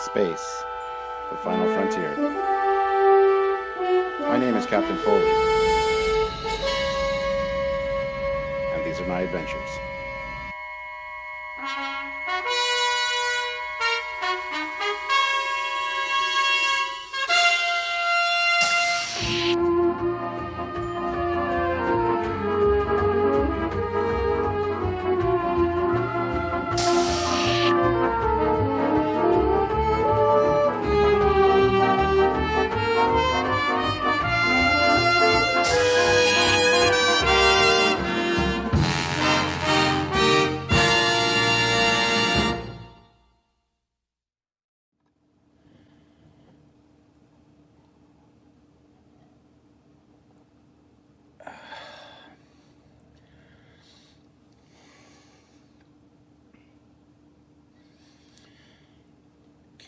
Space, the final frontier. My name is Captain Foley, and these are my adventures.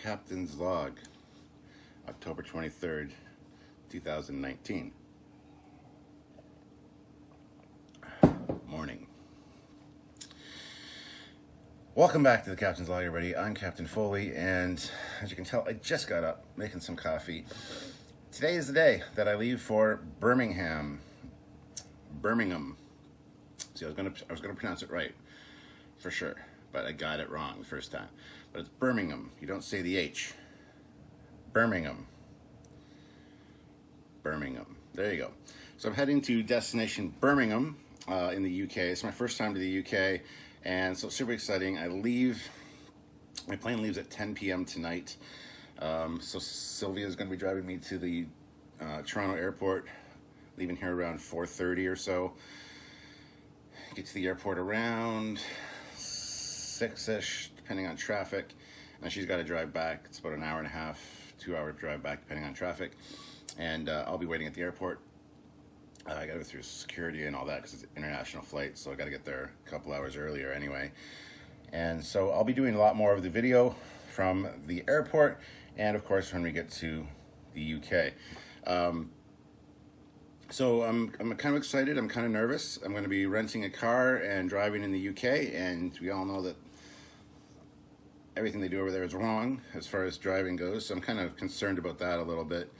Captain's Log, October 23rd, 2019. Morning. Welcome back to the Captain's Log, everybody. I'm Captain Foley, and as you can tell, I just got up making some coffee. Today is the day that I leave for Birmingham. See, I was gonna pronounce it right for sure, but I got it wrong the first time. But it's Birmingham. You don't say the H. Birmingham. There you go. So I'm heading to destination Birmingham in the UK. It's my first time to the UK, and so super exciting. My plane leaves at 10 p.m. tonight. So Sylvia is going to be driving me to the Toronto airport, leaving here around 4:30 or so. Get to the airport around 6-ish, depending on traffic, and she's got to drive back. It's about an hour and a half, 2-hour drive back, depending on traffic, and I'll be waiting at the airport. I got to go through security and all that because it's an international flight, so I got to get there a couple hours earlier anyway. And so I'll be doing a lot more of the video from the airport, and of course when we get to the UK. So I'm kind of excited. I'm kind of nervous. I'm going to be renting a car and driving in the UK, and we all know that everything they do over there is wrong as far as driving goes. So I'm kind of concerned about that a little bit,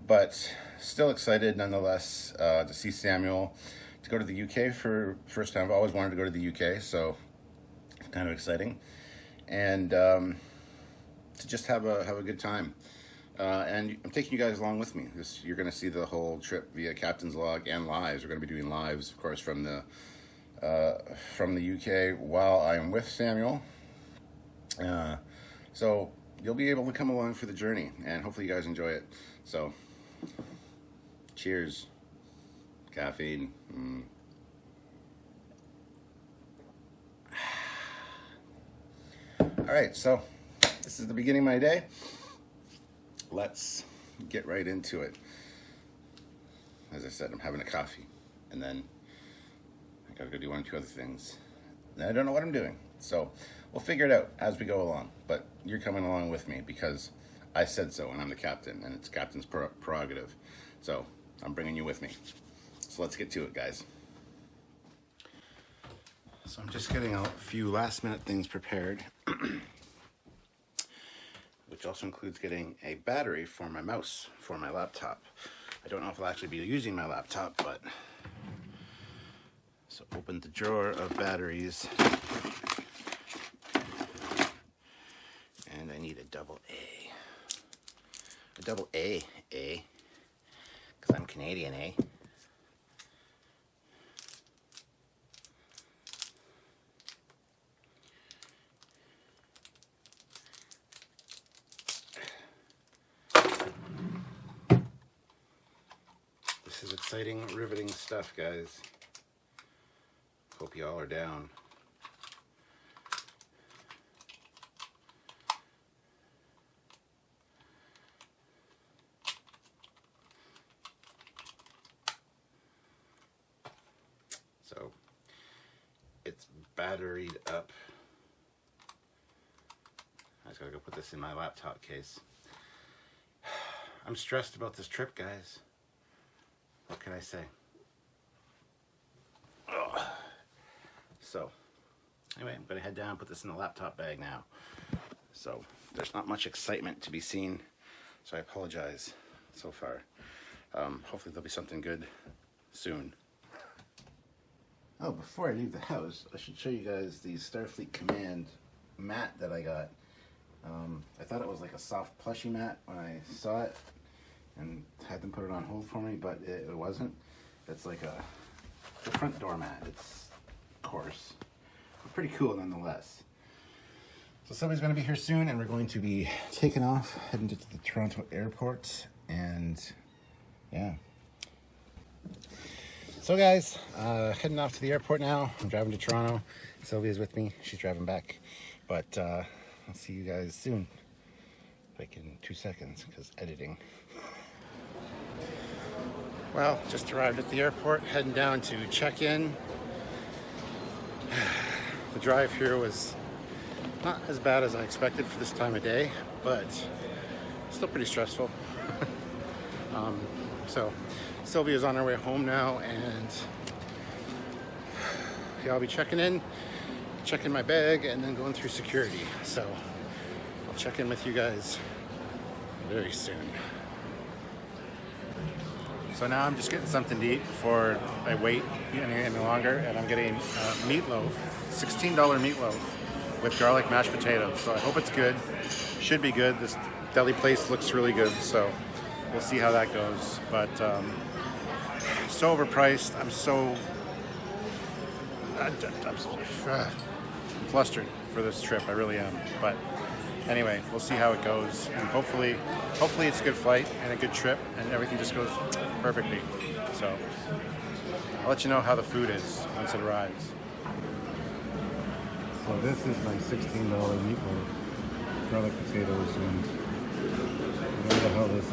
but still excited nonetheless to see Samuel, to go to the UK for the first time. I've always wanted to go to the UK, so it's kind of exciting, and to just have a good time. And I'm taking you guys along with me. You're going to see the whole trip via Captain's Log and lives. We're going to be doing lives, of course, from the UK while I'm with Samuel. So you'll be able to come along for the journey, and hopefully you guys enjoy it. So, cheers. Caffeine. All right, so this is the beginning of my day. Let's get right into it. As I said, I'm having a coffee, and then I gotta go do 1 or 2 other things. And I don't know what I'm doing, so we'll figure it out as we go along. But you're coming along with me because I said so, and I'm the captain, and it's captain's prerogative. So I'm bringing you with me. So let's get to it, guys. So I'm just getting a few last-minute things prepared. Which also includes getting a battery for my mouse, for my laptop. I don't know if I'll actually be using my laptop, but... So open the drawer of batteries. And I need a double A. A double A, eh? Because I'm Canadian, eh? This is exciting, riveting stuff, guys. Hope you all are down. So, it's batteried up. I just gotta go put this in my laptop case. I'm stressed about this trip, guys. What can I say? Ugh. So, anyway, I'm gonna head down and put this in the laptop bag now. So there's not much excitement to be seen. So I apologize so far. Hopefully there'll be something good soon. Oh, before I leave the house, I should show you guys the Starfleet Command mat that I got. I thought it was like a soft plushy mat when I saw it and had them put it on hold for me, but it wasn't. It's like the front door mat. It's coarse, but pretty cool nonetheless. So somebody's going to be here soon, and we're going to be taking off, heading to the Toronto airport, and yeah. So guys, heading off to the airport now. I'm driving to Toronto. Sylvia's with me. She's driving back. But I'll see you guys soon. Like in 2 seconds, because editing. Well, just arrived at the airport, heading down to check in. The drive here was not as bad as I expected for this time of day, but still pretty stressful. So Sylvia's on her way home now, and yeah, I'll be checking in, checking my bag, and then going through security. So I'll check in with you guys very soon. So now I'm just getting something to eat before I wait any longer, and I'm getting meatloaf, $16 meatloaf with garlic mashed potatoes. So I hope it's good. Should be good. This deli place looks really good, so we'll see how that goes. But so overpriced. I'm flustered for this trip. I really am. But anyway, we'll see how it goes, and hopefully it's a good flight and a good trip, and everything just goes perfectly. So I'll let you know how the food is once it arrives. So this is my $16 meatloaf, garlic potatoes, and whatever the hell this is.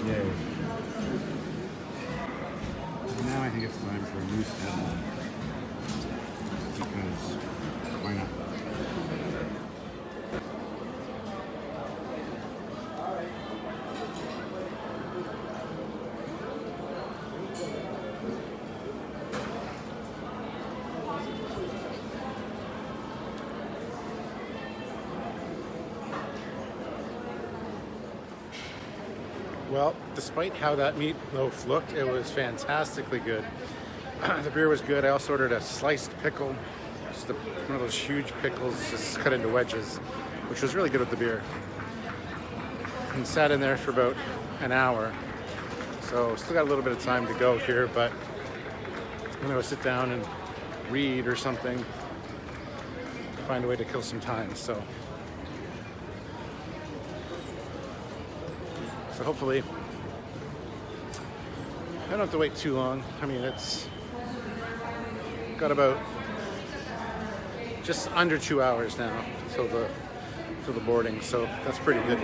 Yay. Now I think it's time for a moose head, because why not? Well, despite how that meatloaf looked, it was fantastically good. The beer was good. I also ordered a sliced pickle, just one of those huge pickles just cut into wedges, which was really good with the beer. And sat in there for about an hour. So still got a little bit of time to go here, but I'm gonna go sit down and read or something, find a way to kill some time. So hopefully I don't have to wait too long. I mean, it's got about just under 2 hours now till the boarding, so that's pretty good.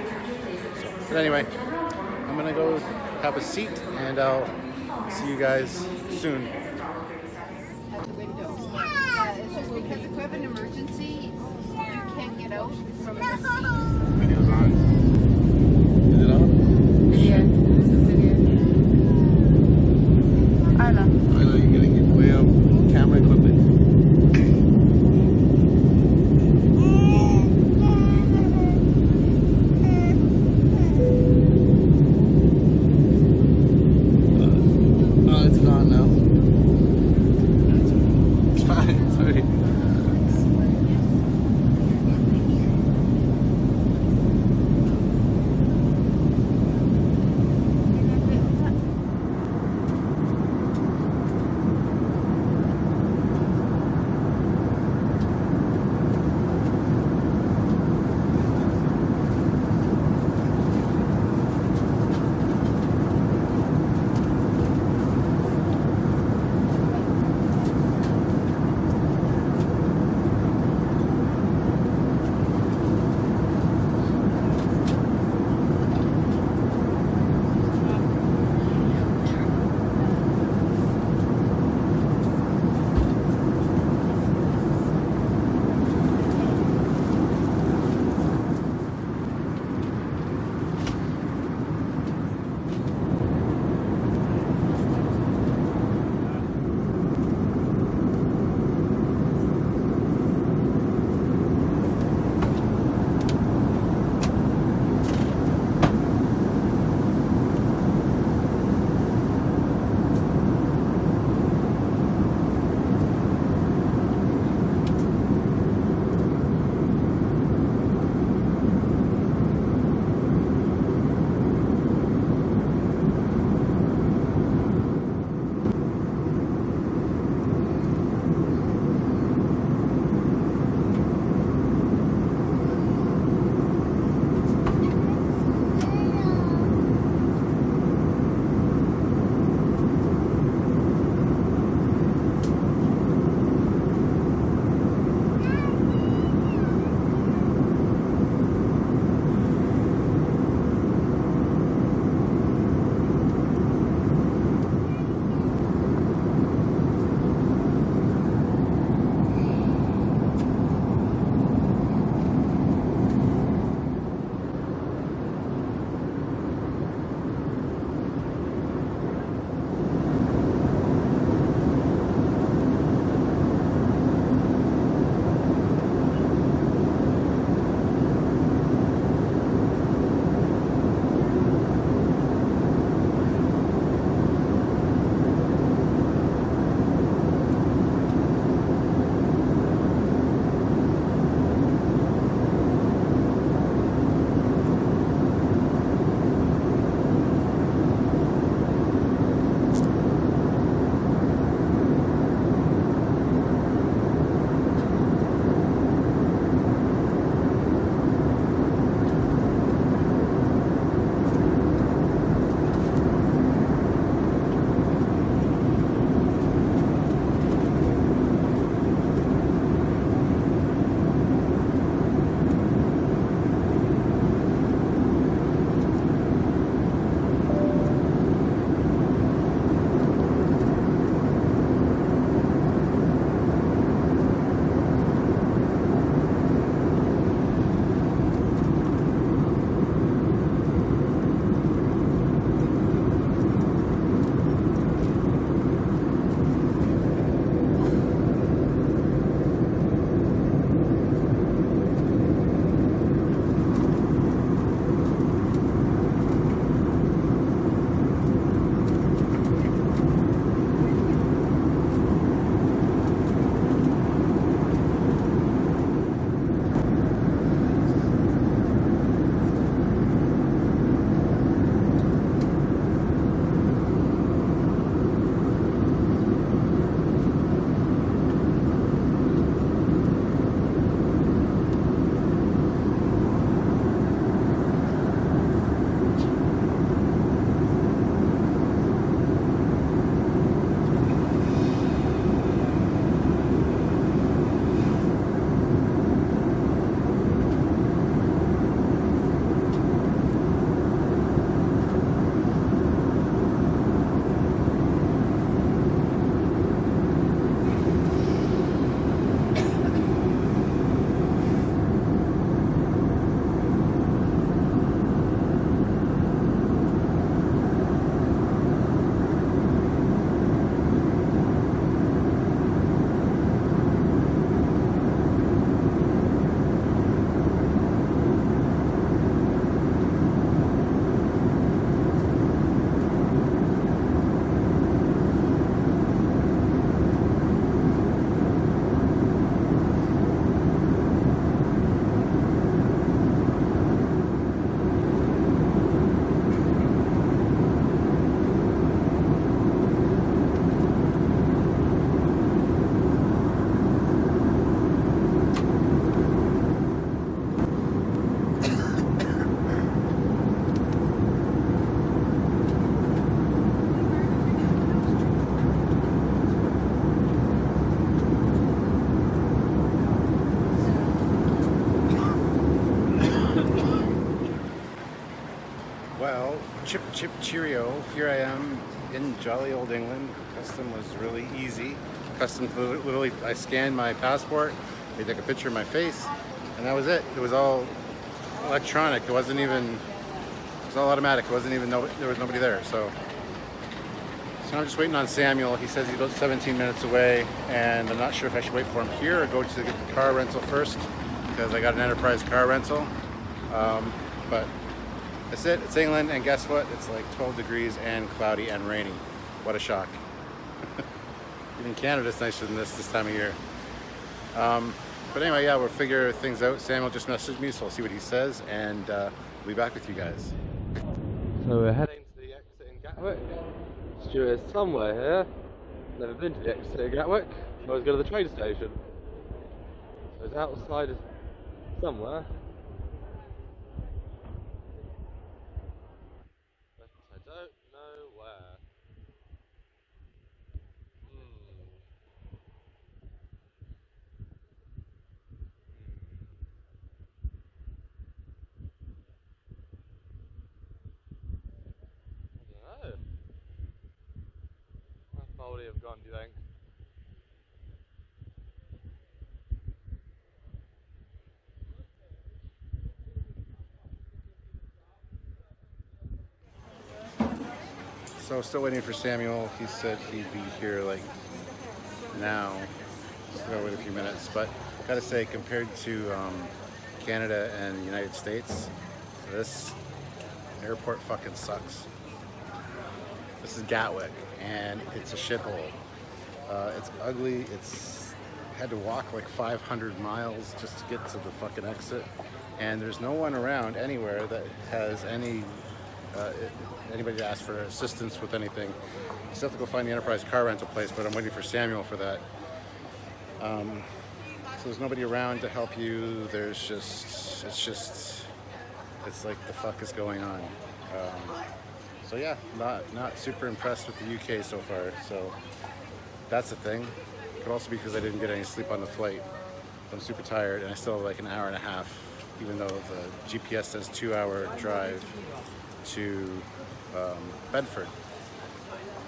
But anyway, I'm gonna go have a seat, and I'll see you guys soon. At the window. Yeah, it's just because if you have an emergency, you can't get out from the seat. Video's on. Is it on? Video. This is video. Isla. Isla, you're getting your way up camera equipment. Chip chip cheerio. Here I am in jolly old England. Custom was really easy. Custom literally, I scanned my passport, they took a picture of my face, and that was it. It was all electronic. It wasn't even, it was all automatic. It wasn't even, there was nobody there. So I'm just waiting on Samuel. He says he's about 17 minutes away, and I'm not sure if I should wait for him here or go to the car rental first, because I got an enterprise car rental. But that's it. It's England, and guess what? It's like 12 degrees and cloudy and rainy. What a shock. Even Canada's nicer than this time of year. But anyway, yeah, we'll figure things out. Samuel just messaged me, so I'll see what he says, and we'll be back with you guys. So we're heading to the exit in Gatwick. Stuart is somewhere here. Never been to the exit in Gatwick. I always go to the train station. So it's outside somewhere. But I don't know where. I don't know. How Foley have gone, do you think? So still waiting for Samuel. He said he'd be here like now. Still wait a few minutes, but gotta say, compared to Canada and the United States, this airport fucking sucks. This is Gatwick, and it's a shithole. It's ugly. It's had to walk like 500 miles just to get to the fucking exit, and there's no one around anywhere that has any anybody to ask for assistance with anything. You still have to go find the enterprise car rental place, but I'm waiting for Samuel for that. So there's nobody around to help you. There's just, it's like, the fuck is going on? So yeah, not super impressed with the UK so far. So that's the thing. Could also be because I didn't get any sleep on the flight. I'm super tired, and I still have like an hour and a half, even though the GPS says 2-hour drive to Bedford.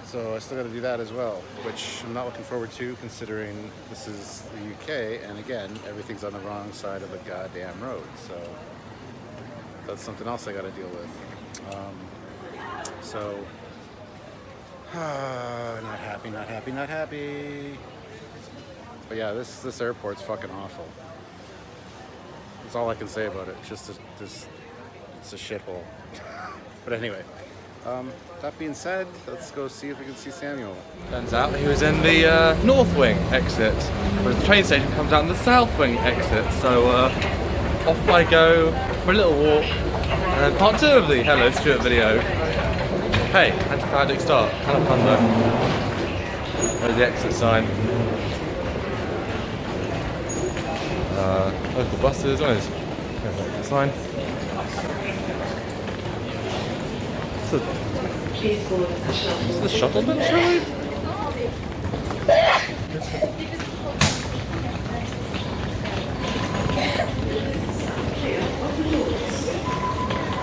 So I still got to do that as well, which I'm not looking forward to, considering this is the UK, and again, everything's on the wrong side of the goddamn road. So that's something else I got to deal with. Not happy. But yeah, this airport's fucking awful. That's all I can say about it. It's just it's a shithole. But anyway, that being said, let's go see if we can see Samuel. Turns out he was in the north wing exit, whereas the train station comes out in the south wing exit. So off I go for a little walk, and then part 2 of the Hello Stuart video. Hey, anticlimactic start, kind of fun though. There's the exit sign. Local buses, there's the sign. Is the shuttle been showing?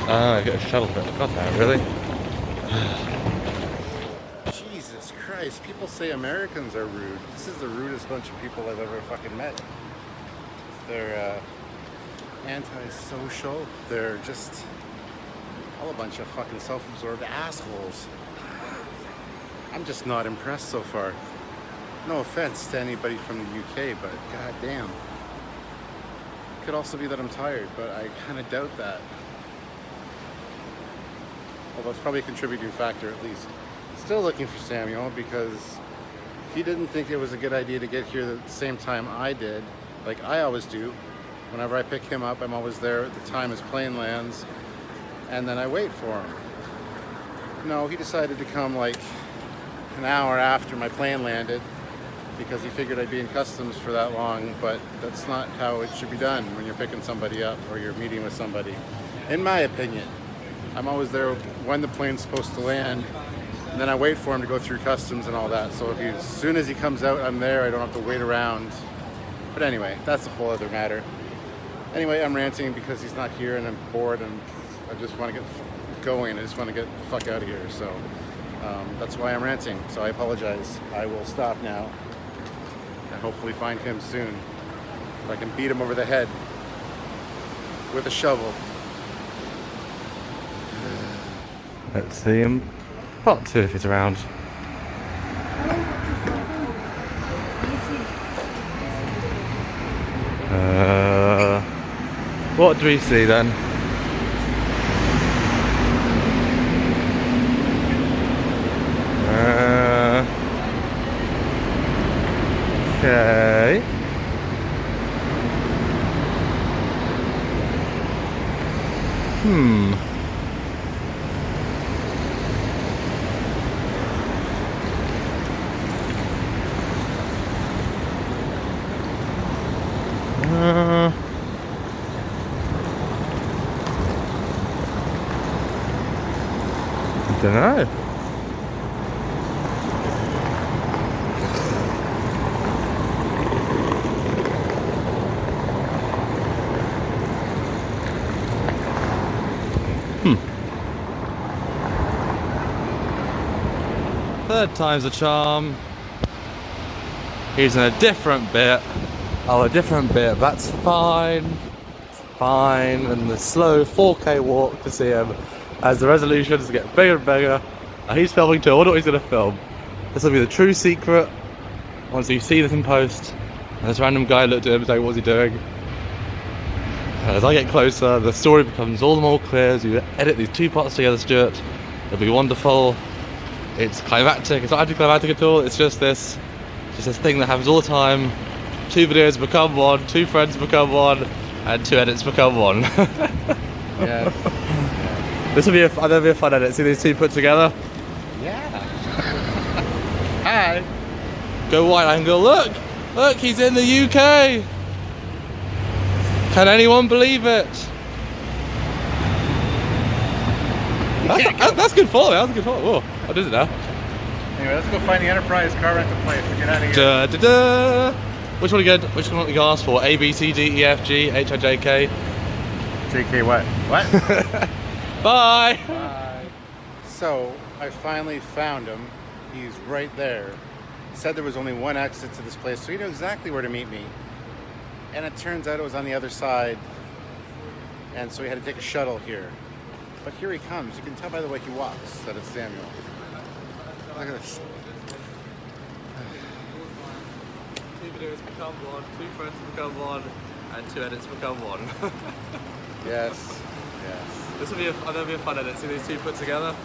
I got a shuttle bit. God damn, really? Jesus Christ, people say Americans are rude. This is the rudest bunch of people I've ever fucking met. They're antisocial. They're just all a bunch of fucking self-absorbed assholes. I'm just not impressed so far. No offense to anybody from the UK, but goddamn. Could also be that I'm tired, but I kind of doubt that. Although it's probably a contributing factor at least. Still looking for Samuel, because he didn't think it was a good idea to get here at the same time I did, like I always do. Whenever I pick him up, I'm always there at the time his plane lands, and then I wait for him. No, he decided to come like an hour after my plane landed, because he figured I'd be in customs for that long, but that's not how it should be done when you're picking somebody up or you're meeting with somebody, in my opinion. I'm always there when the plane's supposed to land, and then I wait for him to go through customs and all that. So as soon as he comes out, I'm there. I don't have to wait around. But anyway, that's a whole other matter. Anyway, I'm ranting because he's not here and I'm bored and I just want to get going. I just want to get the fuck out of here. So that's why I'm ranting. So I apologize. I will stop now and hopefully find him soon. If I can beat him over the head with a shovel. Let's see him. Part 2 if he's around. What do we see then? Okay. I don't know. Third time's a charm. He's in a different bit. Oh, a different bit. That's fine. It's fine. And the slow 4K walk to see him as the resolutions get bigger and bigger. And he's filming too. I wonder what he's going to film. This will be the true secret. Once you see this in post, and this random guy looked at him and said, "What's he doing?" And as I get closer, the story becomes all the more clear as you edit these two parts together, Stuart. It'll be wonderful. It's climactic. It's not anticlimactic at all. It's just this thing that happens all the time. Two videos become one, two friends become one, and two edits become one. Yeah. This will be that'll be a fun edit. See these two put together? Yeah. Hi. Go wide angle. Look, he's in the UK. Can anyone believe it? That's good Foley. That was a good Foley. Whoa, what is it now? Anyway, let's go find the Enterprise car rental place and get out of here. Da, da, da. Which one do you ask for? A, B, C, D, E, F, G, H, I, J, K. JK what? What? Bye. Bye. So I finally found him. He's right there. He said there was only one exit to this place, so he knew exactly where to meet me. And it turns out it was on the other side, and so we had to take a shuttle here. But here he comes. You can tell by the way he walks that it's Samuel. Look at this. Two videos become one, two friends become one, and two edits become one. Yes. This will be a fun edit. See these two put together?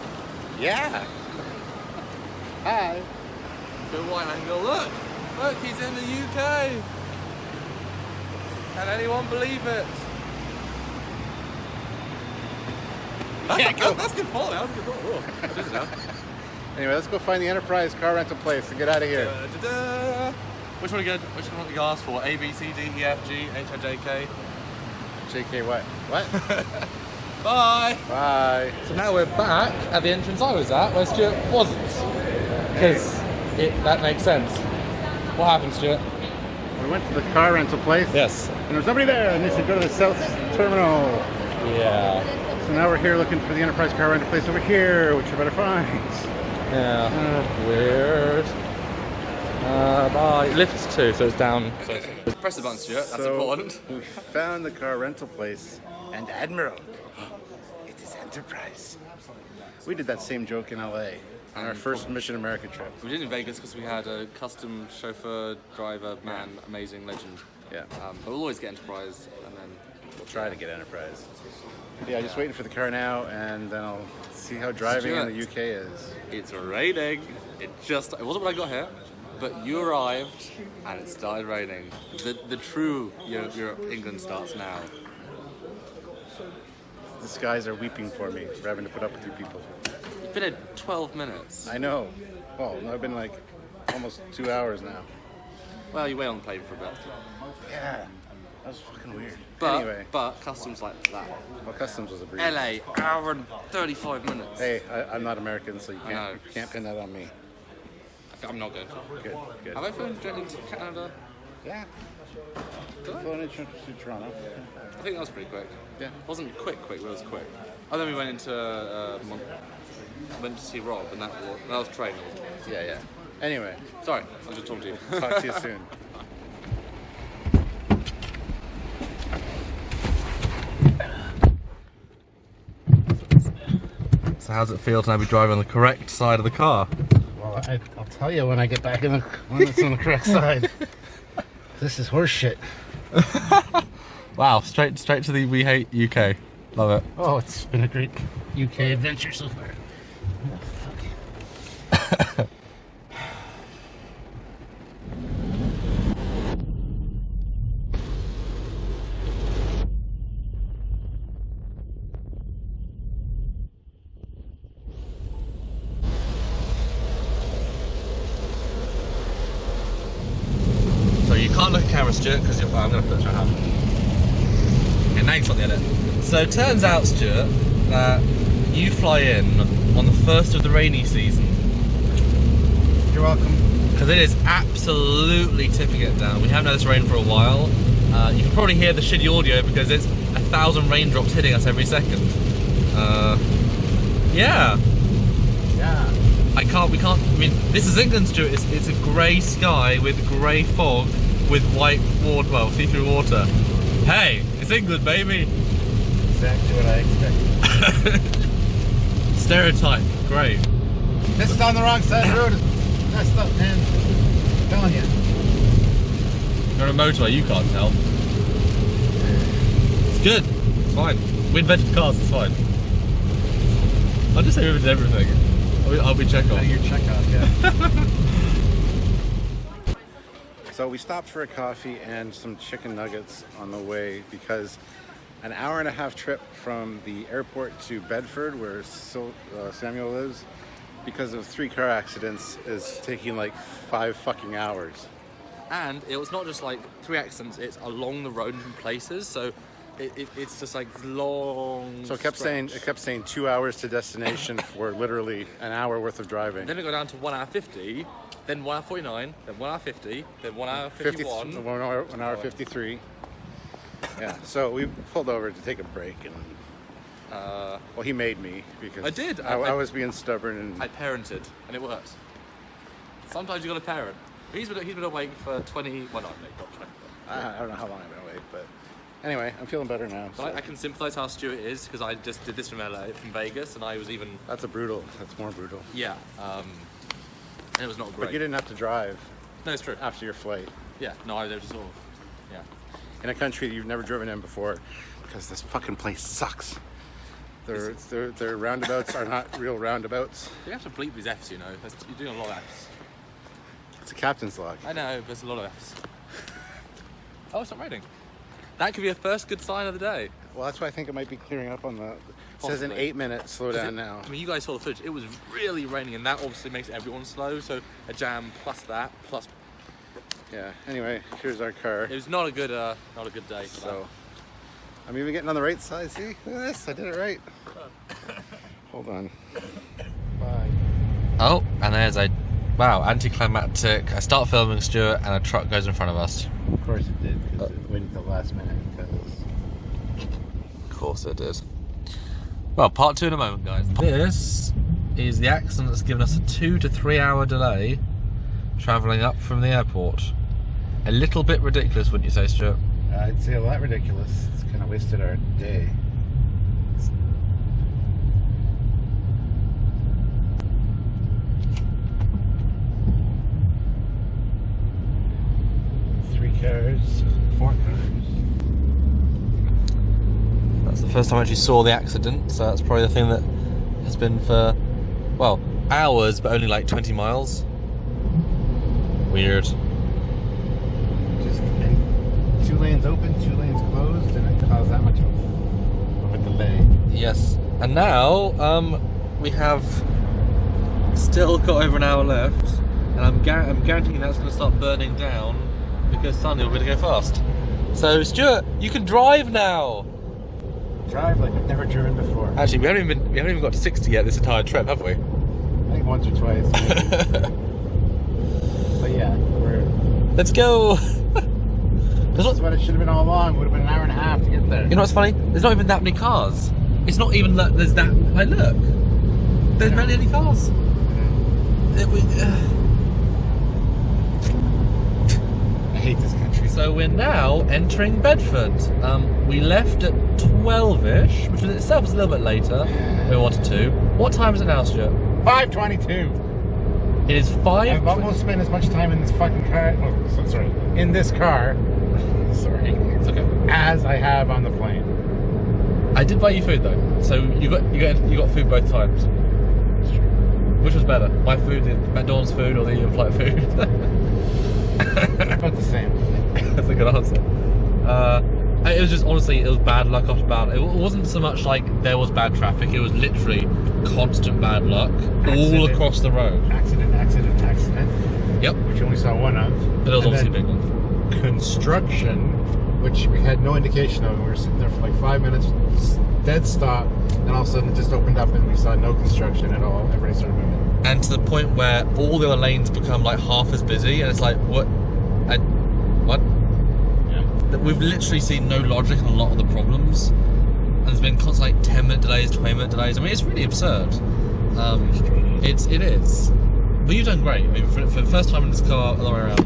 Yeah. Hi. Good wide angle. Look, he's in the UK. Can anyone believe it? That's good Foley. That was good Foley. Whoa, what is it now? Anyway, let's go find the Enterprise car rental place and get out of here. Which one do you ask for? A, B, C, D, E, F, G, H, I, J, K. JK what? What? Bye. Bye. So now we're back at the entrance I was at, where Stuart wasn't. Because that makes sense. What happened, Stuart? We went to the car rental place. Yes. And there was nobody there, and they said go to the South Terminal. Yeah. So now we're here looking for the Enterprise car rental place over here, which you better find. Yeah. Weird. Bye. Lifts too, so it's down. So press the button, Stuart. That's important. We found the car rental place, and Admiral, it is Enterprise. We did that same joke in LA on our first Mission America trip. We did in Vegas because we had a custom chauffeur, driver, man, amazing legend. Yeah. But we'll always get Enterprise, and then We'll try to get Enterprise. Yeah, just waiting for the car now, and then I'll see how driving in the UK is. it's raining. It wasn't when I got here, but you arrived and it started raining. The true Europe, England starts now. The skies are weeping for me for having to put up with you people. You've been here 12 minutes. I know. Well, I've been like almost 2 hours now. Well, you wait on the plane for a bit. Yeah, that was fucking weird. But, Anyway, but customs like that. well, customs was a breeze. LA, hour and 35 minutes. Hey, I'm not American, so you know. can't pin that on me. I'm not going to. Good, good. Have I flown directly to Canada? Yeah. Did I? flown into Toronto. I think that was pretty quick. Yeah. It wasn't quick, but it was quick. And then we went into went to see Rob, and that was train. Yeah, yeah. Anyway, Sorry, I was just talking to you. talk to you soon. So how's it feel to now be driving on the correct side of the car? Well, I'll tell you when I get back when it's on the correct side. This is horse shit. Wow, straight to the We Hate UK. Love it. Oh, it's been a great UK adventure so far. Oh, fuck. So you can't look at camera, Stuart, because I'm going to put it on. Okay, now you've got the edit. So it turns out, Stuart, that you fly in on the first of the rainy season. You're welcome. Because it is absolutely tipping it down. We haven't had this rain for a while. You can probably hear the shitty audio because it's 1,000 raindrops hitting us every second. Yeah. Yeah. We can't, I mean, this is England, Stuart. It's a grey sky with grey fog with white water, well, see-through water. Hey, it's England, baby. Exactly what I expected. Stereotype, great. This is on the wrong side of the road. It's messed up, man. I'm telling you. You're on a motorway, you can't tell. It's good, it's fine. We invented cars, it's fine. I'll just say we invented everything. I'll be Chekhov. Your Chekhov, yeah. So we stopped for a coffee and some chicken nuggets on the way because an hour and a half trip from the airport to Bedford, where Samuel lives, because of 3 car accidents, is taking like 5 fucking hours. And it was not just like 3 accidents, it's along the road in places, so it's just like long. So it kept saying 2 hours to destination for literally an hour worth of driving. Then it got down to 1 hour 50, then 1 hour 49, then 1 hour 50, then 1 hour 51. 1 hour 53. Yeah, so we pulled over to take a break, and well, he made me because I did. I was being stubborn, and I parented, and it worked. Sometimes you got to parent. He's been awake for 20. Well, not 20. I don't know how long I've been awake, but anyway, I'm feeling better now. But I can sympathise how Stuart is because I just did this from Vegas, and I was even. That's more brutal. Yeah. And it was not great. But you didn't have to drive No, it's true. after your flight Yeah. No, I was just sort of. Yeah. in a country that you've never driven in before, because this fucking place sucks. Their roundabouts are not real roundabouts. You have to bleep these Fs, you know. You're doing a lot of Fs. It's a captain's log. I know, but there's a lot of Fs. Oh, it's not raining. That could be a first good sign of the day. Well, that's why I think it might be clearing up on the. It says in Possibly. 8 minutes. Slow down now. I mean, you guys saw the footage. It was really raining, and that obviously makes everyone slow. So a jam plus that plus. Yeah. Anyway, here's our car. It was not a good day. For So I'm even getting on the right side. See, look at this. I did it right. Hold on. Bye. Oh, and there's a anticlimactic. I start filming Stuart, and a truck goes in front of us. Of course it did, because it waited till the last minute. Of course it did. Well, part 2 in a moment, guys. This is the accident that's given us a 2 to 3 hour delay travelling up from the airport. A little bit ridiculous, wouldn't you say, Stuart? I'd say a lot ridiculous. It's kind of wasted our day. Cars, 4 cars. That's the first time I actually saw the accident, so that's probably the thing that has been for, well, hours, but only like 20 miles. Weird. Just and 2 lanes open, 2 lanes closed, and it caused that much of a delay. Yes. And now, we have still got over an hour left, and I'm guaranteeing that's going to start burning down because Sunday will be going to go fast. So, Stuart, you can drive now. Drive like I've never driven before. Actually, we haven't even got to 60 yet this entire trip, have we? I think once or twice. Maybe. But yeah, Let's go. That's what it should have been all along. It would have been an hour and a half to get there. You know what's funny? There's not even that many cars. It's not even that there's that. Like, look. There's barely any cars. I hate this country. So we're now entering Bedford. We left at 12ish, which in itself is a little bit later than we wanted to. What time is it now, Stuart? 5:22. It is 5. I've almost spent as much time in this fucking car. Oh, sorry. In this car. Sorry. It's okay. As I have on the plane. I did buy you food though, so you got food both times. Which was better, my food, the McDonald's food, or the in-flight food? About the same. That's a good answer. It was just, honestly, it was bad luck after bad. It wasn't so much like there was bad traffic, it was literally constant bad luck all across the road. Accident. Yep. Which you only saw one of. But it was And obviously a then big one. Construction, which we had no indication of. We were sitting there for like 5 minutes, dead stop, and all of a sudden it just opened up and we saw no construction at all. Everybody started moving. And to the point where all the other lanes become like half as busy, and it's like, what? What? Yeah. We've literally seen no logic in a lot of the problems, and there's been constant like 10-minute delays, 20-minute delays. I mean, it's really absurd. It is. But you've done great. I mean, for the first time in this car, all the way around,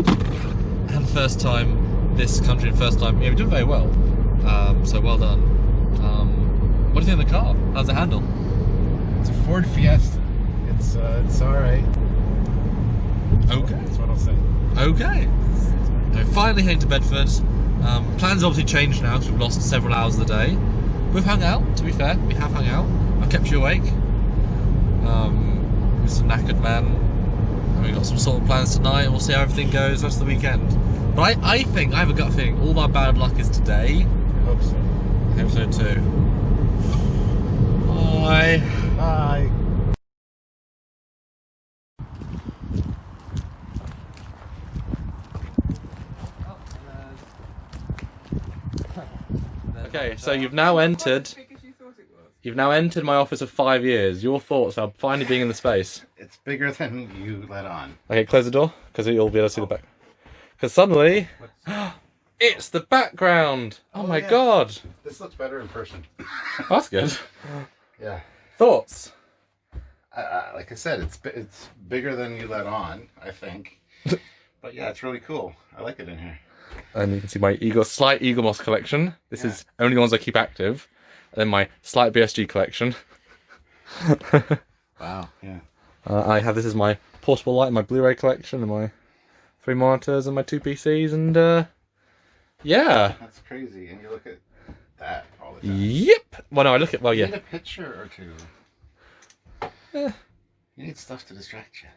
and first time this country, and first time, you've done very well. So well done. What do you think of the car? How's it handle? It's a Ford Fiesta. It's all right. Okay. That's what I'll say. Okay. We're finally heading to Bedford. Plans obviously changed now because we've lost several hours of the day. We've hung out, to be fair. We have hung out. I've kept you awake. Mr. Knackered Man. And we've got some sort of plans tonight, and we'll see how everything goes the rest of the weekend. But I think, I have a gut feeling, all my bad luck is today. I hope so. I hope so too. Bye. Bye. Okay, so you've now entered my office of 5 years. Your thoughts are finally being in the space. It's bigger than you let on. Okay, close the door, because you'll be able to see the back. Because suddenly, it's the background! Oh my god! This looks better in person. That's good. Yeah. Thoughts? Like I said, it's bigger than you let on, I think. But yeah, it's really cool. I like it in here. And you can see my slight Eagle Moss collection. This is only the ones I keep active. And then my slight BSG collection. Wow, yeah. I have this as my portable light, my Blu-ray collection, and my 3 monitors and my 2 PCs, and yeah. That's crazy. And you look at that all the time. Yep. Well, no, I look at, well, You yeah. need a picture or two. Yeah. You need stuff to distract you.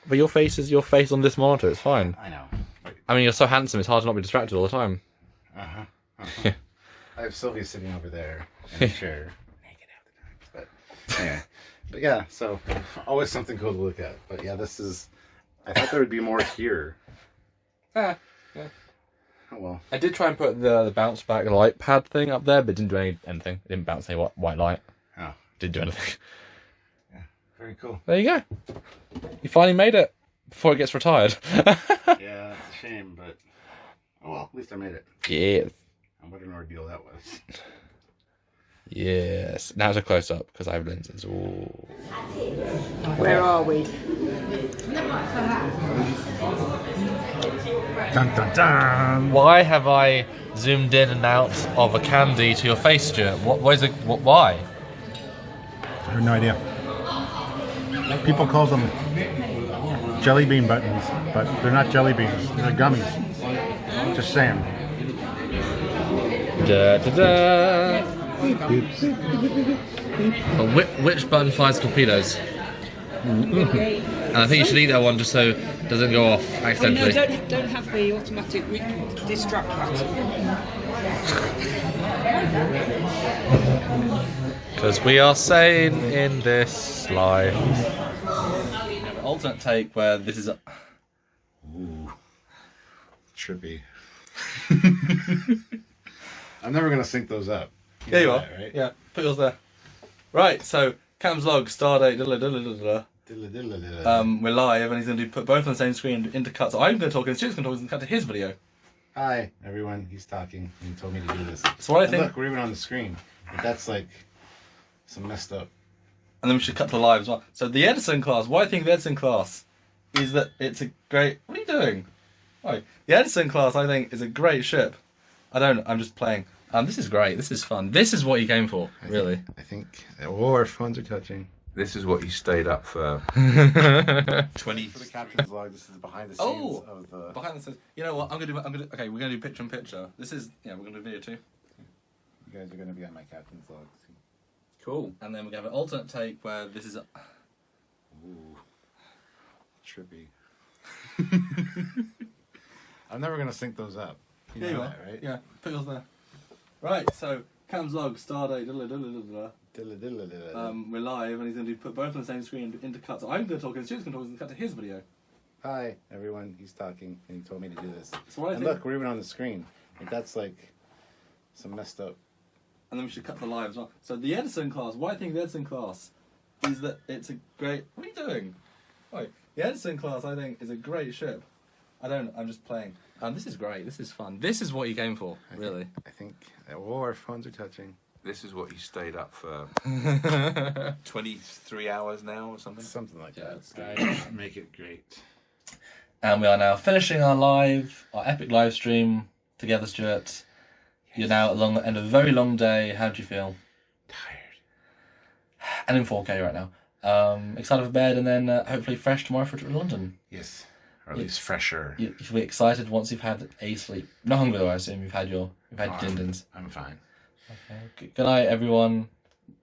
But your face is your face on this monitor. It's fine. I know. But, I mean, you're so handsome. It's hard to not be distracted all the time. Yeah. I have Sylvia sitting over there in a chair, naked half the time. But anyway, but yeah. So always something cool to look at. But yeah, this is. I thought there would be more here. Yeah. Oh well. I did try and put the bounce back light pad thing up there, but it didn't do anything. It didn't bounce any white light. Oh. Didn't do anything. Yeah. Very cool. There you go. You finally made it before it gets retired. Yeah, it's a shame, but oh well. At least I made it. Yes. And what an ordeal that was. Yes. Now it's a close up because I have lenses. Ooh. Where are we? Dun dun dun. Why have I zoomed in and out of a candy to your face, Stuart? What is it? Why? I have no idea. People call them jelly bean buttons, but they're not jelly beans. They're gummies. Just saying. Da, da, da. But which button fires torpedoes? And I think you should eat that one just so it doesn't go off accidentally. Oh, no, don't have the automatic distract button. Because we are sane in this life. Alternate take where this is. Ooh. Trippy. I'm never gonna sync those up. Yeah, you know are. that, right? Yeah, put yours there. Right, so Cam's log, stardate, we're live, and he's going to put both on the same screen into cut. So I'm going to talk, and Stuart's going to talk and cut to his video. Hi, everyone. He's talking. He told me to do this. So what I And think, look, we're even on the screen. But that's like some messed up. and then we should cut to live as well. So the Edison class, what I think of the Edison class is that it's a great... What are you doing? Oh, the Edison class, I think, is a great ship. I'm just playing. This is great. This is fun. This is what you came for, really. I think. Oh, our phones are touching. This is what you stayed up for 20. For the captain's log, this is behind the scenes of the. Behind the scenes. You know what? Okay, we're gonna do picture in picture. This is we're gonna do video too. You guys are going to be on my captain's log. Cool. And then we're gonna have an alternate take where this is. Ooh, trippy. I'm never going to sync those up. Yeah, you are. That, right? Yeah, put yours there. Right. So Cam's log, stardate. We're live, and he's going to put both on the same screen into cuts. I'm going to talk, and Stuart's going to talk and cut to his video. Hi, everyone. He's talking, and he told me to do this. So what I And think, look, we're even on the screen. But that's like some messed up. and then we should cut the live as well. So the Edison class, what I think of the Edison class is that it's a great... What are you doing? Oh, the Edison class, I think, is a great ship. I'm just playing. This is great. This is fun. This is what you came for, really. I think. Oh, our phones are touching. This is what you stayed up for 23 hours now or something? Something like Yeah, that. it's great. Make it great. And we are now finishing our epic live stream together, Stuart. You're now at the end of a very long day. How do you feel? Tired. And in 4K right now. Excited for bed, and then hopefully fresh tomorrow for a trip to London. Yes. Or at least fresher. You should be excited once you've had a sleep. Not hungry though, I assume. You've had your din-dins. I'm fine. Okay. Good night, everyone.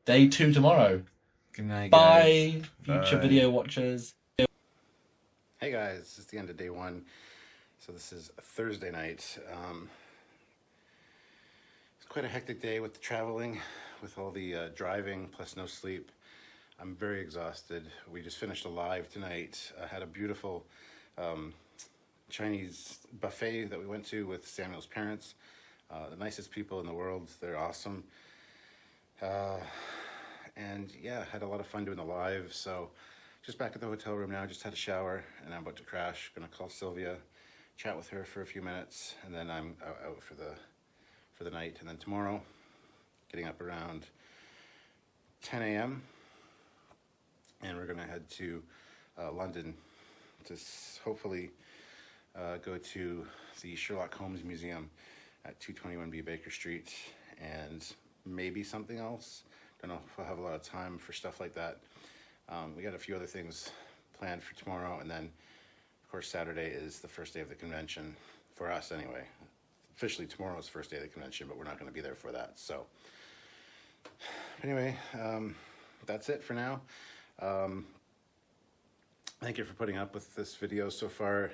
Day 2 tomorrow. Good night, Bye, guys. future Bye. video watchers. Hey guys, it's the end of day 1. So this is a Thursday night. It's quite a hectic day with the traveling, with all the driving plus no sleep. I'm very exhausted. We just finished a live tonight. I had a beautiful Chinese buffet that we went to with Samuel's parents. The nicest people in the world. They're awesome. And yeah, had a lot of fun doing the live. So just back at the hotel room now, just had a shower and I'm about to crash. Gonna call Sylvia, chat with her for a few minutes, and then I'm out for the night. And then tomorrow, getting up around 10 a.m. and we're gonna head to London to hopefully go to the Sherlock Holmes Museum at 221B Baker Street, and maybe something else. Don't know if I'll have a lot of time for stuff like that. We got a few other things planned for tomorrow, and then of course Saturday is the first day of the convention for us anyway. Officially tomorrow is the first day of the convention, but we're not going to be there for that. So anyway, that's it for now. Thank you for putting up with this video so far.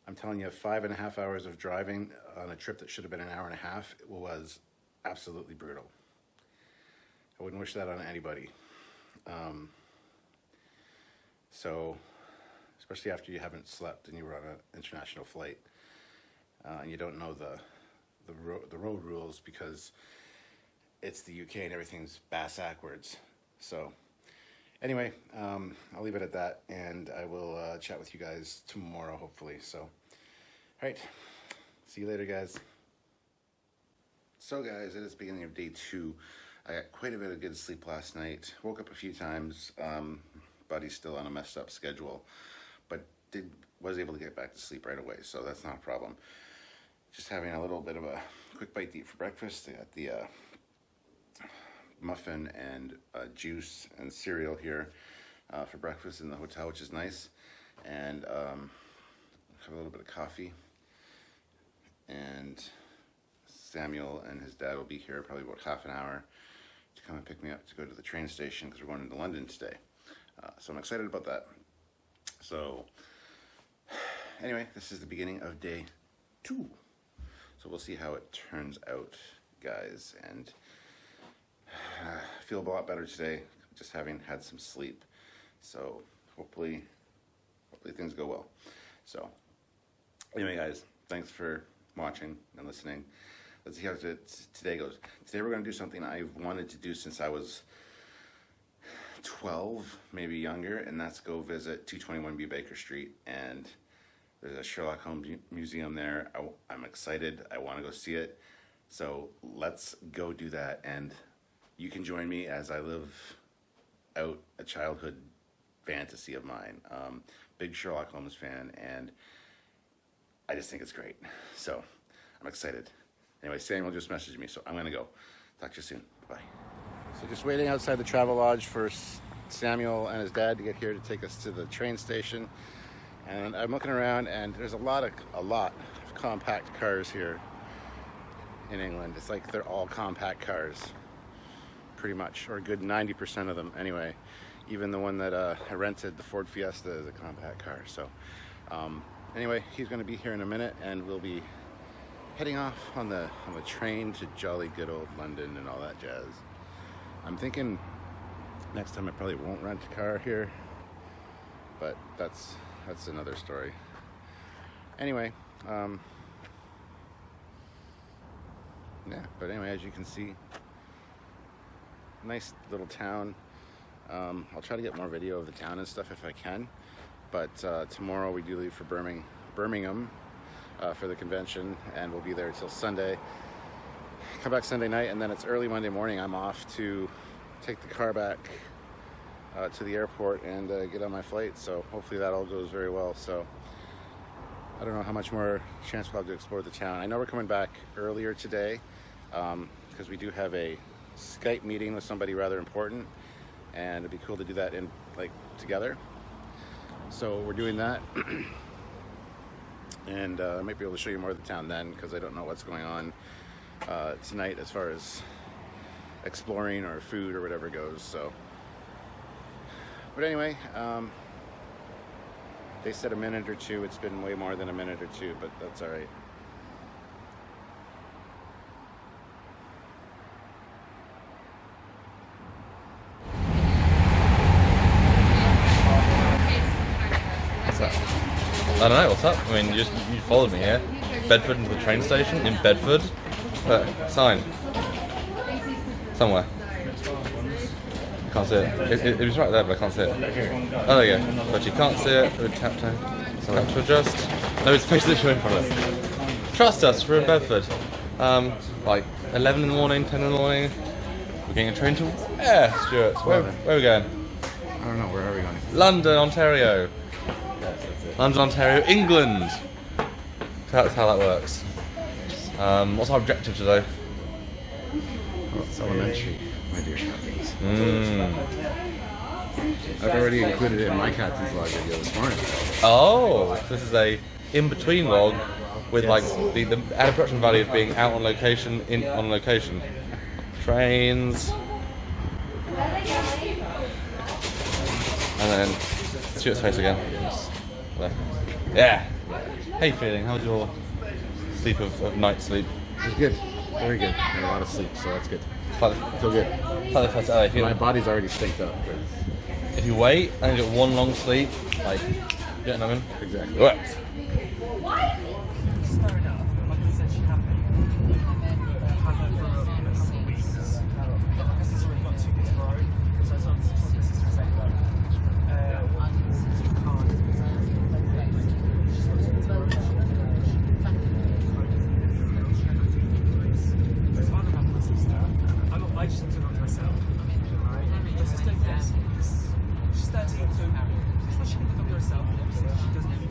I'm telling you, 5.5 hours of driving on a trip that should have been an hour and a half was absolutely brutal. I wouldn't wish that on anybody. So, especially after you haven't slept and you were on an international flight, and you don't know the road rules because it's the UK and everything's bass-ackwards. So, anyway, I'll leave it at that, and I will chat with you guys tomorrow, hopefully. So, all right, see you later, guys. So, guys, it is the beginning of day 2. I got quite a bit of good sleep last night. Woke up a few times. Buddy's still on a messed up schedule, but was able to get back to sleep right away, so that's not a problem. Just having a little bit of a quick bite to eat for breakfast. I got the muffin and juice and cereal here for breakfast in the hotel, which is nice. And have a little bit of coffee. And Samuel and his dad will be here probably about half an hour to come and pick me up to go to the train station because we're going into London today. So I'm excited about that. So anyway, this is the beginning of day 2. So we'll see how it turns out, guys. And I feel a lot better today, just having had some sleep. So hopefully things go well. So anyway, guys, thanks for watching and listening. Let's see how today goes. Today we're going to do something I've wanted to do since I was 12, maybe younger, and that's go visit 221B Baker Street and There's a Sherlock Holmes museum there. I'm excited. I want to go see it. So let's go do that. And you can join me as I live out a childhood fantasy of mine. Big Sherlock Holmes fan, and I just think it's great. So I'm excited. Anyway, Samuel just messaged me, so I'm going to go. Talk to you soon. Bye. So just waiting outside the Travel Lodge for Samuel and his dad to get here to take us to the train station. And I'm looking around, and there's a lot of compact cars here in England. It's like they're all compact cars, pretty much, or a good 90% of them anyway. Even the one that I rented, the Ford Fiesta, is a compact car. So anyway, he's going to be here in a minute, and we'll be heading off on the train to jolly good old London and all that jazz. I'm thinking next time I probably won't rent a car here, but that's another story. Anyway, yeah, but anyway, as you can see, nice little town. I'll try to get more video of the town and stuff if I can, but tomorrow we do leave for Birmingham for the convention, and we'll be there till Sunday. Come back Sunday night, and then it's early Monday morning. I'm off to take the car back to the airport and get on my flight, so hopefully that all goes very well. So I don't know how much more chance we'll have to explore the town. I know we're coming back earlier today because we do have a Skype meeting with somebody rather important, and it'd be cool to do that together. So we're doing that. And I might be able to show you more of the town then, because I don't know what's going on tonight as far as exploring or food or whatever goes. So, but anyway, they said a minute or two. It's been way more than a minute or two, but that's all right. What's that? I don't know, what's up? I mean, you followed me here. Bedford into the train station in Bedford. Sign. Somewhere. Can't see it. It was right there, but I can't see it. Oh, there you go. But you can't see it. Tap to adjust. No, it's basically literally in front of us. Trust us, we're in Bedford. Like 11 in the morning, 10 in the morning. We're getting a train to where, Stuart? Where are we going? I don't know, where are we going? London, Ontario. London, Ontario, England. That's how that works. What's our objective today? Oh, it's elementary, my dear captains. I've already included it in my captain's log video this morning. Oh, this is a in-between log with like the added production value of being out on location, on location. Trains. And then Stuart's face again. There. Yeah. How you feeling? How's your sleep of night sleep? It was good. Very good. I had a lot of sleep, so that's good. I feel good. My body's already stinked up. But if you wait and you get one long sleep, like, you know what I mean? Exactly. Right. I just want to look myself. Let's just take this. She's 13, so it's not she can look herself. She doesn't need to.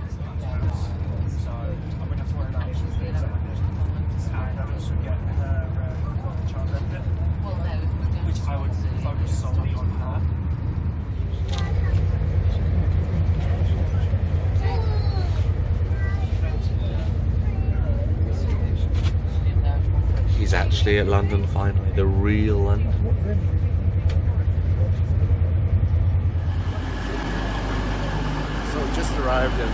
So I wouldn't have to worry about it. And I'd also get her child benefit, which I would focus solely on her. He's actually at London finally, the real London. So just arrived in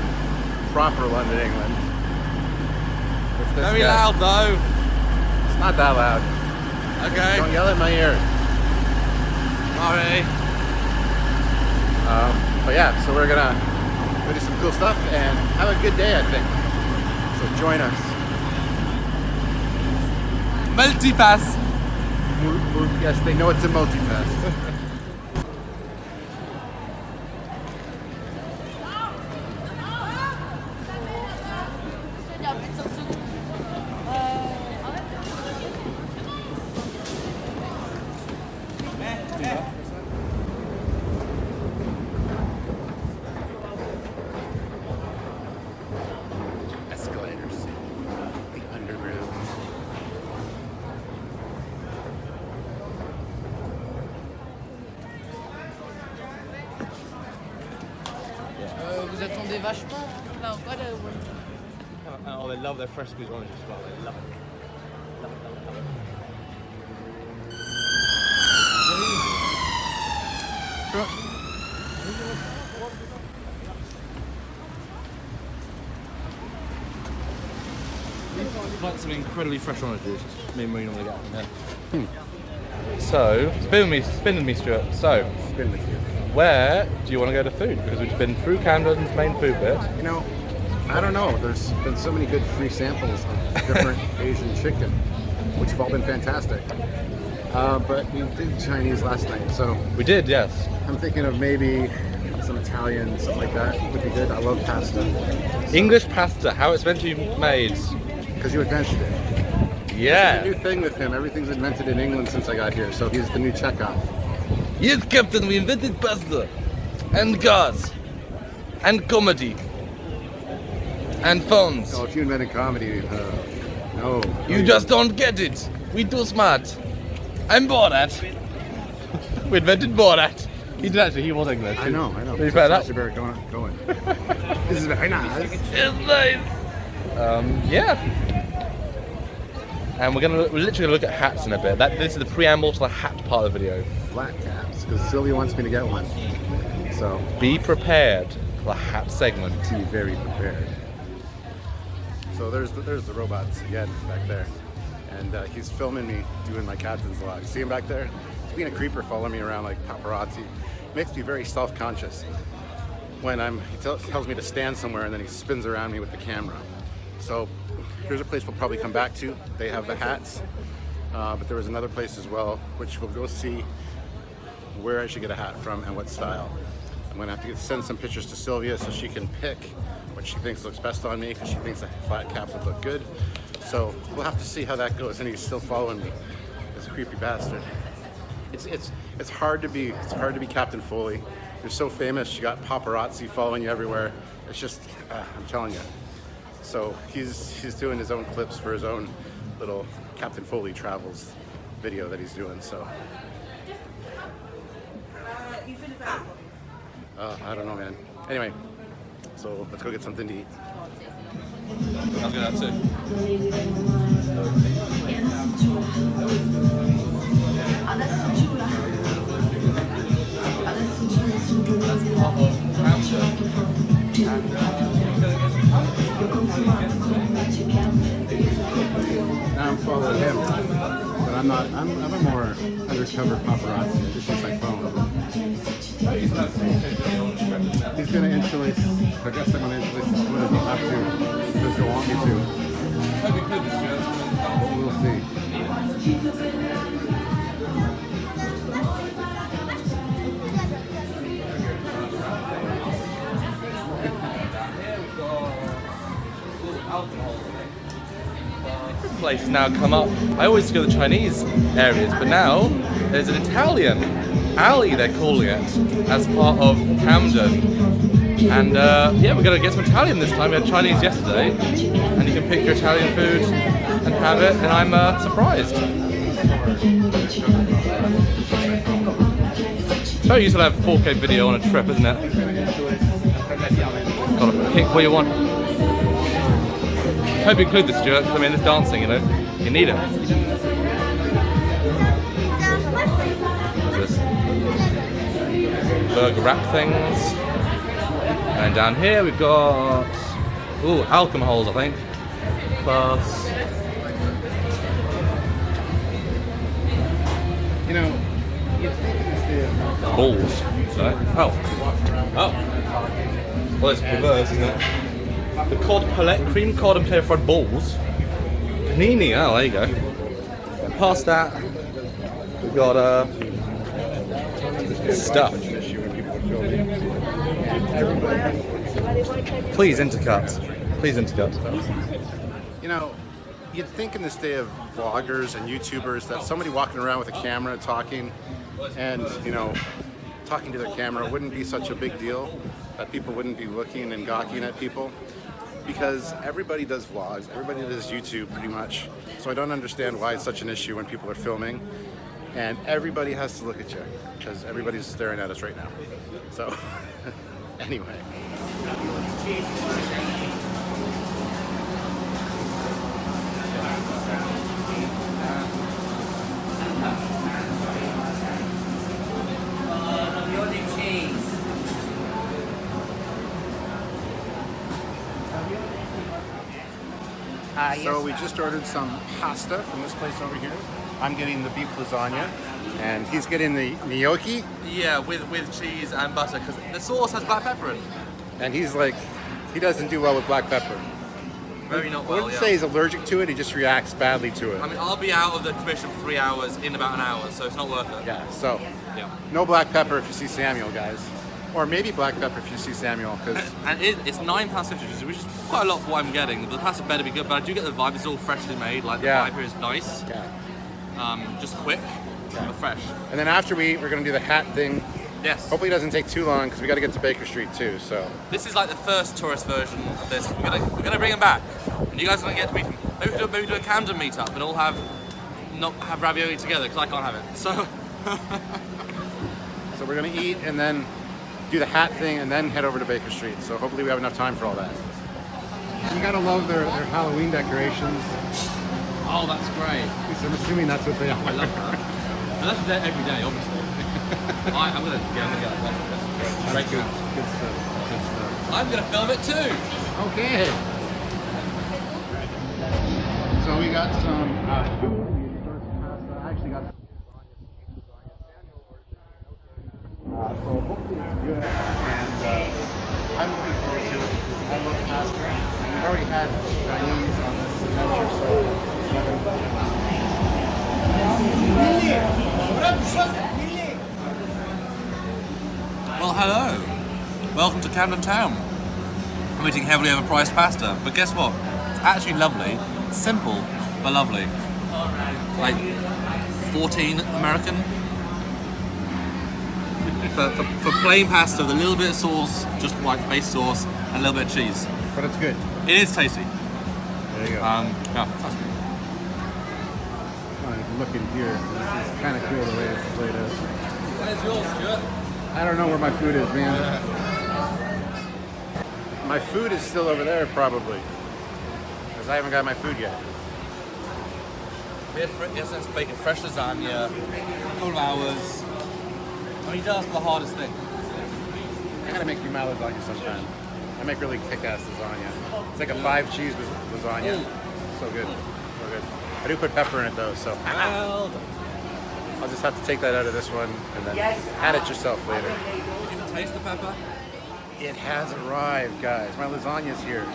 proper London, England. Very loud though. It's not that loud. Okay. Don't yell in my ear. Sorry. But yeah, so we're gonna do some cool stuff and have a good day, I think. So join us. Multipass. Yes, they know it's a multipass. Escalators. The underground. Vous attendez vachement. No, what a... Oh, they love their fresh squeezed oranges as well. They love it. Like some incredibly fresh oranges. Me and Marie normally get them here. So, spin with me, Stuart. So, Spin with you. where do you want to go to food? Because we've been through Camden's main food bit. You know, I don't know. There's been so many good free samples of different Asian chicken, which have all been fantastic. But we did Chinese last night, so We did, yes. I'm thinking of maybe some Italian, something like that would be good. I love pasta. English pasta, how it's meant to be made. Because you invented it. It's a Yeah. new thing with him. Everything's invented in England since I got here, so he's the new Chekhov. Yes, Captain, we invented pasta. And cars. And comedy. And phones. So if you invented comedy, no. You just don't get it. We too smart. I'm Borat. We invented Borat. He did actually, he was English. I know. To be fair, that- You better going. This is very nice. It's nice. Yeah. And we're literally gonna look at hats in a bit. This is the preamble to the hat part of the video. Flat caps, because Sylvia wants me to get one. So Be prepared for the hat segment. be very prepared. So there's the robots again back there, and he's filming me doing my captain's log. See him back there? He's being a creeper, following me around like paparazzi. Makes me very self-conscious when he tells me to stand somewhere and then he spins around me with the camera. So here's a place we'll probably come back to. They have the hats, but there was another place as well, which we'll go see where I should get a hat from and what style. I'm gonna have to send some pictures to Sylvia so she can pick what she thinks looks best on me, because she thinks a flat cap would look good. So we'll have to see how that goes. And he's still following me, this creepy bastard. It's hard to be Captain Foley. You're so famous. You got paparazzi following you everywhere. It's just I'm telling you. So he's doing his own clips for his own little Captain Foley travels video that he's doing. So I don't know, man. Anyway, so let's go get something to eat. I'll get that too. Now I'm following him, but I'm not. I'm a more undercover paparazzi. I just use my phone. He's gonna interlace. I guess I'm gonna interlace his sweaters. I'll have to, because he'll want me to. But we'll see. Place now come up. I always go to the Chinese areas, but now there's an Italian alley, they're calling it, as part of Camden. And yeah, we're gonna get some Italian this time. We had Chinese yesterday, and you can pick your Italian food and have it. And I'm surprised. Very useful to have 4K video on a trip, isn't it? Gotta pick what you want. Hope you include this, Stuart, because I mean, this dancing, you know, you need it. What's this? Burger wrap things. And down here we've got, ooh, alcohols, I think. Plus, You know, you'd think in this day of balls. So, oh. Well, it's reverse, isn't it? The cod palette, cream cod and clarified balls. Panini, oh, there you go. And past that, we've got stuff. Please intercut. Please intercut. You know, you'd think in this day of vloggers and YouTubers that somebody walking around with a camera talking and, you know, talking to their camera wouldn't be such a big deal, that people wouldn't be looking and gawking at people, because everybody does vlogs, everybody does YouTube pretty much. So I don't understand why it's such an issue when people are filming and everybody has to look at you because everybody's staring at us right now. So anyway. So we just ordered some pasta from this place over here. I'm getting the beef lasagna, and he's getting the gnocchi. Yeah, with cheese and butter, because the sauce has black pepper in it. And he's like, he doesn't do well with black pepper. Very not I well, wouldn't yeah. say he's allergic to it, he just reacts badly to it. I mean, I'll be out of the commission for 3 hours in about an hour, so it's not worth it. Yeah, so Yeah. no black pepper if you see Samuel, guys. Or maybe black pepper if you see Samuel, because And it's £9.50, which is quite a lot for what I'm getting. The pasta better be good, but I do get the vibe. It's all freshly made. Like the vibe here is nice, just quick, but fresh. and then after we eat, we're gonna do the hat thing. Yes. Hopefully it doesn't take too long because we got to get to Baker Street too. So This is like the first tourist version of this. We're gonna bring him back, and you guys are gonna get to meet him. Maybe do a Camden meetup and all have ravioli together because I can't have it. So. so we're gonna eat and then do the hat thing and then head over to Baker Street. So hopefully we have enough time for all that. You gotta love their Halloween decorations. Oh, that's great. At least I'm assuming that's what they are. I love that. And that's there every day, obviously. I'm gonna get that. Great, good. Good stuff. Good stuff. I'm gonna film it too. Okay. So we got some food. I actually got. So hopefully it's good, and I'm looking forward to it. I love pasta, and we've already had Chinese on this adventure, so. Well, hello. Welcome to Camden Town. I'm eating heavily overpriced pasta, but guess what? It's actually lovely, simple, but lovely. Like 14 American. For plain pasta with a little bit of sauce, just white base sauce, and a little bit of cheese. But it's good. It is tasty. There you go. Yeah, that's good. Looking here, this is kind of cool the way it's laid out. Where's yours, Stuart? I don't know where my food is, man. My food is still over there, probably. Because I haven't got my food yet. Yes, let's bake a fresh lasagna, a couple of hours. I mean, he does the hardest thing. I gotta make you my lasagna sometime. I make really kick-ass lasagna. It's like a 5-cheese lasagna. So good. So good. I do put pepper in it though, so. Well done. I'll just have to take that out of this one and then add it yourself later. Did you taste the pepper? It has arrived, guys. My lasagna's here.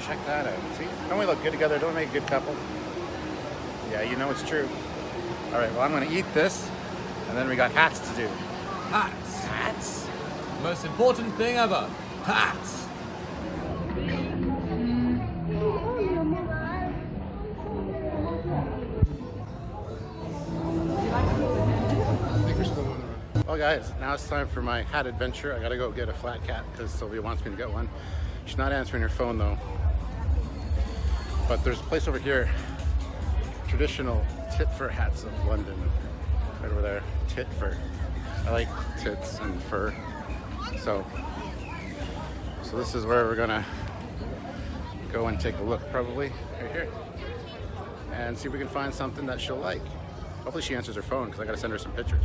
Check that out. See? Don't we look good together? Don't we make a good couple? Yeah, you know it's true. All right, well, I'm gonna eat this, and then we got hats to do. Hats. Hats? Most important thing ever. Hats. Well, guys, now it's time for my hat adventure. I gotta go get a flat cap because Sylvia wants me to get one. She's not answering her phone though. But there's a place over here, traditional tit fur hats of London. Right over there, tit fur. I like tits and fur. So this is where we're gonna go and take a look, probably right here, and see if we can find something that she'll like. Hopefully she answers her phone because I gotta send her some pictures.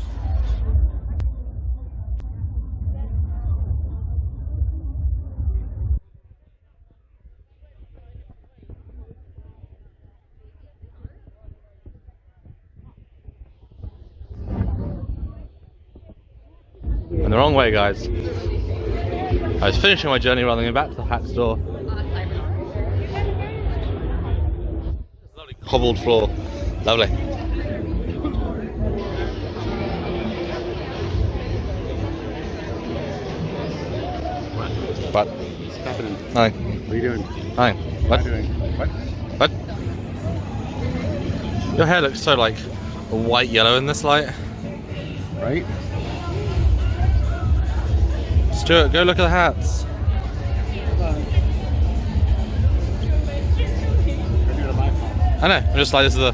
In the wrong way, guys. I was finishing my journey rather than going back to the hat store. Lovely cobbled floor. Lovely. What? What's happening? Hi. What are you doing? Hi. What? What are you doing? What? What? Your hair looks so like white yellow in this light. Right? Stuart, go look at the hats. I know, I'm just like, this is the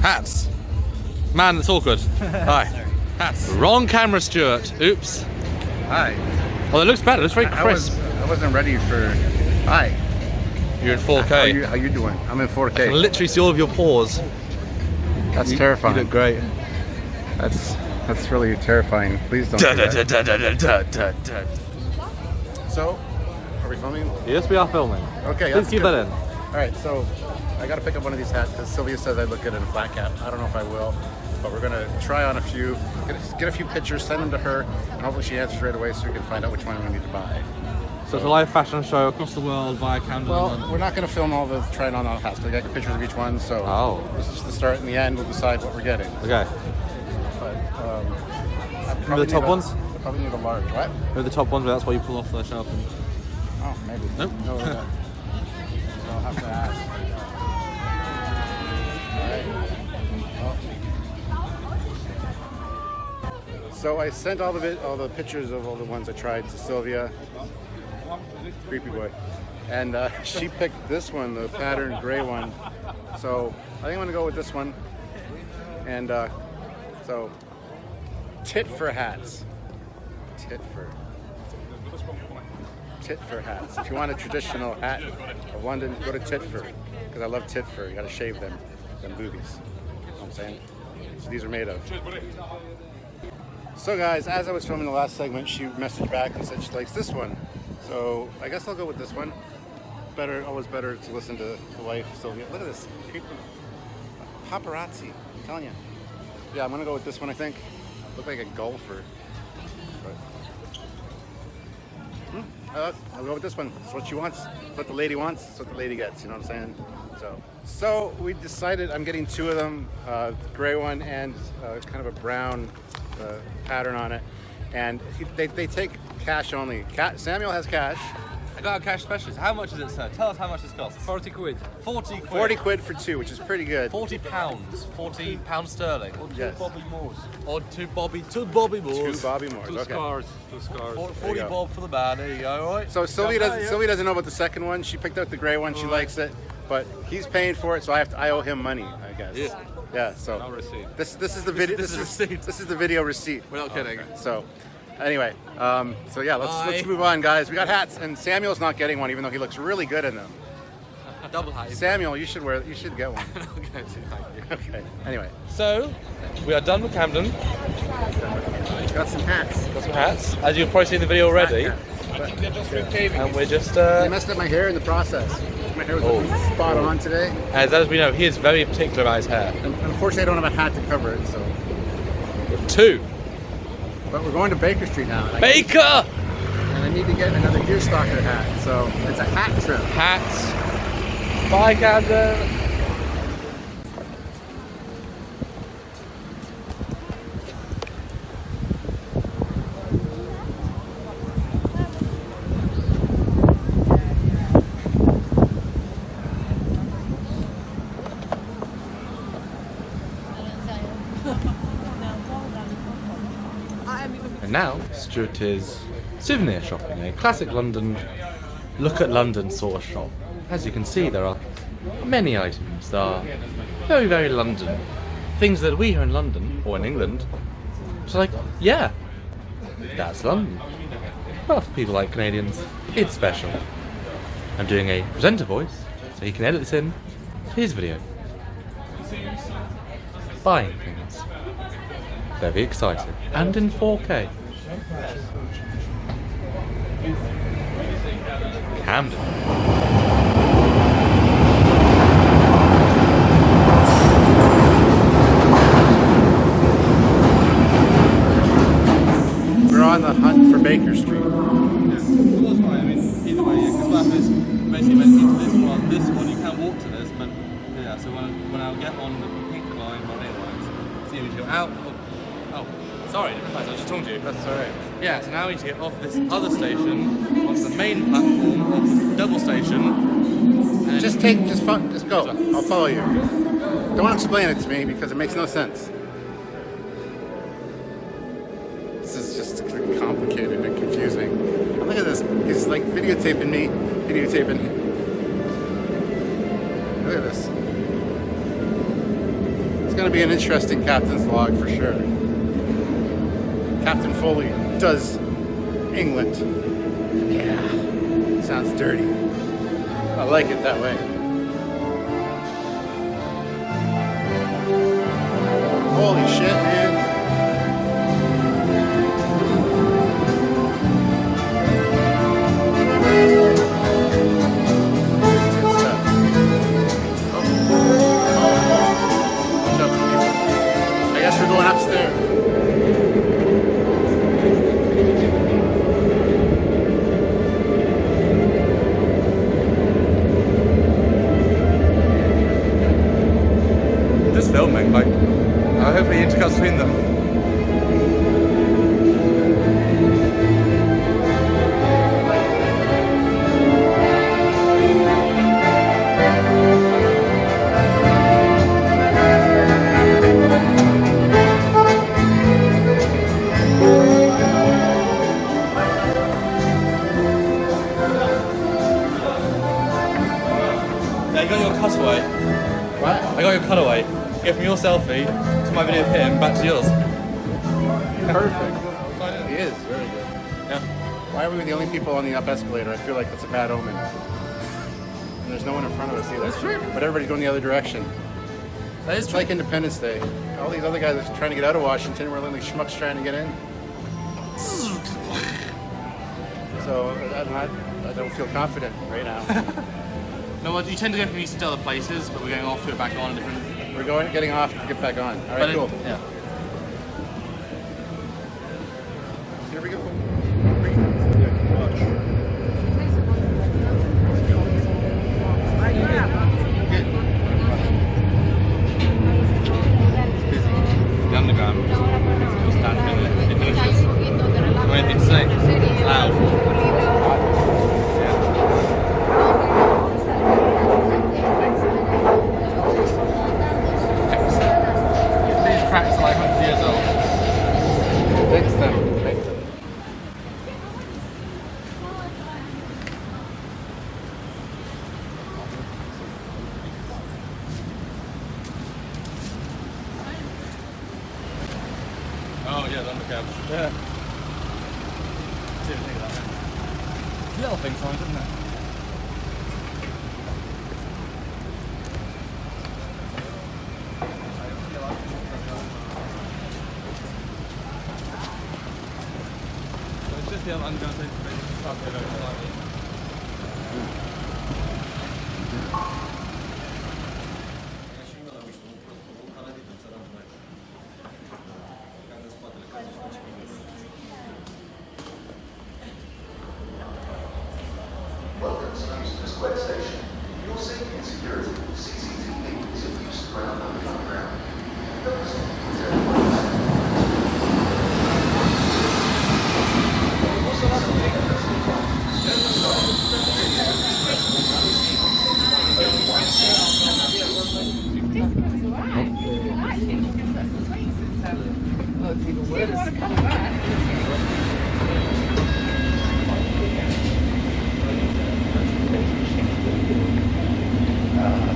hats. Man, it's awkward. Hi. Hats. Wrong camera, Stuart. Oops. Hi. Well, it looks better. It looks very crisp. I wasn't ready for. Hi. You're in 4K. How you doing? I'm in 4K. I can literally see all of your pores. That's terrifying. You look great. That's really terrifying. Please don't. Do that. So, are we filming? Yes, we are filming. Okay. Please keep that in. All right. So, I got to pick up one of these hats because Sylvia says I look good in a flat cap. I don't know if I will, but we're gonna try on a few, get a few pictures, send them to her, and hopefully she answers right away so we can find out which one we need to buy. So it's a live fashion show across the world via Camden. Well, we're not going to film all the trying on hats. We got pictures of each one, so this is the start and the end. We'll decide what we're getting. Okay. But Remember the top ones? I probably need a large. What? Remember the top ones, but that's why you pull off the shelf. And... Oh, maybe. Nope. No, so I'll have to ask. So I sent all the pictures of all the ones I tried to Sylvia, creepy boy, and she picked this one, the patterned gray one. So I think I'm gonna go with this one. And so tit for hats, tit for hats. If you want a traditional hat of London, go to Titford, because I love Titford. You gotta shave them boobies. You know what I'm saying? So these are made of. So guys, as I was filming the last segment, she messaged back and said she likes this one. So I guess I'll go with this one. Always better to listen to the wife. So look at this, paparazzi. I'm telling you. Yeah, I'm gonna go with this one. I think. Look like a golfer. But, I'll go with this one. It's what she wants. It's what the lady wants. It's what the lady gets. You know what I'm saying? So we decided I'm getting two of them, gray one and kind of a brown pattern on it, and they take cash only. Samuel has cash. I got a cash specialist. How much is it, sir? Tell us how much this costs. 40 quid. 40 quid. 40 quid for two, which is pretty good. 40 pounds. 40 pounds sterling. Yes. Or two Bobby Moores. Two Bobby Moores. Two Okay. scars. 40 bob for the man. There you go. All right. So Sylvia doesn't know about the second one. She picked out the gray one. She likes it, but he's paying for it, so I owe him money, I guess. Yeah. Yeah. So No receipt. this is the video. This is a receipt. This is the video receipt. We're not kidding. So, anyway, so yeah, let's move on, guys. We got hats, and Samuel's not getting one, even though he looks really good in them. Double hat. Samuel, you should get one. Okay, thank you. Okay. Anyway, So, we are done with Camden. got some hats. Got some hats. As you've probably seen the video already. And we're just... I messed up my hair in the process. My hair was spot on today. As we know, he is very particular about his hair. And unfortunately, I don't have a hat to cover it, so. Two. But we're going to Baker Street now. And Baker! I need to get another deerstalker hat, so it's a hat trip. Hats. Bye, Camden. And now, Stuart is souvenir shopping, a classic London, look at London sort of shop. As you can see, there are many items that are very, very London. Things that we here in London, or in England, it's like, yeah, that's London. Well, for people like Canadians, it's special. I'm doing a presenter voice, so he can edit this in his video. Buying things. Very excited. And in 4K. Camden. We're on the hunt for Baker Street. Either way, because what happens basically this one you can walk to this, but yeah, so when I get on the pink line, my main lines, so you need to go out. Oh, sorry, different place. I was just talking to you. That's alright. Yeah, so now we need to get off this other station onto the main platform of the double station. And Just go. I'll follow you. Don't explain it to me because it makes no sense. This is just complicated and confusing. Look at this. He's like videotaping me, videotaping him. Look at this. It's going to be an interesting captain's log for sure. Captain Foley does England. Yeah. Sounds dirty. I like it that way. Holy shit, man. Good stuff. Watch out for people. I guess we're going upstairs. Just filming, like, hopefully intercuts between them. Yeah, you got your cutaway. What? I got your cutaway. Go from your selfie to my video of him back to yours. Perfect. He is very good. Yeah. Why are we the only people on the up escalator? I feel like that's a bad omen. And there's no one in front of us either. That's true. But everybody's going the other direction. That is It's like Independence Day. All these other guys are trying to get out of Washington. We're only schmucks trying to get in. So I don't feel confident right now. No, well, you tend to go from east to other places, but we're going off to go back on a different. We're getting off to get back on. All right, cool. Yeah. Here we go. The underground. Just stand in it. It finishes. Got anything to say? It's loud. These cracks are like 100 years old. Fix them. Fix them. Oh yeah, the undercabs. Yeah. Didn't think of that. Little things on, isn't it? So it's just the underground thing to make it start to go slightly. Welcome to Euston Square Station. Your safety and security, CCTV is in use around underground. Those with everyone.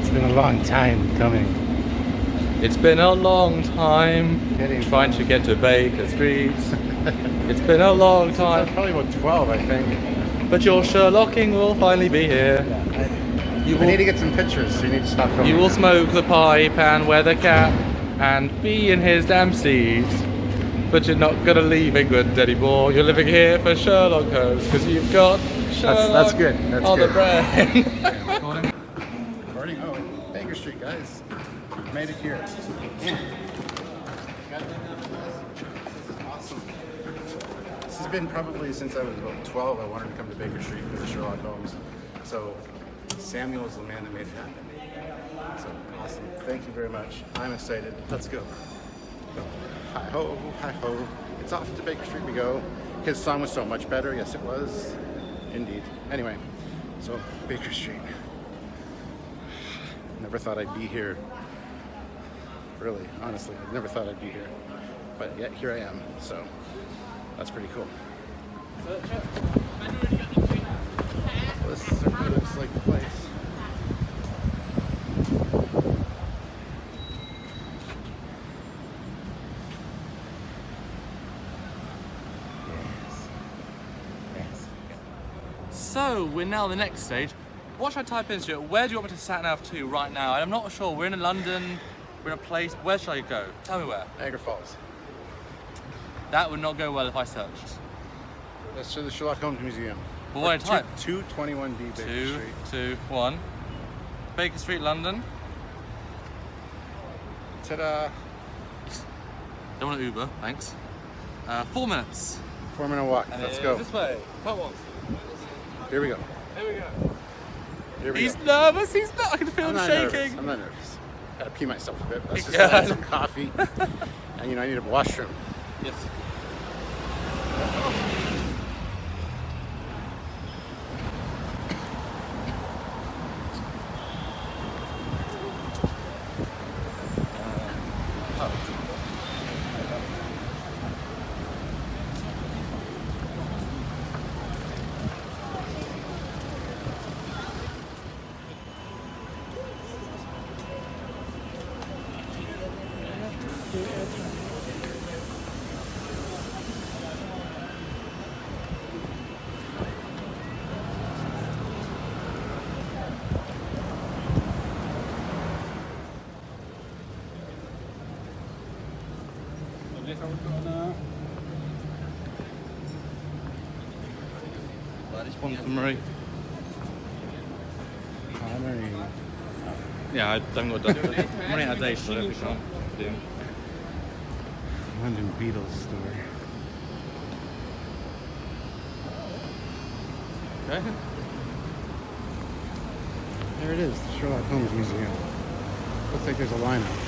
It's been a long time coming. It's been a long time Getting trying to get to Baker Street. It's been a long time, Probably about 12, I think. but your Sherlocking will finally be here. You I will, need to get some pictures, so you need to stop filming. you will smoke the pipe and wear the cap and be in his damn seat. But you're not gonna leave England anymore. You're living here for Sherlock Holmes because you've got Sherlock That's good. That's on good. the brain. Recording? Oh, Baker Street, guys. Made it here. Yeah. This is awesome. This has been probably since I was about 12. I wanted to come to Baker Street for the Sherlock Holmes. So Samuel is the man that made it happen. So awesome. Thank you very much. I'm excited. Let's go. Hi ho, hi ho. It's off to Baker Street we go. His song was so much better. Yes, it was. Indeed. Anyway, so Baker Street. Never thought I'd be here really, honestly. I never thought I'd be here. But yet here I am, so that's pretty cool. So this certainly looks like the place. So we're now the next stage. What should I type into it? Where do you want me to sat nav to right now? I'm not sure. We're in London. We're in a place. Where should I go? Tell me where. Niagara Falls. That would not go well if I searched. That's to the Sherlock Holmes Museum. But what did I type? 221B Baker Street. 221 Baker Street, London. Ta-da! Don't want to Uber, thanks. 4 minutes. 4-minute walk. Let's go. This way. What was? Here we go. Here we go. Here we He's go. nervous. He's not. I can feel him shaking. Nervous. I'm not nervous. Gotta pee myself a bit. That's just Yeah. I had some coffee. And I need a washroom. Yes. This one for Marie. Yeah, I haven't got that. Marie had a date, so I don't think so. London Beatles store. Okay. There it is, the Sherlock Holmes Museum. Looks like there's a lineup.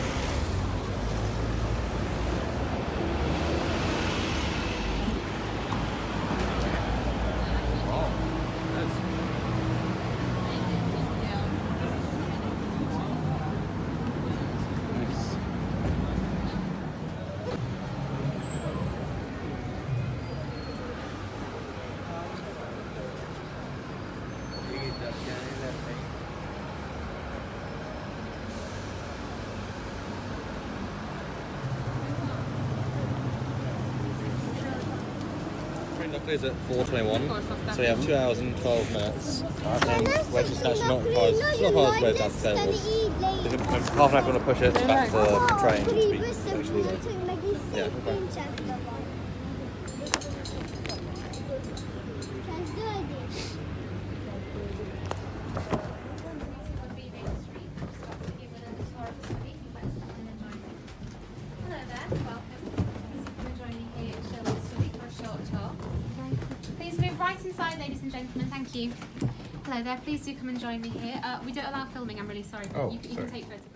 Is at 4:21, so we have 2 hours and 12 minutes. And wedge is actually not far as way down to tables. Half an hour, going to push it back to the train to be actually late. Yeah, okay. Hello there, welcome. Thanks for joining me here at Sherlock Study for a short tour. Please move right inside, ladies and gentlemen, thank you. Hello there, please do come and join me here. We don't allow filming, I'm really sorry, but you can take photographs.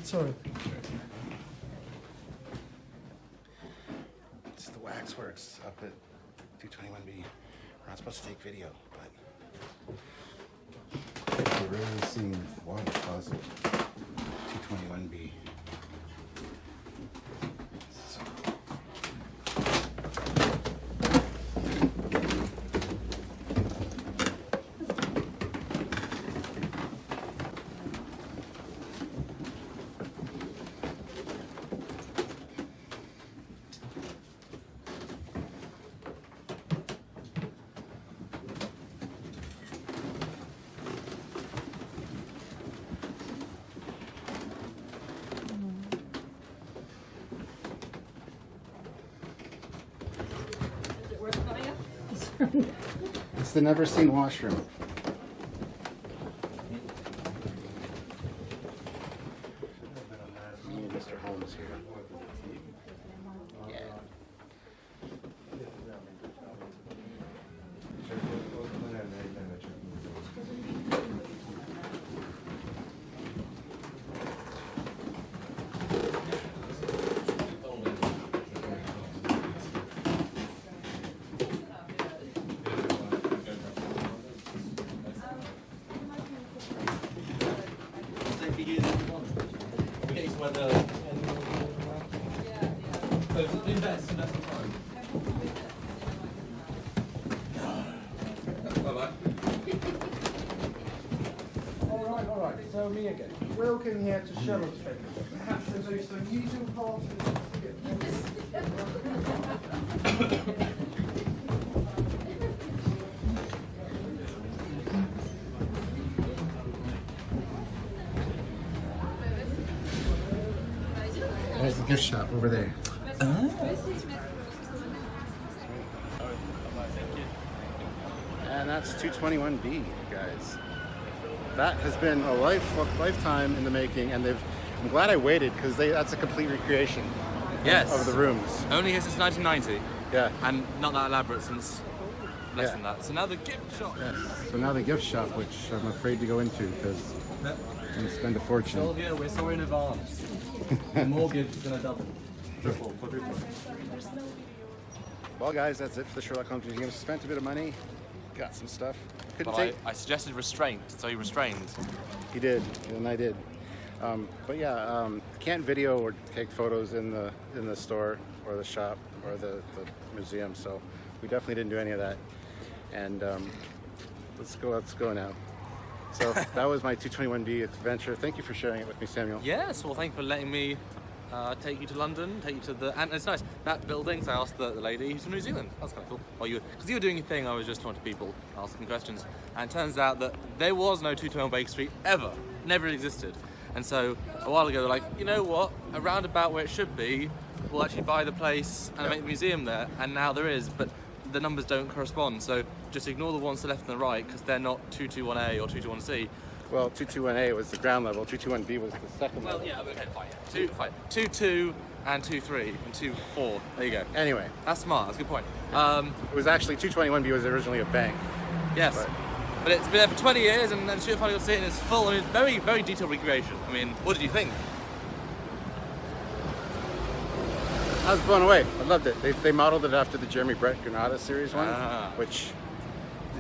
Sorry. It's the waxworks up at 221B. We're not supposed to take video, but we're really seeing water closet 221B. It's the never seen washroom. Mr. Holmes here. Yeah. less and less time. Bye-bye. All right. So me again. Welcome here to Sherlock's Perhaps the most unusual part of There's the gift shop over there. And that's 221B, guys. That has been a lifetime in the making, and I'm glad I waited because that's a complete recreation. Yes. Of the rooms. Only here since 1990. Yeah. And not that elaborate since less Yeah. than that. So now the gift shop. Yes. So now the gift shop, which I'm afraid to go into because I'm going to spend a fortune. Sylvia, we're sorry in advance. The mortgage is going to double. Triple, quadruple. Well, guys, that's it for the Sherlock Holmes Museum. Spent a bit of money, got some stuff. Couldn't But take. I suggested restraint, so he restrained. He did, and I did. But yeah, can't video or take photos in the store or the shop or the museum. So we definitely didn't do any of that. And let's go now. So that was my 221B adventure. Thank you for sharing it with me, Samuel. Yes, well, thank you for letting me take you to London, take you to the... And it's nice, that building, so I asked the lady who's from New Zealand. That's kind of cool. Because you were doing your thing, I was just talking to people, asking questions. And it turns out that there was no 221 Baker Street ever. Never existed. And so, a while ago, they're like, you know what? Around about where it should be, we'll actually buy the place and make the museum there. And now there is, but the numbers don't correspond. So just ignore the ones to the left and the right, because they're not 221A or 221C. Well, 221A was the ground level. 221B was the second level. Well, yeah, okay, fine. 2-2 and 2-3 and 2-4. There you go. Anyway, that's smart. That's a good point. it was actually 221B was originally a bank. Yes. But it's been there for 20 years, and then finally got to see it, and it's full. I mean, it's very, very detailed recreation. I mean, what did you think? I was blown away. I loved it. They modeled it after the Jeremy Brett Granada series one, which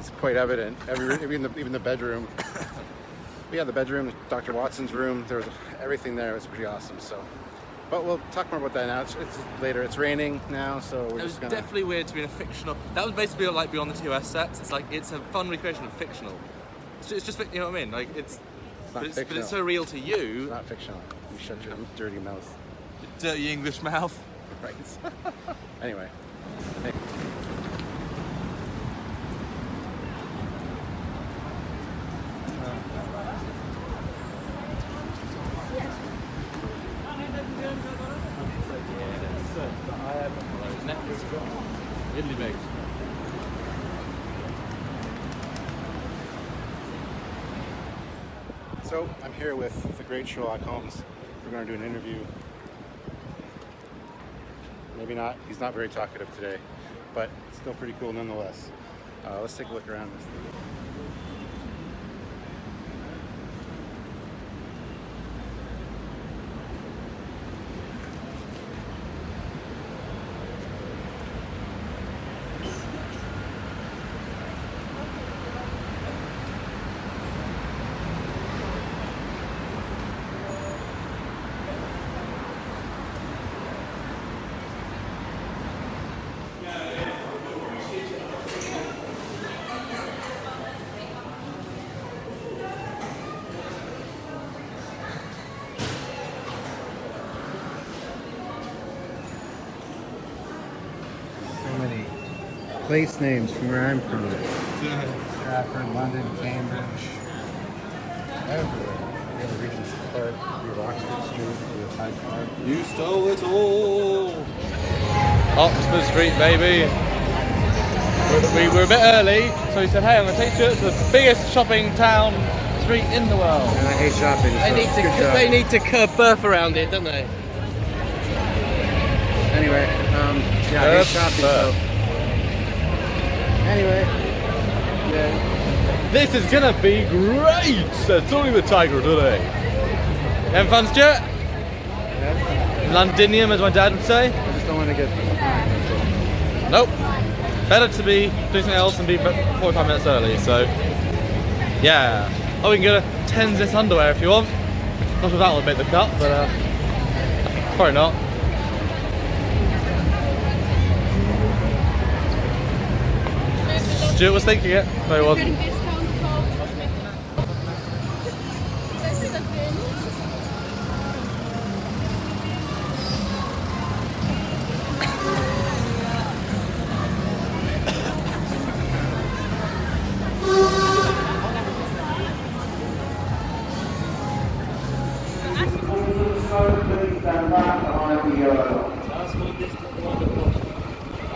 is quite evident. Even the bedroom. But yeah, the bedroom, Dr. Watson's room. There was everything there. It was pretty awesome. So, but we'll talk more about that now. It's later. It's raining now, so we're just gonna. Definitely weird to be in a fictional. That was basically like Beyond the TOS sets. It's like it's a fun recreation of fictional. It's just you know what I mean? Like but it's so real to you. It's not fictional. You shut your dirty mouth. Your dirty English mouth. Right. Anyway. Hey. So I'm here with the great Sherlock Holmes. We're going to do an interview. Maybe not. He's not very talkative today, but still pretty cool nonetheless. Let's take a look around this thing. Place names from where I'm from. Stratford, London, Cambridge, everywhere. We have a Regent's Park, we have Oxford Street, we have Hyde Park. You stole it all! Oxford Street, baby! We were a bit early, so he said, hey, I'm going to take you to the biggest shopping town street in the world. And I hate shopping. So They need to curb birth around it, don't they? Anyway, yeah, I hate shopping. So. Anyway, yeah. This is gonna be great! Said Tony the Tiger today. Having fun, Stuart? Yeah. Londinium, as my dad would say. I just don't want to get behind. Nope. Better to be doing something else and be 45 minutes early, so yeah. Oh, we can go to Tenz's underwear if you want. Not sure that will make the cut, but probably not. Stuart was thinking it. No, he wasn't.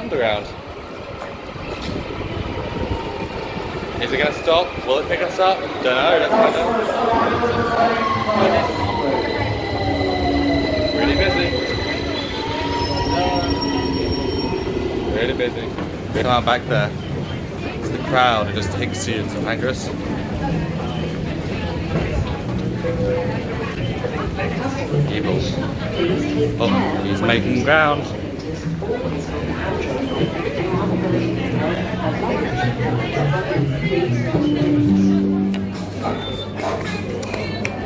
Underground. Is it going to stop? Will it pick us up? Don't know, let's find out. Really busy. Really busy. Come on back there. It's the crowd who just takes you into Pancras. Evil. Oh, he's making ground.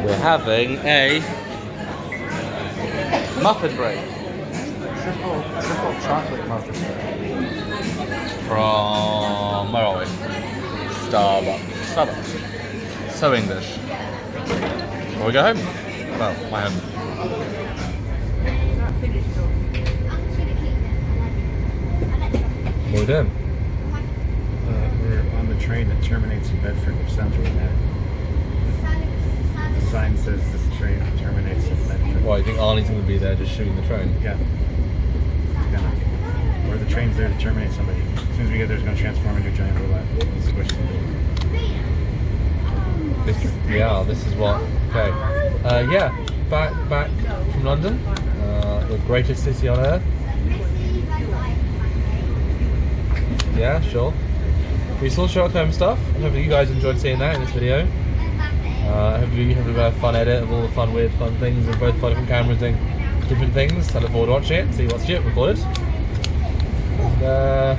We're having a muffin break. Triple chocolate muffin. From where are we? Starbucks. So English. Will we go home? Well, my home. What are we doing? We're on the train that terminates in Bedford, which sounds really bad. The sign says this train terminates in Bedford. Why, you think Arnie's going to be there just shooting the train? Yeah. Or the train's there to terminate somebody. As soon as we get there, it's going to transform into a giant robot. This is what. Okay. Yeah, back from London, the greatest city on earth. Yeah, sure. We saw Sherlock Holmes stuff, and hopefully you guys enjoyed seeing that in this video. Hopefully we had a fun edit of all the fun, weird, fun things with both different cameras doing different things. I look forward to watching it, see what Stuart recorded. And, a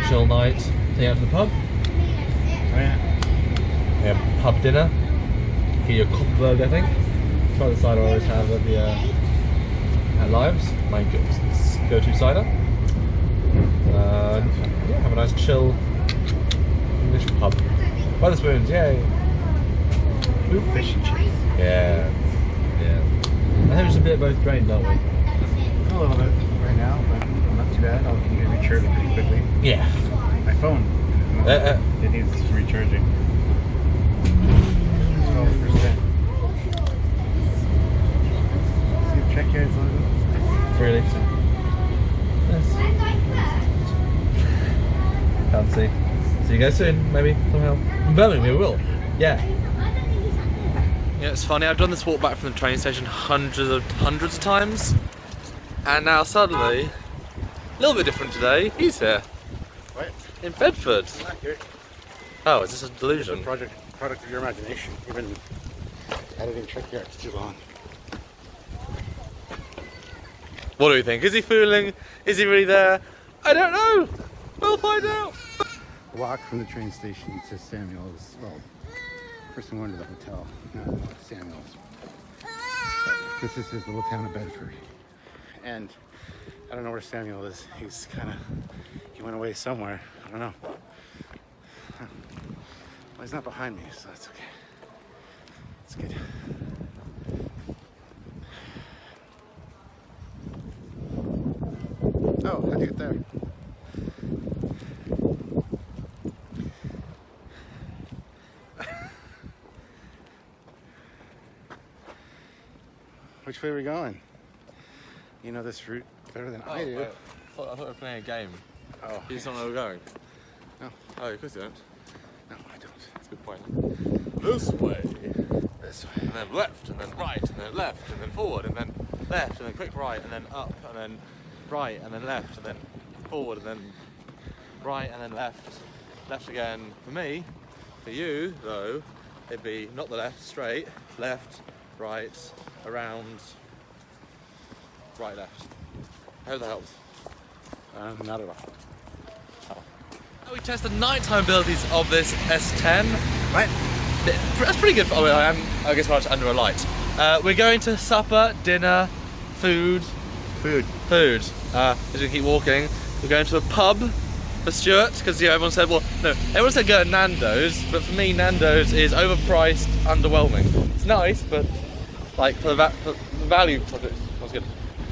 chill night, heading out to the pub. Oh yeah. Yeah, pub dinner. Get your Koppenberg, I think. Try the cider I always have at the at Lives. My go-to cider. Yeah, have a nice chill English pub. Wetherspoons, yay! Fish and chips. Yeah. I think it's a bit of both drained, don't we? A little bit right now, but not too bad. I'll get recharged pretty quickly. Yeah. My phone, it needs recharging. 12%. See the Trekyards logo? Really? Yes. Fancy. See you guys soon, maybe, somehow. In Birmingham, we will. Yeah. Yeah, it's funny, I've done this walk back from the train station hundreds of times. And now suddenly, a little bit different today, he's here. What? In Bedford. I'm not here. Oh, is this a delusion? It's a product of your imagination. You've been editing Trekyards too long. What do we think? Is he fooling? Is he really there? I don't know. We'll find out. The walk from the train station to Samuel's, well, first I'm going to the hotel, no, Samuel's. But this is his little town of Bedford. And I don't know where Samuel is. He went away somewhere. I don't know. Well, he's not behind me, so that's okay. It's good. Oh, how'd you get there? Which way are we going? You know this route better than I do. I thought we were playing a game. Oh. You just don't know where we're going? No. Oh, of course you don't. No, I don't. That's a good point. This way. This way. And then left, and then right, and then left, and then forward, and then left, and then quick right, and then up, and then right, and then left, and then forward, and then right, and then left. Left again. For me, for you, though, it'd be not the left, straight, left, right, around, right, left. I hope that helps. Not at all. Oh. We test the nighttime abilities of this S10. What? That's pretty good. Oh, I guess we're under a light. We're going to supper, dinner, food. As we keep walking, we're going to a pub for Stuart, because everyone said, well, no, everyone said go to Nando's, but for me, Nando's is overpriced, underwhelming. It's nice, but like for the value project, was good.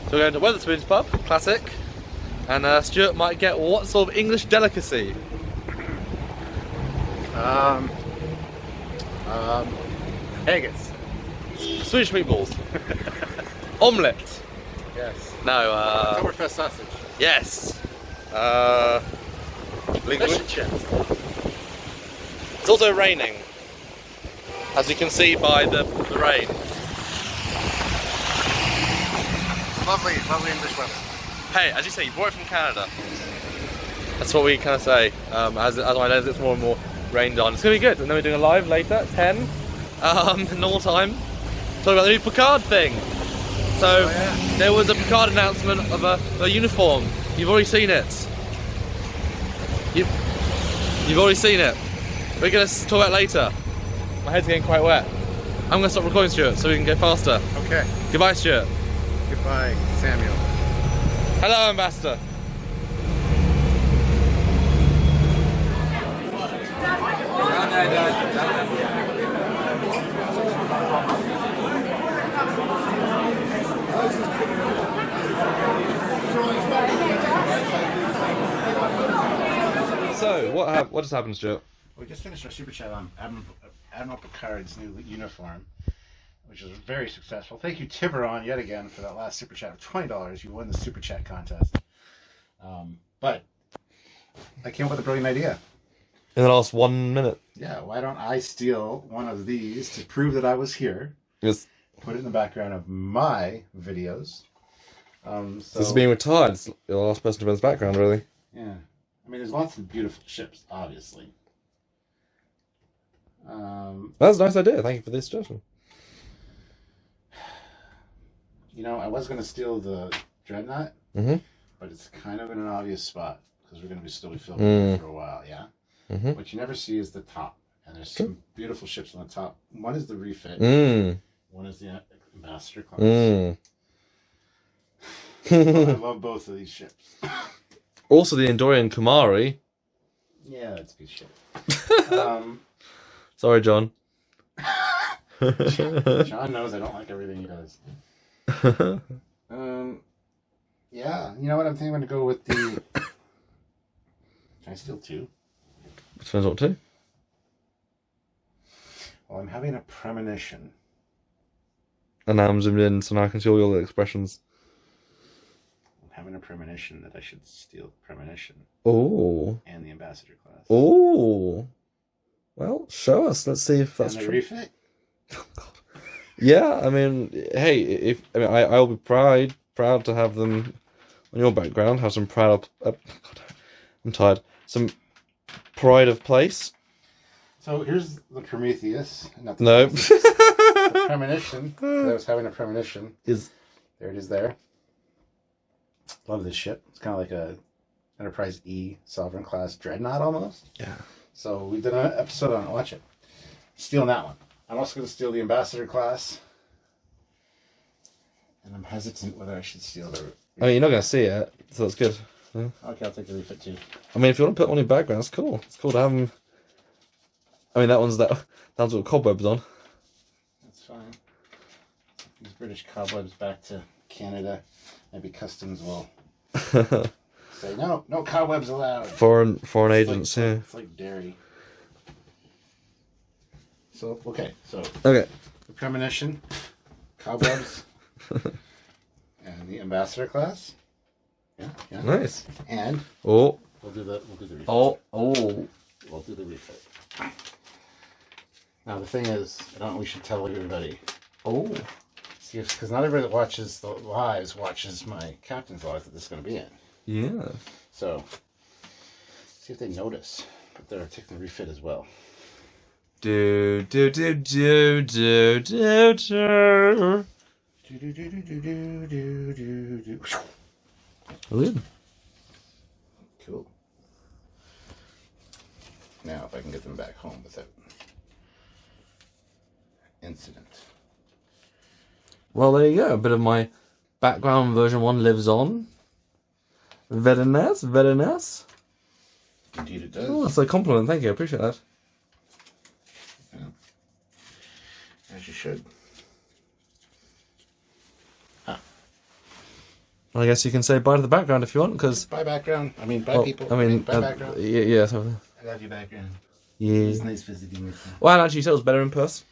So we're going to Wetherspoon's pub, classic, and Stuart might get what sort of English delicacy? Haggis. Swedish meatballs. Omelette. Yes. No. Oktoberfest sausage. Yes. Fish and chips. It's also raining, as you can see by the rain. Lovely, lovely English weather. Hey, as you say, you brought it from Canada. That's what we kind of say. As I know, it's more and more rained on. It's gonna be good. And then we're doing a live later at 10, normal time. Talking about the new Picard thing. So there was a Picard announcement of a uniform. You've already seen it. You've already seen it. We're gonna talk about it later. My head's getting quite wet. I'm gonna stop recording, Stuart, so we can go faster. Okay. Goodbye, Stuart. Goodbye, Samuel. Hello, Ambassador. So, what just happened, Stuart? We just finished our super chat on Admiral Picard's new uniform, which was very successful. Thank you, Tiburon, yet again for that last super chat of $20. You won the super chat contest. But I came up with a brilliant idea. In the last 1 minute. Yeah, why don't I steal one of these to prove that I was here? Yes. Put it in the background of my videos. This is being retired. It's the last person to be in this background, really. Yeah. I mean, there's lots of beautiful ships, obviously. That's a nice idea. Thank you for this suggestion. You know, I was going to steal the Dreadnought, but it's kind of in an obvious spot because we're going to be still filming for a while, yeah? What you never see is the top. And there's some beautiful ships on the top. One is the refit. One is the Ambassador class. I love both of these ships. Also, the Endorian Kumari. Yeah, that's a good ship. Sorry, John. John knows I don't like everything he does. Yeah, you know what? I'm thinking I'm going to go with the... Can I steal two? Depends what to. Well, I'm having a premonition. And now I'm zoomed in, so now I can see all your expressions. I'm having a premonition that I should steal Premonition. Oh. And the Ambassador class. Oh. Well, show us. Let's see if that's and the true. refit? Oh, God. Yeah, I mean, hey, I'll be proud to have them on your background. Have some proud. God, I'm tired. Some pride of place. So here's the Prometheus. Not the No. the Premonition. I was having a premonition. There it is there. Love this ship. It's kind of like a Enterprise E Sovereign class Dreadnought almost. Yeah. So we did an episode on it. Watch it. Stealing that one. I'm also going to steal the Ambassador class. And I'm hesitant whether I should steal the... I mean, you're not going to see it, so it's good. Yeah. Okay, I'll take the refit too. I mean, if you want to put one in your background, it's cool. It's cool to have them. I mean, that one's got cobwebs on. That's fine. These British cobwebs back to Canada. Maybe customs will say, no cobwebs allowed. Foreign agents, yeah. It's like dairy. So, okay. Okay. The Premonition, cobwebs, and the Ambassador class. Yeah. Nice. And we'll do the refit. We'll do the refit. Now the thing is, we should tell everybody. See, because not everybody that watches the lives watches my captain's lives that this is going to be in. Yeah. So, see if they notice. But they're taking the refit as well. Do. Brilliant. Cool. Now, if I can get them back home without incident. Well, there you go. A bit of my background version 1 lives on. Very nice, very nice. Indeed it does. Oh, that's a compliment. Thank you. I appreciate that. As you should. I guess you can say bye to the background if you want, because... Bye background. I mean, bye people. I mean, bye background. Yeah, so... I love you background. Yeah. It's nice visiting with you. Well, actually, you said it was better in person.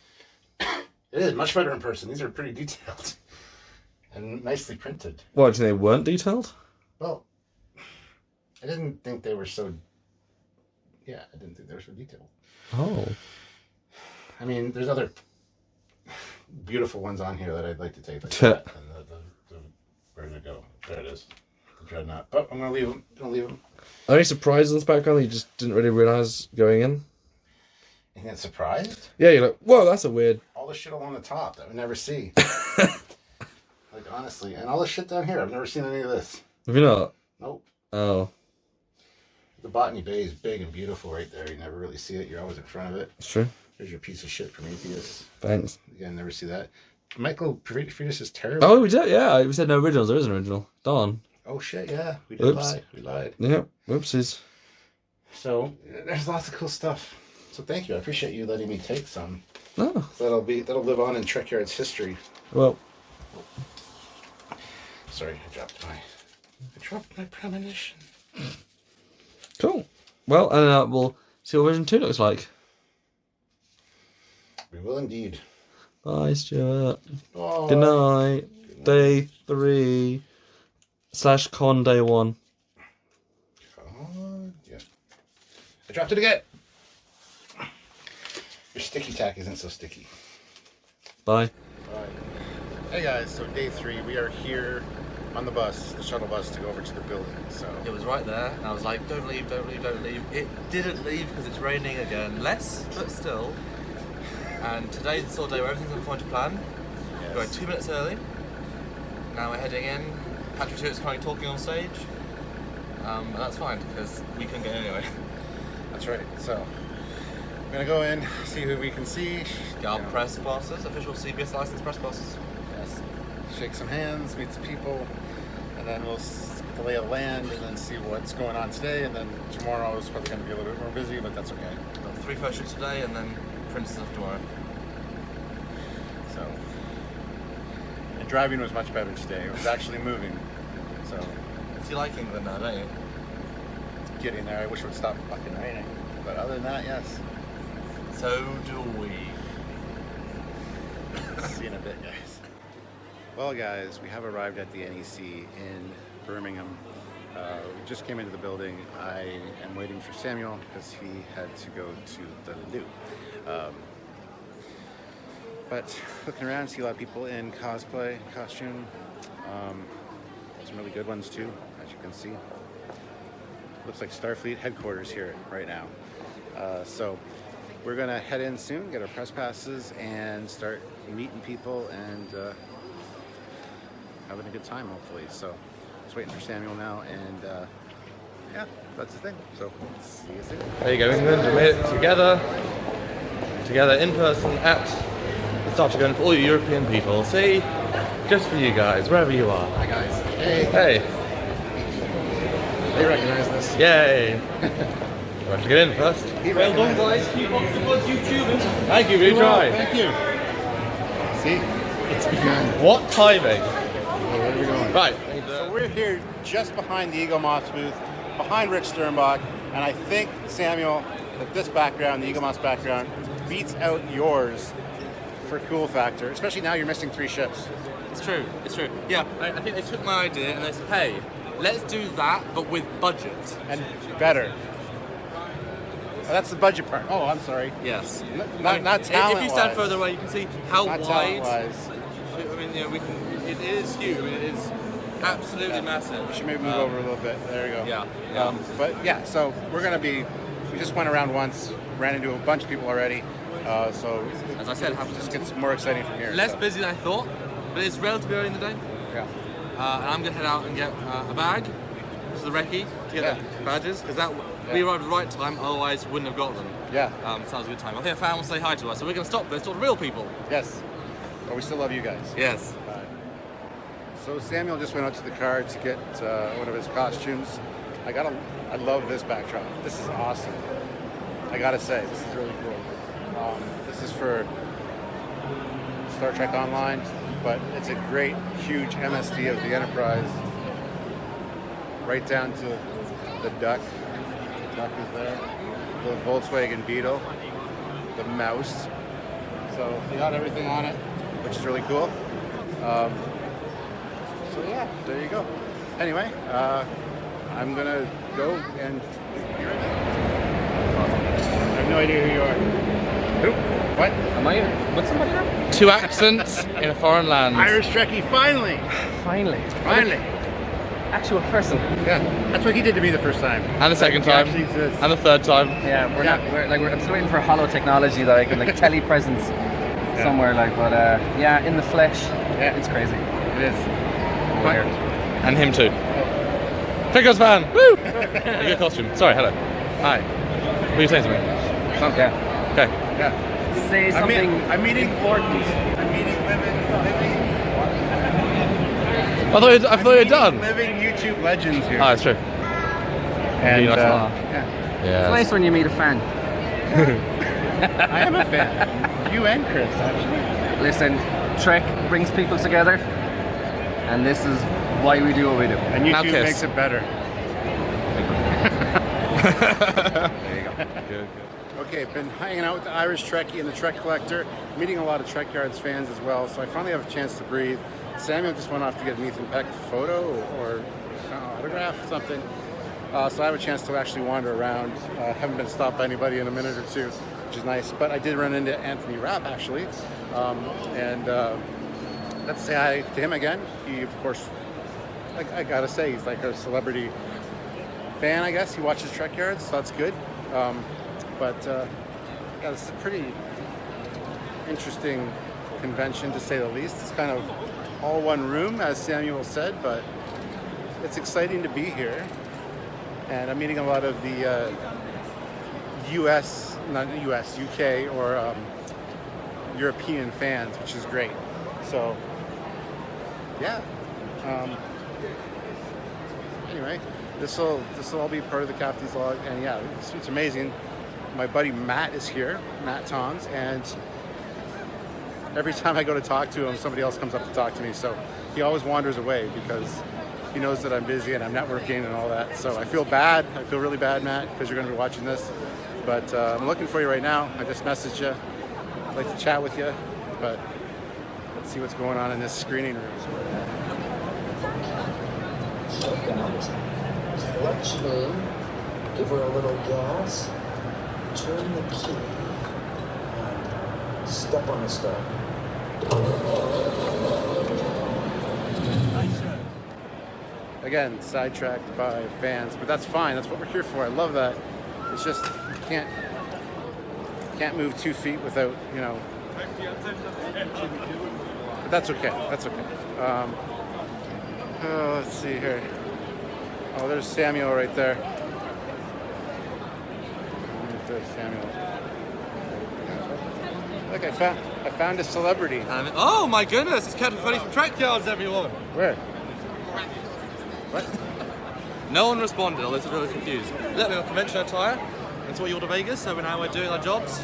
It is much better in person. These are pretty detailed. And nicely printed. Why, do you think they weren't detailed? Well, I didn't think they were so... Yeah, I didn't think they were so detailed. Oh. I mean, there's other beautiful ones on here that I'd like to take. Like that. And the where did it go? There it is. The Dreadnought. But I'm going to leave them. Are there any surprises in this background that you just didn't really realise going in? You get surprised? Yeah, you're like, whoa, that's a weird... All the shit along the top that I would never see. Like, honestly. And all the shit down here. I've never seen any of this. Have you not? Nope. Oh. The Botany Bay is big and beautiful right there. You never really see it. You're always in front of it. It's true. There's your piece of shit Prometheus. Thanks. Again, never see that. Michael Prometheus is terrible. Oh, we did, yeah. We said no originals. There is an original. Darn. Oh, shit, yeah. We did lie. We lied. Yep. Whoopsies. So, there's lots of cool stuff. So, thank you. I appreciate you letting me take some. Oh. So that'll live on in Trekyards history. Well. Sorry, I dropped my premonition. Cool. Well, and we'll see what version 2 looks like. We will indeed. Bye, Stuart. Bye. Good night. Day 3 / con day 1. Yes. I dropped it again. Your sticky tack isn't so sticky. Bye. Bye. Hey guys, so day 3, we are here on the bus, the shuttle bus, to go over to the building. So it was right there, and I was like, don't leave, don't leave, don't leave. It didn't leave because it's raining again. Less, but still. And today's the sort of day where everything's according to plan. yes. We're 2 minutes early. Now we're heading in. Patrick Stewart's currently talking on stage. And that's fine, because we couldn't get in anyway. That's right. So we're gonna go in, see who we can see. Get our press passes, official CBS licensed press passes. Yes. Shake some hands, meet some people, and then we'll get the lay of the land, and then see what's going on today. And then tomorrow is probably going to be a little bit more busy, but that's okay. Got 3 photo shoots today, and then Prince's off tomorrow. So, the driving was much better today. It was actually moving. So, You like England now, don't you? it's getting there. I wish it would stop fucking raining. But other than that, yes. So do we. See you in a bit, guys. Well, guys, we have arrived at the NEC in Birmingham. We just came into the building. I am waiting for Samuel because he had to go to the loo. But looking around, see a lot of people in cosplay, costume. Some really good ones too, as you can see. Looks like Starfleet headquarters here right now. So we're gonna head in soon, get our press passes, and start meeting people and having a good time, hopefully. So just waiting for Samuel now, and yeah, that's the thing. So see you soon. There you go, England. We made it together in person at the Starter Gun for all you European people. See, just for you guys, wherever you are. Hi guys. Hey. Hey. They recognize this. Yay. You have to get in first. Well done, guys. Keep up the good YouTubing. Thank you. We tried. Thank you. See, it's begun. What timing? Where are we going? Right. So we're here just behind the Eagle Moss booth, behind Rick Sternbach, and I think, Samuel, that this background, the Eagle Moss background, beats out yours for cool factor, especially now you're missing 3 ships. It's true. It's true. Yeah, I think they took my idea and they said, hey, let's do that, but with budget. And better. Oh, that's the budget part. Oh, I'm sorry. Yes. Not talent-wise. If you stand further away, you can see how Not wide. talent-wise. I mean, you know, it is huge. I mean, it is absolutely massive. We should maybe move over a little bit. There you go. Yeah. But yeah, so we just went around once, ran into a bunch of people already. So as I said, it just gets more exciting from here. Less so. busy than I thought, but it's relatively early in the day. Yeah. And I'm going to head out and get a bag to the recce to get the badges, because we arrived at the right time, otherwise wouldn't have got them. Yeah. Sounds a good time. I think a fan will say hi to us, so we're going to stop there, talk to real people. Yes. But we still love you guys. Yes. So Samuel just went out to the car to get one of his costumes. I love this backdrop. This is awesome. I gotta say, this is really cool. This is for Star Trek Online, but it's a great, huge MSD of the Enterprise. Right down to the duck. The duck is there. The Volkswagen Beetle. The mouse. So they got everything on it, which is really cool. So yeah, there you go. Anyway, I'm gonna go and be right back. I have no idea who you are. Who? What? Am I with somebody now? 2 accents in a foreign land. Irish Trekkie, finally! Finally. Finally! Actual person. Yeah, that's what he did to me the first time. And the second He time. actually exists. And the third time. Yeah, I'm still waiting for hollow technology that I can like telepresence somewhere like, but yeah, in the flesh. Yeah. It's crazy. It is. Weird. And him too. Trekyards fan! Woo! A good costume. Sorry, hello. Hi. What are you saying to me? Something. Yeah. Okay. Yeah. Say something I'm meeting important. I thought you were done. Living YouTube legends here. Oh, that's true. And Nice yeah. It's Yeah. nice when you meet a fan. I am a fan. You and Chris, actually. Listen, Trek brings people together, and this is why we do what we do. And Now YouTube kiss. makes it better. There you go. Good. Okay, been hanging out with the Irish Trekkie and the Trek Collector, meeting a lot of Trekyards fans as well, so I finally have a chance to breathe. Samuel just went off to get an Ethan Peck photo or autograph, something. So I have a chance to actually wander around. Haven't been stopped by anybody in a minute or two, which is nice. But I did run into Anthony Rapp, actually. And let's say hi to him again. He, of course, I gotta say, he's like a celebrity fan, I guess. He watches Trekyards, so that's good. But yeah, this is a pretty interesting convention, to say the least. It's kind of all one room, as Samuel said, but it's exciting to be here. And I'm meeting a lot of the UK or European fans, which is great. So, yeah. Anyway, this will all be part of the Captain's Log, and yeah, it's amazing. My buddy Matt is here, Matt Tons, and every time I go to talk to him, somebody else comes up to talk to me. So he always wanders away because he knows that I'm busy and I'm networking and all that. So I feel bad. I feel really bad, Matt, because you're going to be watching this. But I'm looking for you right now. I just messaged you. I'd like to chat with you, but let's see what's going on in this screening room. Clutch in, give her a little gas, turn the key, and step on the stove. Again, sidetracked by fans, but that's fine. That's what we're here for. I love that. It's just you can't move 2 feet without, you know. But that's okay. That's okay. Oh, let's see here. Oh, there's Samuel right there. There's Samuel. Look, I found a celebrity. Oh my goodness, it's Captain Foley from Trekyards, everyone. Where? What? No one responded, although it's really confused. Let me on convention attire. That's what you order Vegas, so now we're doing our jobs.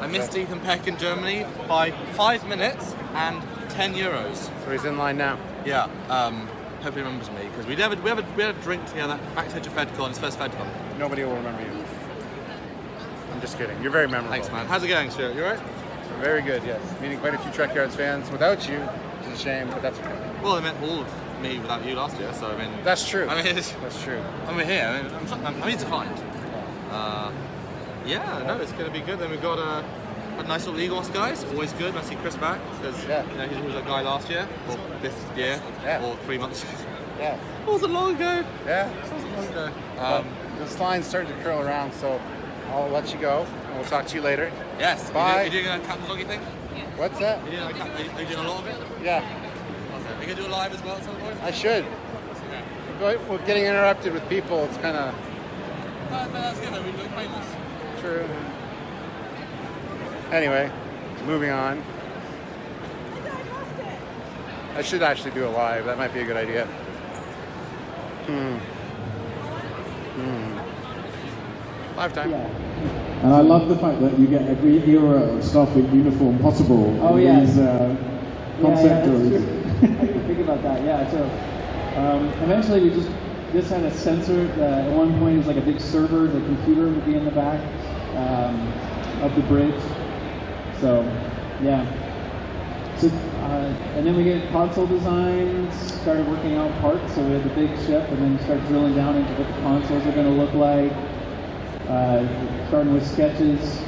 I missed Ethan Peck in Germany by 5 minutes and 10 euros. So he's in line now. Yeah, hope he remembers me, because we had a drink together backstage of FedCon, his first FedCon. Nobody will remember you. I'm just kidding. You're very memorable. Thanks, man. How's it going, Stuart? You alright? Very good, yes. Meeting quite a few Trekyards fans without you, which is a shame, but that's okay. Well, I meant all of me without you last year, so I mean... That's true. I mean, that's true. we're here. I mean, I'm easy to find. Yeah, no, it's going to be good. Then we've got a nice little Eagles guys. Always good. I see Chris back because you know, he was a guy last year, or this year, or 3 months ago. Yeah. It wasn't long ago. Yeah. It wasn't long ago. This line's starting to curl around, so I'll let you go, and we'll talk to you later. Yes. Bye. Are you doing a Captain's Loggy thing? What's that? Are you doing a lot of it? Yeah. Okay. Are you going to do a live as well at some point? I should. We're getting interrupted with people. It's kind of... But that's good, though. We look famous. True. Anyway, moving on. I should actually do a live. That might be a good idea. Lifetime. And I love the fact that you get every era of stuff in uniform possible. Oh, in yeah. These concept tours. I didn't think about that. Yeah. So eventually this had a sensor. At one point, it was like a big server. The computer would be in the back of the bridge. So yeah. So and then we get console designs. Started working out parts. So we had the big ship, and then start drilling down into what the consoles are going to look like. Starting with sketches.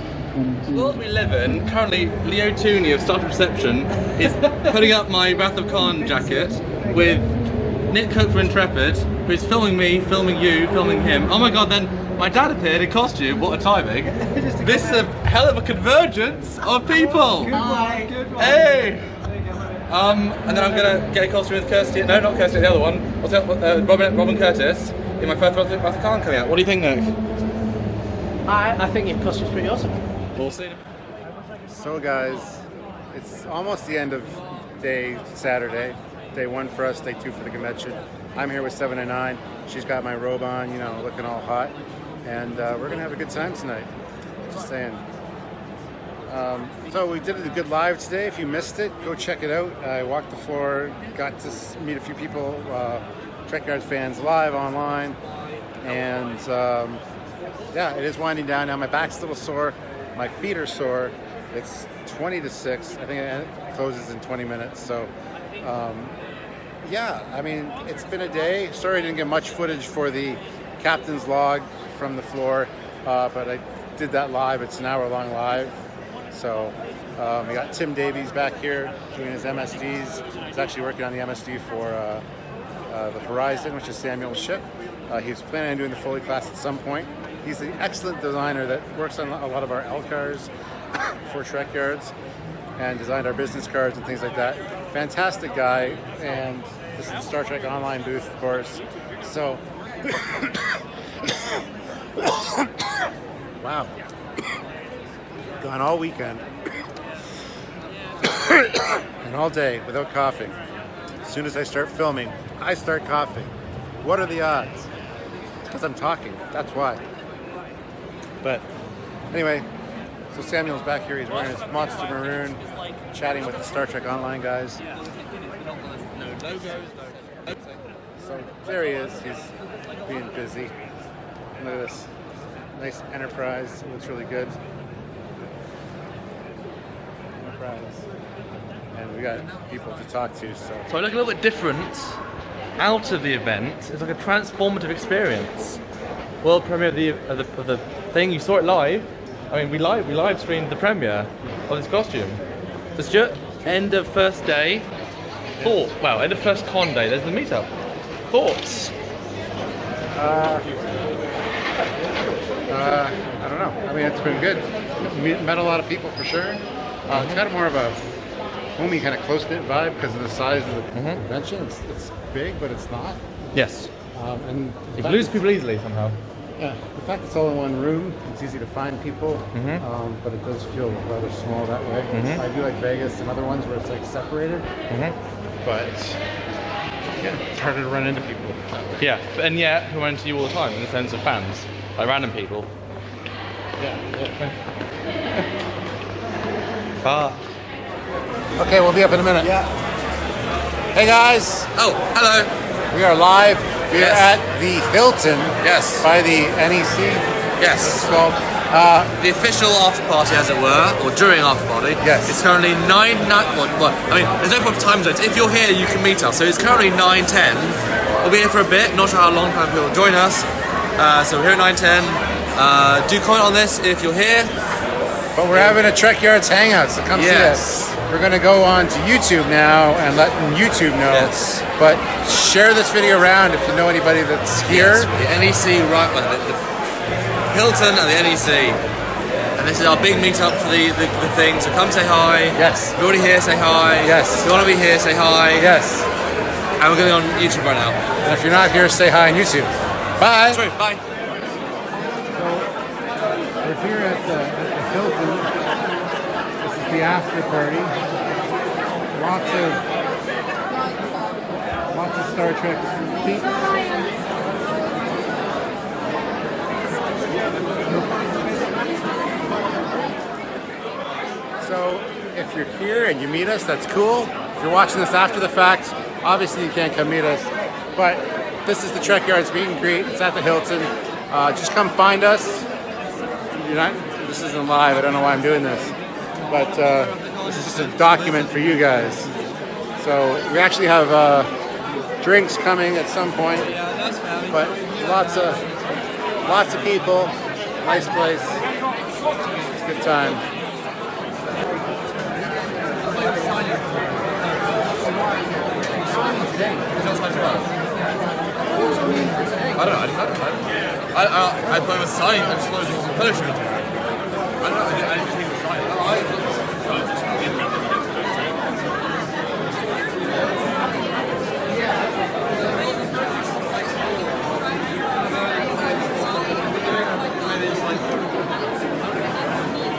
The world we live in, currently Leo Tooney of Startup Reception is putting up my Wrath of Khan jacket with Nick Cook from Intrepid, who's filming me, filming you, filming him. Oh my god, then my dad appeared in costume, what a timing. This is a hell of a convergence of people. Good one. Hey! And then I'm gonna get a costume with Kirsty, no not Kirsty, the other one, what's that, Robin Curtis, in my first Wrath of Khan coming out. What do you think, Nick? I think your costume's pretty awesome. We'll see. So guys, it's almost the end of Saturday. Day 1 for us, day 2 for the convention. I'm here with 709. She's got my robe on, you know, looking all hot. And we're gonna have a good time tonight. Just saying. So we did a good live today. If you missed it, go check it out. I walked the floor, got to meet a few people, Trekyards fans live online. And yeah, it is winding down now. My back's a little sore. My feet are sore. It's 20 to 6. I think it closes in 20 minutes. So, yeah, I mean, it's been a day. Sorry I didn't get much footage for the captain's log from the floor, but I did that live. It's an hour-long live. So we got Tim Davies back here doing his MSDs. He's actually working on the MSD for the Horizon, which is Samuel's ship. He's planning on doing the Foley class at some point. He's the excellent designer that works on a lot of our L cars for Trekyards and designed our business cards and things like that. Fantastic guy, and this is the Star Trek Online booth, of course. So, wow, gone all weekend and all day without coughing. As soon as I start filming, I start coughing. What are the odds? It's because I'm talking, that's why. But anyway, so Samuel's back here. He's wearing his Monster Maroon, chatting with the Star Trek Online guys. So there he is. He's being busy. Look at this nice Enterprise. It looks really good. Enterprise. And we got people to talk to. So I look a little bit different out of the event. It's like a transformative experience. World premiere of the thing. You saw it live. I mean, we live streamed the premiere of this costume. So Stuart, end of first day. End of first con day. There's the meetup. Thoughts? I don't know. I mean, it's been good. Met a lot of people for sure. It's got more of a homey, kind of close-knit vibe because of the size of the convention. It's big, but it's not. Yes. And you can lose people easily somehow. Yeah, the fact it's all in one room, it's easy to find people, but it does feel rather small that way. I do like Vegas and other ones where it's like separated, but yeah, it's harder to run into people. Yeah, and yet we run into you all the time in the sense of fans, like random people. Yeah. Okay, we'll be up in a minute. Yeah. Hey guys. Oh, hello. We are live. We are at the Hilton. Yes. By the NEC. Yes. It's called. The official after party, as it were, or during after party. Yes. It's currently 9. There's no point of time zones. If you're here, you can meet us. So it's currently 9:10. We'll be here for a bit. Not sure how long time people will join us. So we're here at 9:10. Do comment on this if you're here. But we're having a Trekyards hangout, so come see us. We're going to go on to YouTube now and let YouTube know. Yes. But share this video around if you know anybody that's here. Yes, the NEC, right? The Hilton and the NEC. And this is our big meetup for the thing. So come say hi. Yes. If you're already here, say hi. Yes. If you want to be here, say hi. Yes. And we're going on YouTube right now. And if you're not here, say hi on YouTube. Bye. Sorry, bye. So we're here at the Hilton. This is the after party. Lots of Star Trek feet. if you're here and you meet us, that's cool. If you're watching this after the fact, obviously you can't come meet us. But this is the Trekyards meet and greet. It's at the Hilton. Just come find us. This isn't live. I don't know why I'm doing this. But this is just a document for you guys. So we actually have drinks coming at some point. But lots of people. Nice place. It's a good time. I don't know. I thought it was signing. I just thought it was fellowship. I don't know. I didn't think it was signing.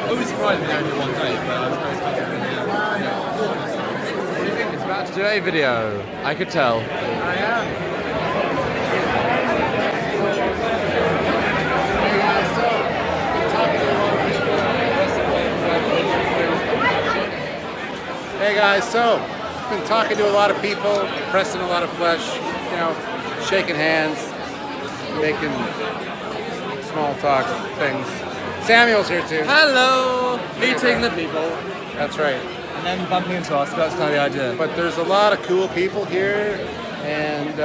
I was surprised we only one day, but I was It's about to do a video. I could tell. Hey guys, so I've been talking to a lot of people, pressing a lot of flesh, shaking hands, making small talk things. Samuel's here too. Hello! Meeting the people. That's right. And then bumping into us, that's kind of the idea. But there's a lot of cool people here, and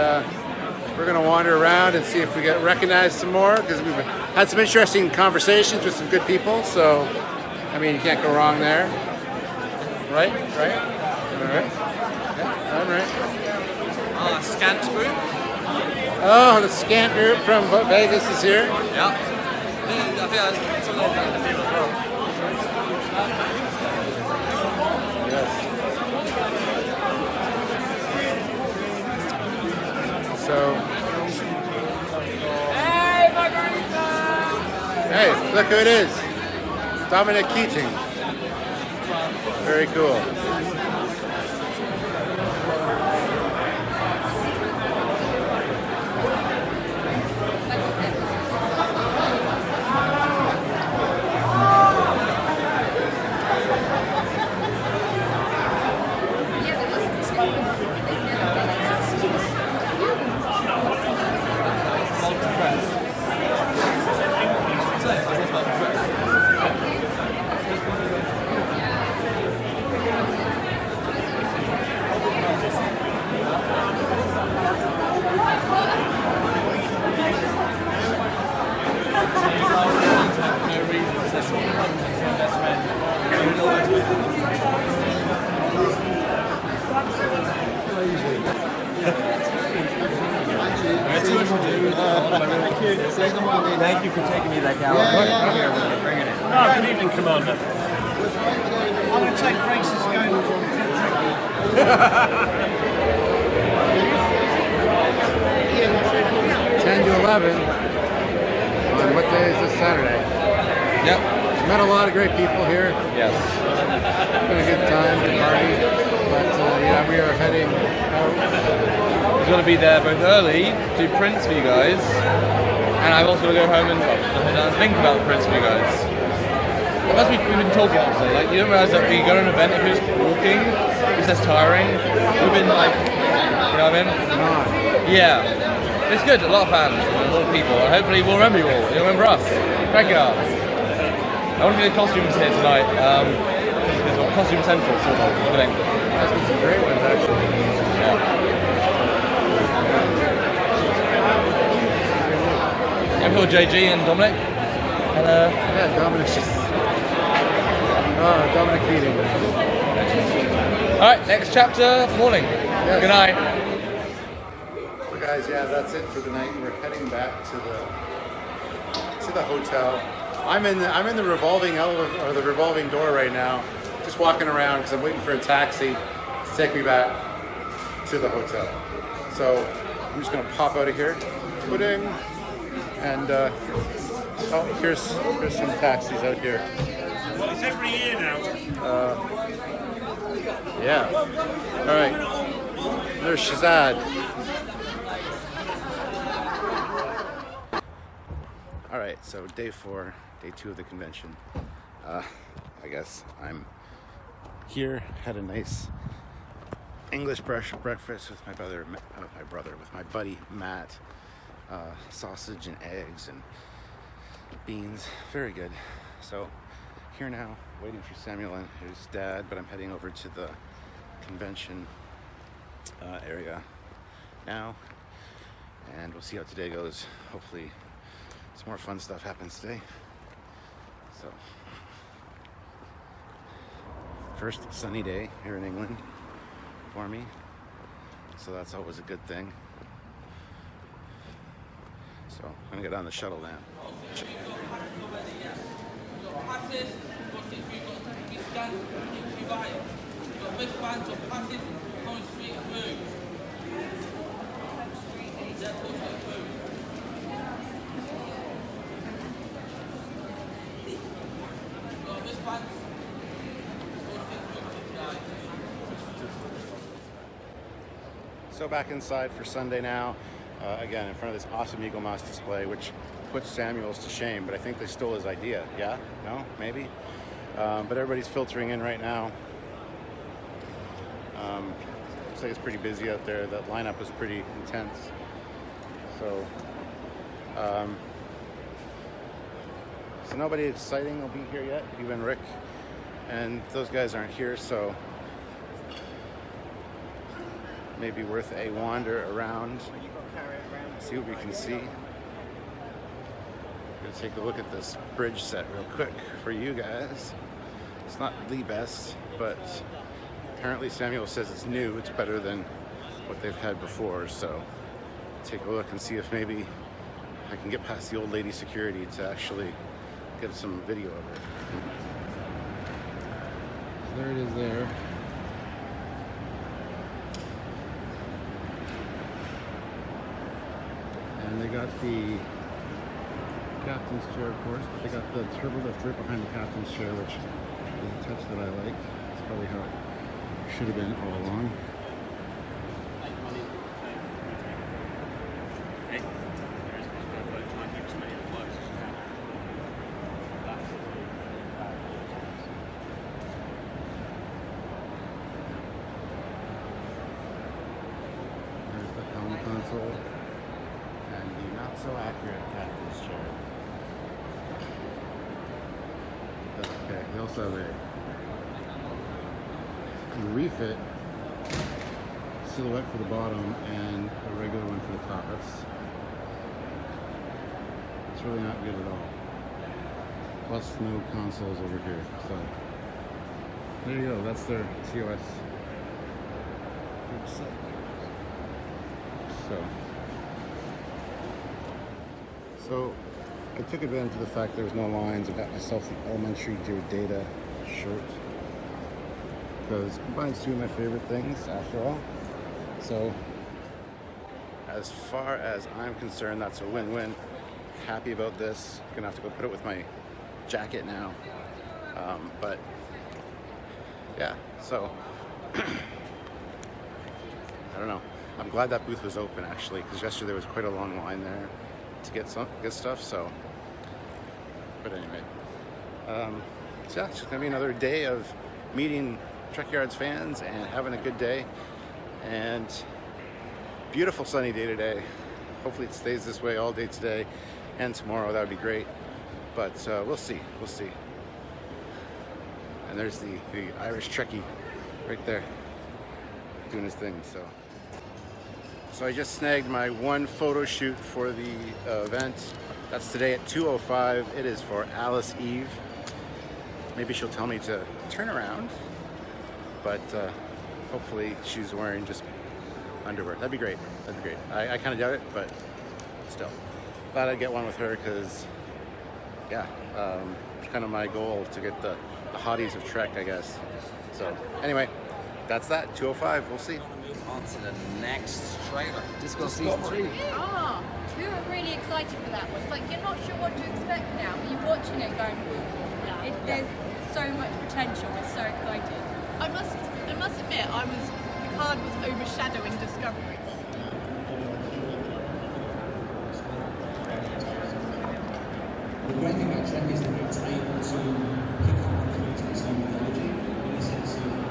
we're going to wander around and see if we get recognized some more, because we've had some interesting conversations with some good people, so, I mean, you can't go wrong there. Right? All right. Yeah, all right. Scant group. Oh, the Scant group from Vegas is here. Yeah. I think that's some of the people as well. Yes. So. Hey, Margarita! Hey, look who it is. Dominic Keating. Very cool. Thank you for taking me that gallon. Here, we're bringing it. Oh, good evening, Commander. I'm going to take Francis going. 10 to 11. On what day is this Saturday? Yep. Met a lot of great people here. Yes. It's been a good time to party. But yeah, we are heading out. We're going to be there both early to prints for you guys, and I'm also going to go home and think about the prints for you guys. As we've been talking also, like, you don't realise that we go to an event, if you're just walking, it's less tiring. We've been like, you know what I mean? Yeah. It's good, a lot of fans, a lot of people, and hopefully we'll remember you all. You'll remember us. Trekyards. I want to be the costumes here tonight. There's a costume central sort of thing. There's been some great ones actually. Yeah. I'm here with JG and Dominic. And yeah, Dominic's just Dominic Keating. Alright, next chapter, morning. Yes. Good night. So guys, yeah, that's it for the night. We're heading back to the hotel. I'm in the revolving elevator, or the revolving door right now, just walking around because I'm waiting for a taxi to take me back to the hotel. So I'm just gonna pop out of here, put in, and oh, here's some taxis out here. It's every year now. Yeah. All right. There's Shazad. All right. So day 4, day 2 of the convention. I guess I'm here. Had a nice English breakfast with my buddy Matt. Sausage and eggs and beans. Very good. So here now, waiting for Samuel and his dad, but I'm heading over to the convention area now, and we'll see how today goes. Hopefully some more fun stuff happens today. So first sunny day here in England for me, so that's always a good thing. So I'm gonna get on the shuttle now. So back inside for Sunday now. Again, in front of this awesome Eagle Mouse display, which puts Samuel's to shame, but I think they stole his idea. Yeah? No? Maybe? But everybody's filtering in right now. Looks like it's pretty busy out there. That lineup is pretty intense. So nobody exciting will be here yet, even Rick. And those guys aren't here, so maybe worth a wander around, see what we can see. Gonna take a look at this bridge set real quick for you guys. It's not the best, but apparently Samuel says it's new. It's better than what they've had before, so take a look and see if maybe I can get past the old lady security to actually get some video of it. So there it is there. And they got the captain's chair, of course, but they got the turbo lift right behind the captain's chair, which is a touch that I like. It's probably how it should have been all along. There's the helm console. And the not so accurate captain's chair. That's okay. They also have a refit silhouette for the bottom and a regular one for the top. It's really not good at all. Plus no consoles over here. So there you go. That's their TOS. So I took advantage of the fact there was no lines. I got myself the Elementary Dear Data shirt because it combines two of my favorite things after all. So as far as I'm concerned, that's a win-win. Happy about this. Gonna have to go put it with my jacket now. But yeah, so I don't know. I'm glad that booth was open actually, because yesterday there was quite a long line there to get stuff. So, but anyway, so yeah, it's just gonna be another day of meeting Trekyards fans and having a good day. And beautiful sunny day today. Hopefully it stays this way all day today and tomorrow. That would be great. But we'll see. We'll see. And there's the Irish Trekkie right there doing his thing. So I just snagged my one photo shoot for the event. That's today at 2:05. It is for Alice Eve. Maybe she'll tell me to turn around, but hopefully she's wearing just underwear. That'd be great. That'd be great. I kind of doubt it, but still. Thought I'd get one with her because, yeah, it's kind of my goal to get the hotties of Trek, I guess. So anyway, that's that. 2:05. We'll see. On to the next trailer. Disco Season 3. Ah, we were really excited for that one. It's like, you're not sure what to expect now, but you're watching it going, there's so much potential. We're so excited. I must admit, Picard was overshadowing Discovery. The great thing about Trek is that it's able to pick up on things with some mythology in the sense of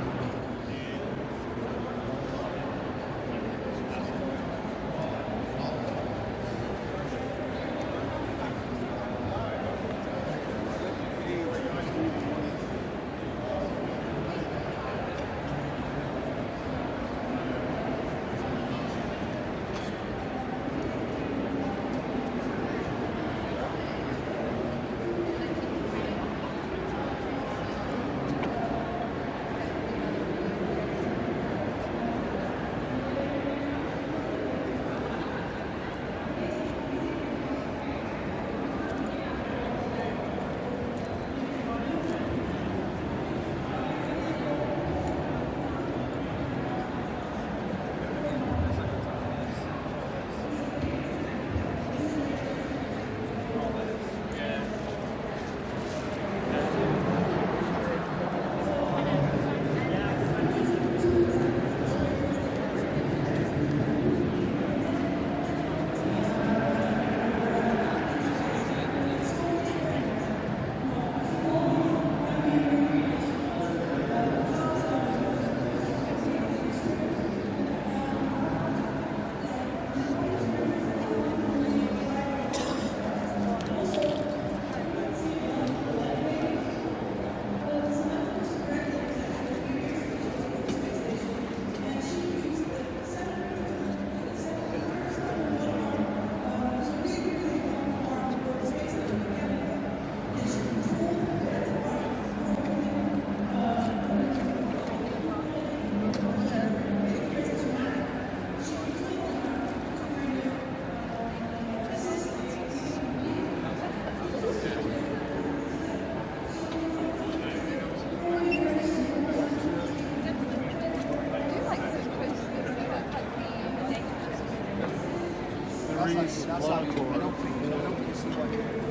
That's how you, I don't think it's the way.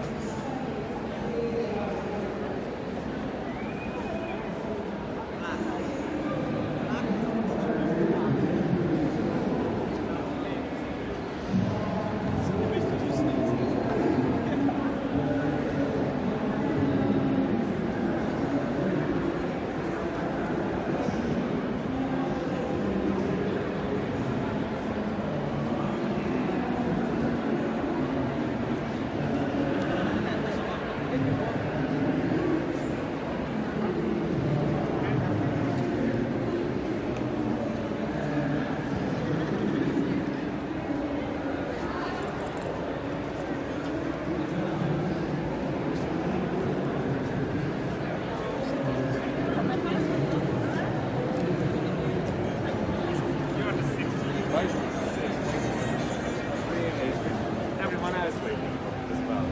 Everyone else as well.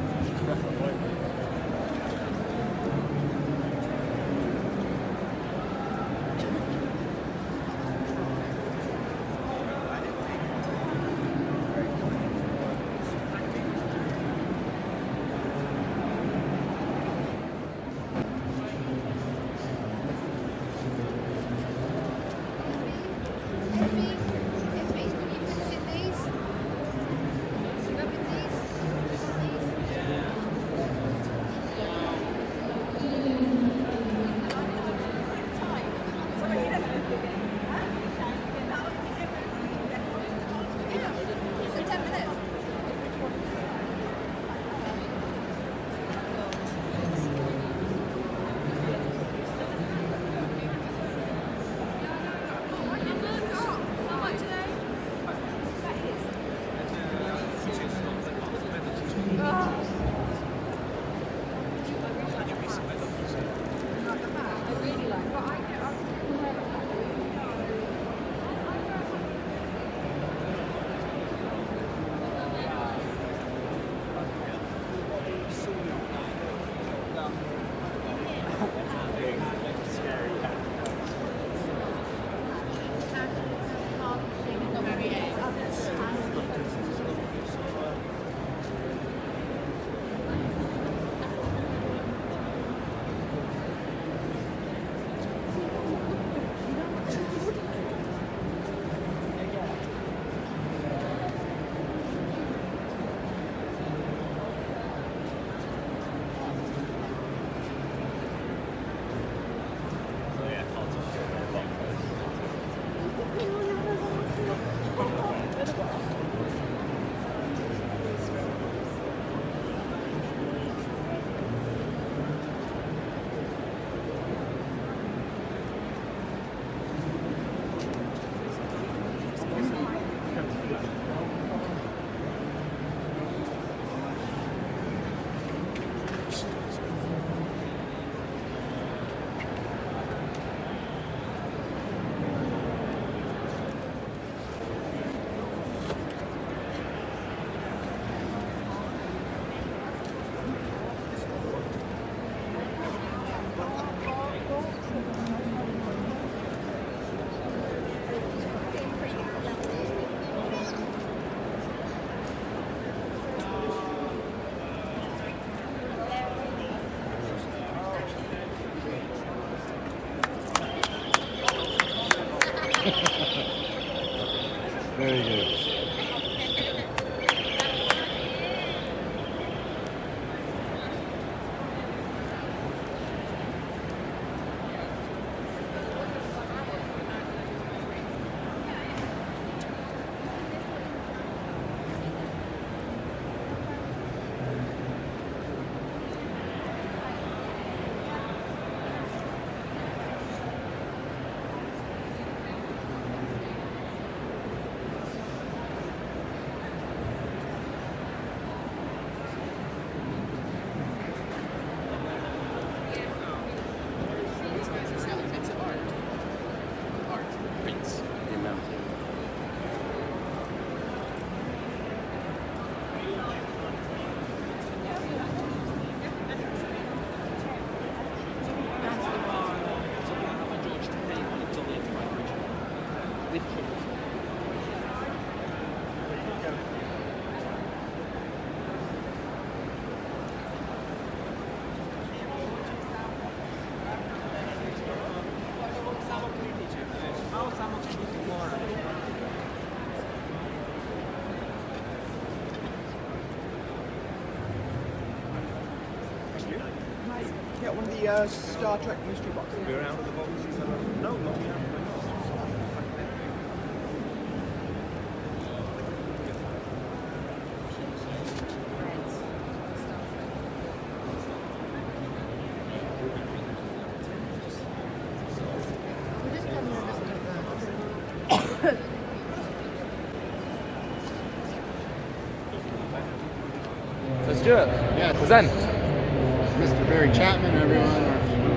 Get one of the Star Trek mystery boxes. We're out of the boxes. No, not yet. So Stuart, Yes. present. Mr. Barry Chapman, everyone,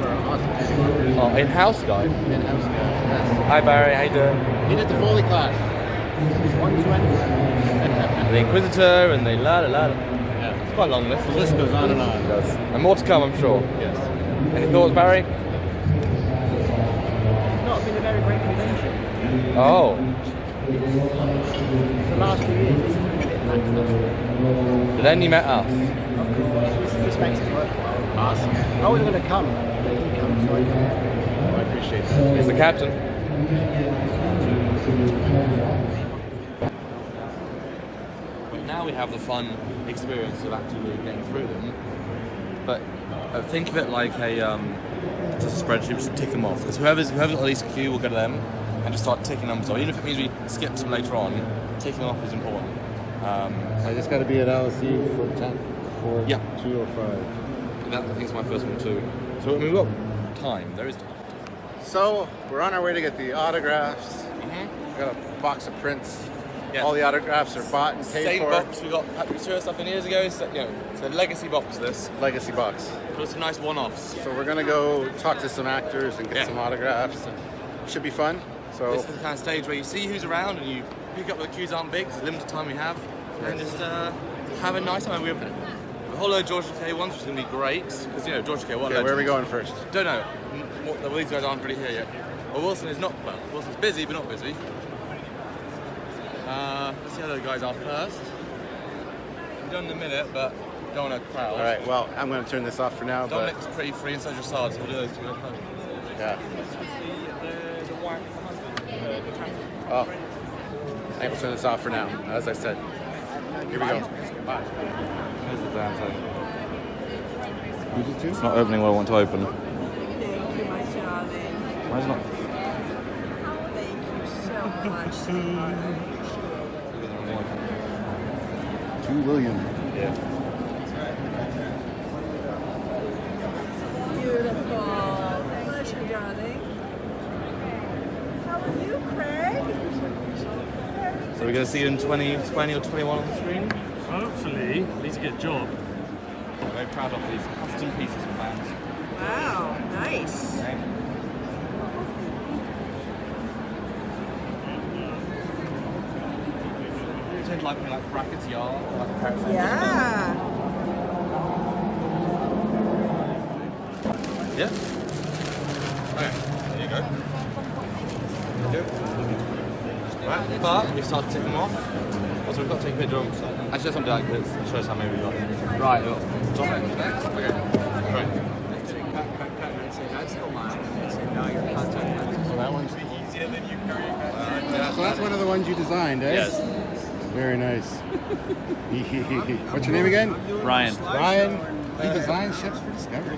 our awesome people. Oh, in-house guy. In-house guy, yes. Hi Barry, how you doing? He did the Foley class. 120. The Inquisitor and the la la la. Yeah. It's quite a long list. The list goes on and on. It does. And more to come, I'm sure. Yes. Any thoughts, Barry? It's not been a very great convention. Oh. The last few years, it's been a bit lackluster. But then you met us. This makes it worthwhile. Awesome. I wasn't going to come, but he comes, so I can. Oh, I appreciate that. He's the captain. But now we have the fun experience of actually getting through them. But think of it like a just a spreadsheet, just tick them off. Because whoever's got the least queue will go to them and just start ticking them. So even if it means we skip some later on, ticking them off is important. I just got to be at LSE for 10, for Yeah. 2:05. That I think is my first one too. So I mean, we've got time. There is time. So we're on our way to get the autographs. We got a box of prints. Yeah. All the autographs are bought and paid Same for. box we got Patrick Stewart stuff in years ago. So, it's a legacy box. This Legacy box. got some nice one-offs. So we're gonna go talk to some actors and get some autographs. Should be fun. So This is the kind of stage where you see who's around and you pick up where the queues aren't big. It's a limited time we have, and just have a nice time. We have a whole load of George Takei ones, which is gonna be great because George Takei. okay, where are we going first? Don't know. Well, these guys aren't really here yet. Well, Wilson is not. Well, Wilson's busy, but not busy. Let's see how those guys are first. We're done in a minute, but don't want to crowd. All right. Well, I'm gonna turn this off for now. Dominic's pretty free and so's Rassard, so we'll do those two first. Yeah. Oh. I think we'll turn this off for now. As I said. Here we go. Bye. Here's the damn thing. Who's it to? It's not opening what I want to open. Thank you, my darling. Why is it not? Thank you so much, sweetheart. 2 William. Yeah. Beautiful. Pleasure, darling. How are you, Craig? So we're going to see you in 2020 or 21 on the screen? Hopefully. At least get a job. I'm very proud of these custom pieces for fans. Wow, nice. You tend to like brackets, yard, like a pair of Yeah. Yeah? Okay, there you go. Right, but we start to tick them off. Also, we've got to take a picture of them. Actually, let's not do that because it shows how many we got. Right, look. Dominic next. Okay, great. So that one's Easier than you carrying that. so that's one of the ones you designed, eh? Yes. Very nice. What's your name again? Ryan. Ryan. He designs ships for Discovery.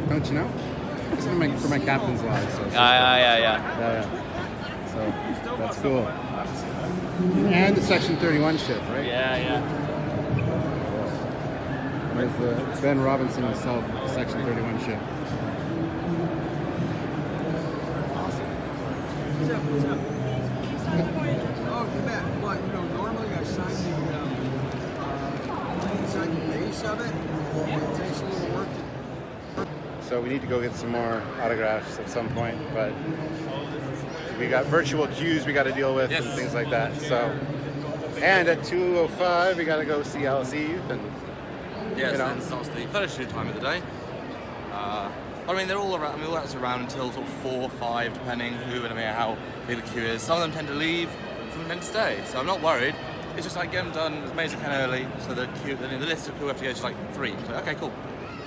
Don't you know? This is for my captain's log. So Yeah. So that's cool. And the Section 31 ship, right? Yeah. Where's the Ben Robinson himself, the Section 31 ship? Oh, you bet. What, normally I sign the base of it. It takes a little work So we need to go get some more autographs at some point, but we got virtual queues we got to deal with and things like that. So, and at 2:05 we got to go see LSE and Yes, then starts the photo shoot time of the day. I mean, they're all around. I mean, all that's around until sort of 4 or 5, depending who and how big the queue is. Some of them tend to leave, some of them tend to stay. So I'm not worried. It's just like get them done as many as I can early, so the queue, the list of who have to go to like 3. So okay, cool.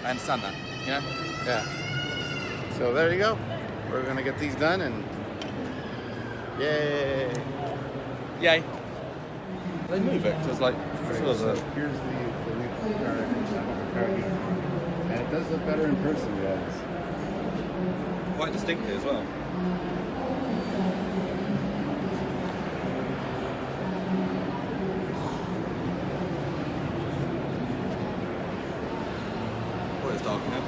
I understand that. You know? yeah. So there you go. We're gonna get these done and yay! Yay. They move it. So it's like Here's the new car, and it does look better in person, guys. Quite distinctly as well. Oh, it's dark now.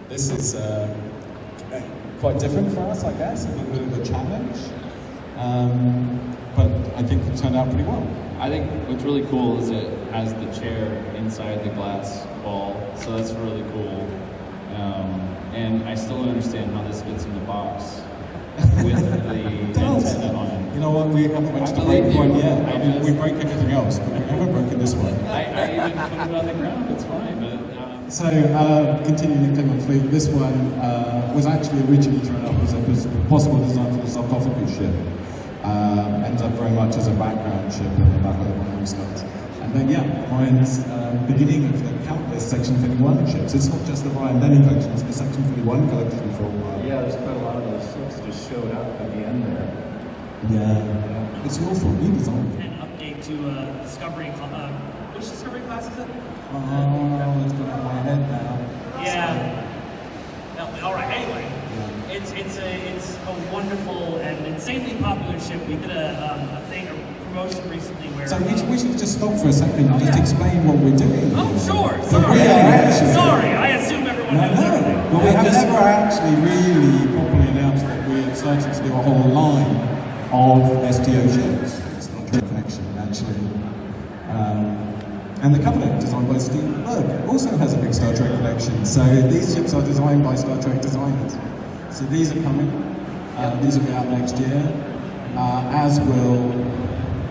This is quite different for us, I guess, a little bit of a challenge, but I think it turned out pretty well. I think what's really cool is it has the chair inside the glass ball, so that's really cool. And I still don't understand how this fits in the box with the antenna on it. You know what, we haven't reached the break point yet. I mean, we break everything else, but we haven't broken this one. I even put it on the ground, it's fine, but... So, continuing the Plymouth fleet, this one was actually originally thrown up as a possible design for the sarcophagus ship. Ends up very much as a background ship in the back of the one starts. And then, yeah, Ryan's beginning of the countless Section 31 ships. It's not just the Ryan Denny collection, it's the Section 31 collection for a while. Yeah, there's quite a lot of those ships that just showed up at the end there. Yeah, it's your fault, you designed it. An update to Discovery, which Discovery class is it? Oh, it's going out of my head now. Yeah. No, all right. Anyway, it's a wonderful and insanely popular ship. We did a promotion recently where. So we should just stop for a second and just explain what we're doing. Oh, sure. So Sorry. actually, Sorry. I assume everyone knows everything. Well, we have never actually really properly announced that we're starting to do a whole line of STO ships. Star Trek Connection, actually. And the Covenant, designed by Steve Berg, also has a big Star Trek collection. So these ships are designed by Star Trek designers. So these are coming. These will be out next year, as will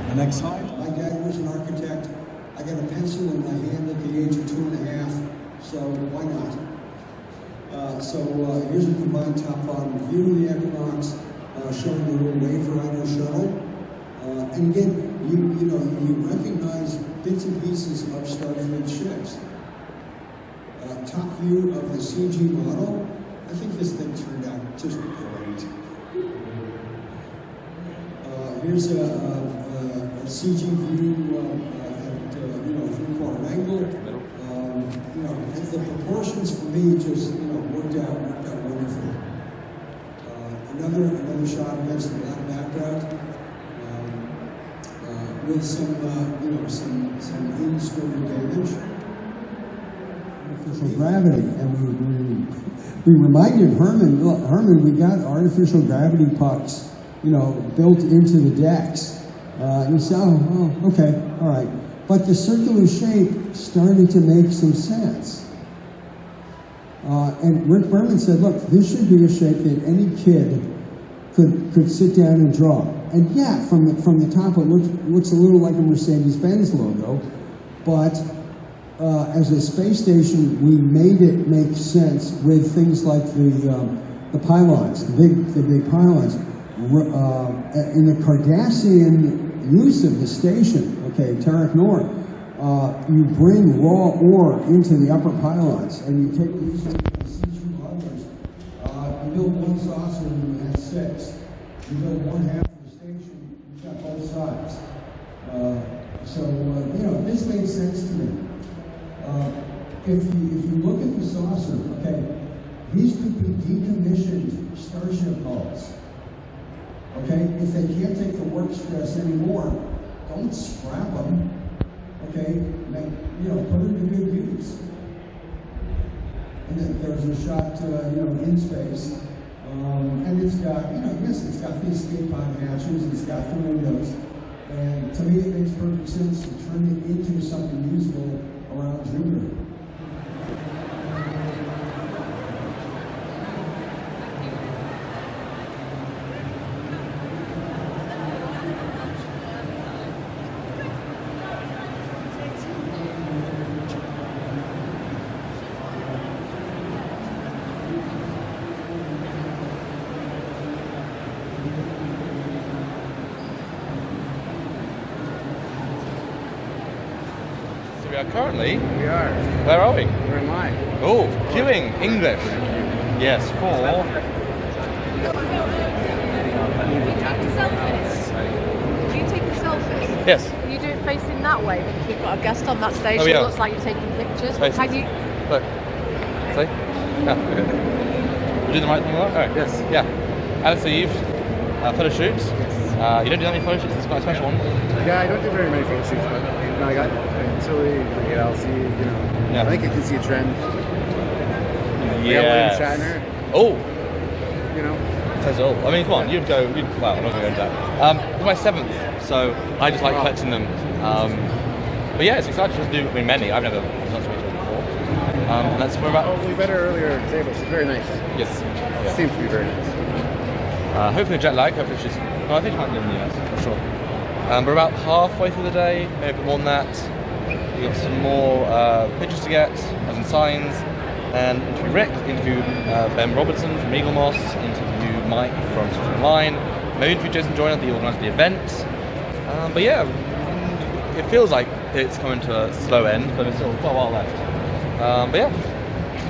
the next slide. My dad was an architect. I got a pencil in my hand at the age of 2.5, so why not? Here's a combined top-bottom view of the Equinox, showing the little Wave shuttle. And again, you recognize bits and pieces of Starfleet ships. Top view of the CG model. I think this thing turned out just great. Here's a CG view at 3/4 angle. The proportions for me just worked out wonderful. Another shot against the black background. With some in-story damage. Artificial gravity, and we reminded Herman, look, Herman, we got artificial gravity pucks, built into the decks. And he said, oh, okay, all right. But the circular shape started to make some sense. And Rick Berman said, look, this should be a shape that any kid could sit down and draw. And yeah, from the top it looks a little like a Mercedes-Benz logo, but as a space station, we made it make sense with things like the pylons, the big pylons. In the Cardassian use of the station, okay, Tarek Nor, you bring raw ore into the upper pylons, and you take these CG levers. You build one saucer and you have 6. You build one half of the station, you've got both sides. This made sense to me. If you look at the saucer, okay, these could be decommissioned starship hulls. Okay, if they can't take the work stress anymore, don't scrap them. Okay, put them to good use. And then there's a shot, in space, and it's got, yes, it's got the escape pod hatches, it's got the windows, and to me it makes perfect sense to turn it into something usable around Jupiter. We are currently. We are. Where are we? We're in line. Oh, queuing English. Yes, for. Do you take the selfies? Yes. You do it facing that way because we've got a guest on that stage. Oh, It yeah. looks like you're taking pictures. But Facing. can you? Look. See? Yeah. Okay. You do the right thing, all right? Yes. Yeah. Alice Eve, photo shoots. You don't do that many photo shoots. It's quite a special one. Yeah, I don't do very many photo shoots, but you know, I got Tilly, I got LC, you know. Yeah. I think you can see a trend. Yeah. Shatner. Oh. You know. Says it all. I mean, come on, well, I'm not going to go into that. It's my 7th, so I just like collecting them. But yeah, it's exciting to do, many. I've never done so many before. And that's where about. Oh, we met her earlier at the table. She's very nice. Yes. Yeah. Seems to be very nice. Hopefully jet lag, hopefully she's. No, I think she might live in the US, for sure. We're about halfway through the day, maybe a bit more than that. We've got some more pictures to get, some signs, and interview Rick, interview Ben Robertson from Eagle Moss, interview Mike from Social Online, maybe interview Jason Joyner, the organiser of the event. But yeah, it feels like it's coming to a slow end, but it's still quite a while left. But yeah,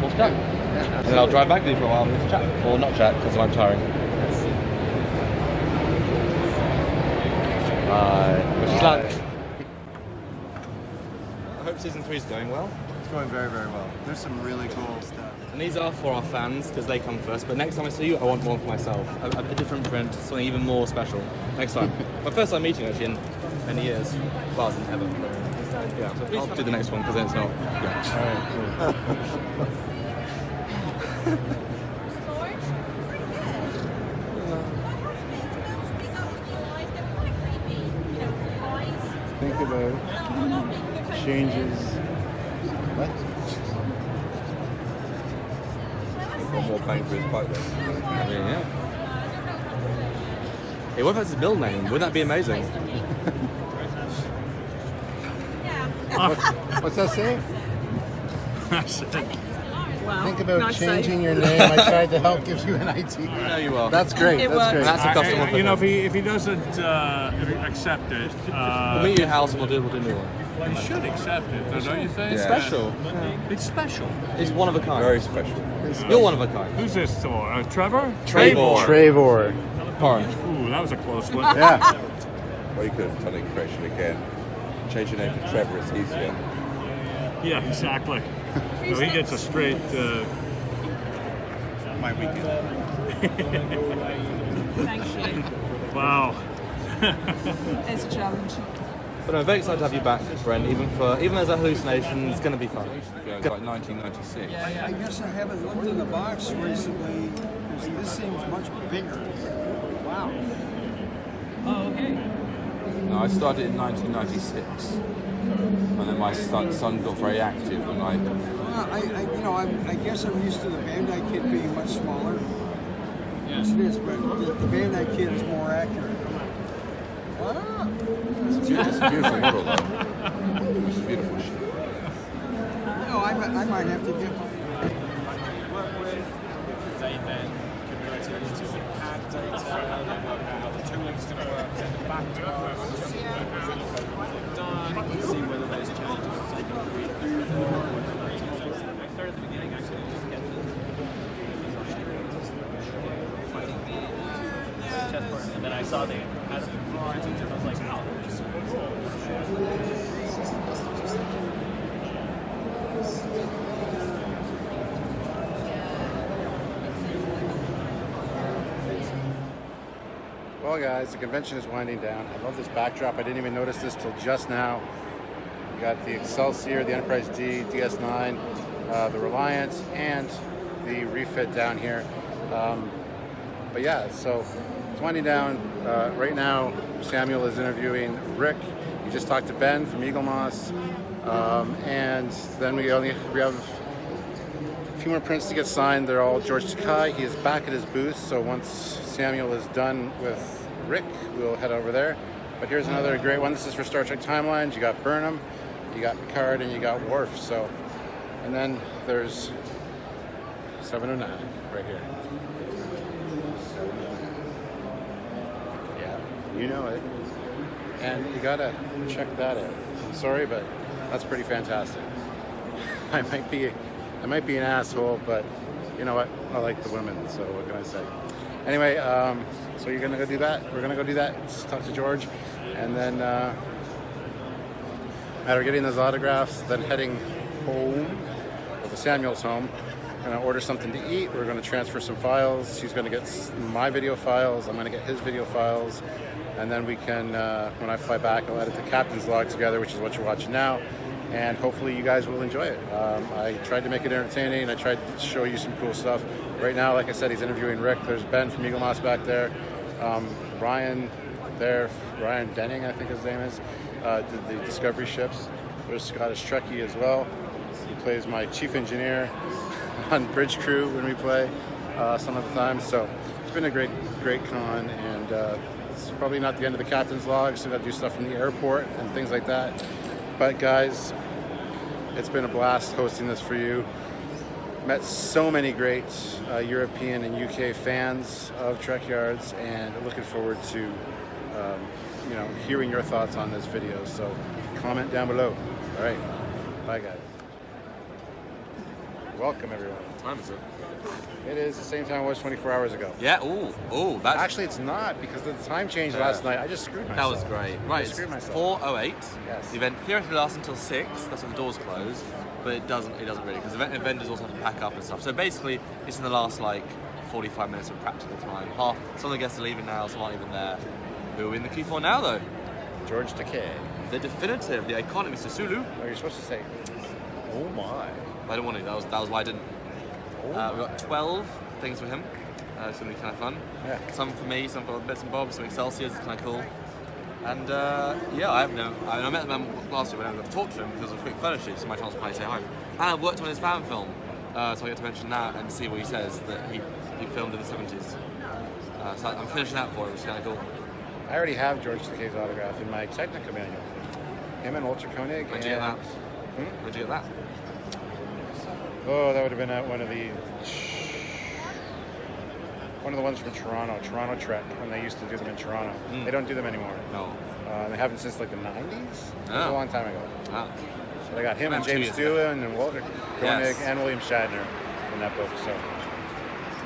more to go. And then I'll drive back with you for a while and chat, or not chat because I'm tiring. Which is like. I hope season 3 is going well. It's going very, very well. There's some really cool stuff. And these are for our fans because they come first. But next time I see you, I want one for myself. A different print, something even more special. Next time. My first time meeting actually in many years. Well, in ever. Yeah, so I'll do the next one because then it's not. Yeah. Alright, cool. Think about changes. What? One more paint for his boat then. I mean, yeah. Hey, what if that's his middle name? Wouldn't that be amazing? What's that say? Wow. Think about Not changing safe. your name. I tried to help give you an idea. No, you are. That's great. It That's great. That's a customer. You know, if he doesn't accept it, We'll meet you at house and we'll do a new one. he should accept it, though, don't you think? It's special. It's special. It's one of a kind. Very special. You're one of a kind. Who's this for? Trevor? Trevor. Orange. Ooh, that was a close one. Yeah. Well, you could have done it correction again. Change your name to Trevor, it's easier. Yeah, exactly. So he gets a straight. My weekend. Thank you. Wow. It's a challenge. But I'm very excited to have you back, Brent. Even as a hallucination, it's going to be fun. Going like 1996. I guess I haven't looked in the box recently because this seems much bigger. Wow. Oh, okay. No, I started in 1996. And then my son got very active and I guess I'm used to the Bandai kit being much smaller. Which it is, but the Bandai kit is more accurate. Wow. It's a beautiful model though. It's a beautiful ship. No, I might have to get one. See whether those challenges are taken up I started at the beginning actually to get the chess part, and then I saw they had some cards and I was like, wow, they're just so cool. Well, guys, the convention is winding down. I love this backdrop. I didn't even notice this till just now. We got the Excelsior, the Enterprise D, DS9, the Reliance, and the refit down here. But yeah, so it's winding down. Right now, Samuel is interviewing Rick. We just talked to Ben from Eagle Moss, and then we have a few more prints to get signed. They're all George Takei. He is back at his booth, so once Samuel is done with Rick, we'll head over there. But here's another great one. This is for Star Trek Timelines. You got Burnham, you got Picard, and you got Worf. So, and then there's 709 right here. 709. Yeah, you know it. And you gotta check that out. I'm sorry, but that's pretty fantastic. I might be an asshole, but you know what? I like the women, so what can I say? Anyway, so you're gonna go do that. We're gonna go do that. Let's talk to George, and then after getting those autographs, then heading home, or the Samuel's home. We're gonna order something to eat. We're gonna transfer some files. She's gonna get my video files. I'm gonna get his video files, and then we can, when I fly back, I'll edit the captain's log together, which is what you're watching now. And hopefully you guys will enjoy it. I tried to make it entertaining. I tried to show you some cool stuff. Right now, like I said, he's interviewing Rick. There's Ben from Eagle Moss back there. Ryan there, Ryan Denning, I think his name is, did the Discovery ships. There's Scottish Trekkie as well. He plays my chief engineer on Bridge Crew when we play some of the time. So it's been a great con, and it's probably not the end of the captain's log. Still got to do stuff from the airport and things like that. But guys, it's been a blast hosting this for you. Met so many great European and UK fans of Trekyards, and looking forward to hearing your thoughts on this video. So comment down below. All right, bye guys. Welcome everyone. What time is it? It is the same time it was 24 hours ago. Yeah. Ooh. That's actually it's not, because the time changed last night. I just screwed myself. That was great. Right. I screwed myself. 4:08. Yes. The event theoretically lasts until 6. That's when the doors close, but it doesn't really, because vendors also have to pack up and stuff. So basically, it's in the last 45 minutes of practical time. Some of the guests are leaving now, some aren't even there. Who are we in the queue for now, though? George Takei. The definitive, the iconic Mr. Sulu. Oh, you're supposed to say, oh my. I didn't want to. That was why I didn't. We got 12 things for him. It's going to be kind of fun. Yeah. Some for me, some for bits and bobs, some Excelsiors. It's kind of cool. And I met the man last year when I got to talk to him because of a quick photo shoot, so my chance to finally say hi. And I worked on his fan film, so I get to mention that and see what he says that he filmed in the 70s. So I'm finishing that for him, which is kind of cool. I already have George Takei's autograph in my Technica manual. Him and Walter Koenig. Where'd you get that? Where'd you get that? Oh, that would have been at one of the ones from Toronto Trek, when they used to do them in Toronto. They don't do them anymore. No. They haven't since the 90s. It was a long time ago. Oh. So they got him and James Doohan and Walter Koenig and William Shatner in that book. So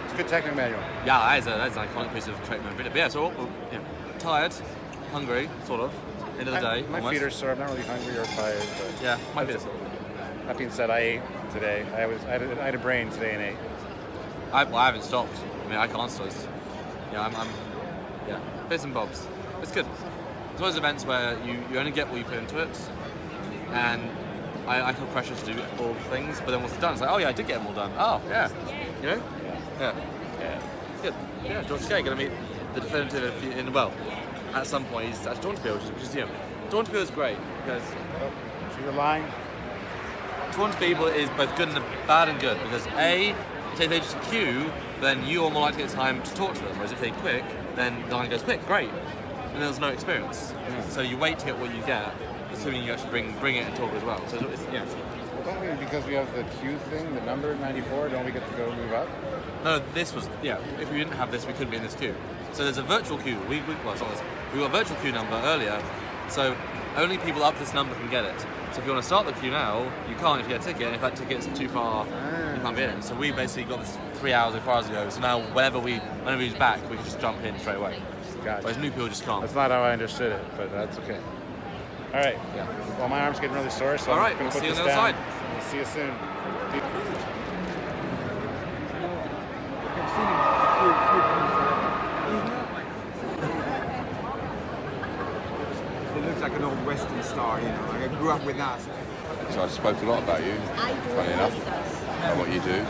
it's a good Technic manual. Yeah, that's an iconic piece of Trek memorabilia. But yeah, so tired, hungry, sort of. End of the day. My feet are sore. I'm not really hungry or tired. But yeah, my feet are sore. That being said, I ate today. I had a brain today and ate. I haven't stopped. I mean, I can't stop. I'm bits and bobs. It's good. It's one of those events where you only get what you put into it, and I feel pressure to do all the things, but then once it's done, it's like, oh yeah, I did get them all done. Oh, yeah. You know? Yeah. It's good. Yeah, George Takei going to meet the definitive at some point he's at Dawntville, which is Dawntville is great, because... See the line? Talking to people is both good and bad and good, because A, if they just queue, then you are more likely to get time to talk to them, whereas if they quick, then the line goes quick, great, and there's no experience. So you wait to get what you get, assuming you actually bring it and talk as well. So it's, Well, don't we, because we have the queue thing, the number 94, don't we get to go move up? No, this was, if we didn't have this, we couldn't be in this queue. So there's a virtual queue, we got a virtual queue number earlier, so only people up to this number can get it. So if you want to start the queue now, you can't if you get a ticket, and if that ticket's too far, you can't be in it. So we basically got this 3 hours before ours ago, so now whenever he's back, we can just jump in straight away. Gotcha. Whereas new people just can't. That's not how I understood it, but that's okay. All right. Yeah. Well, my arm's getting really sore, so all right, I'm going we'll to put see this you on the down. other side. We'll see you soon. It looks like an old Western star, you know. Like I grew up with that. So I spoke a lot about you, funny enough, about what you do.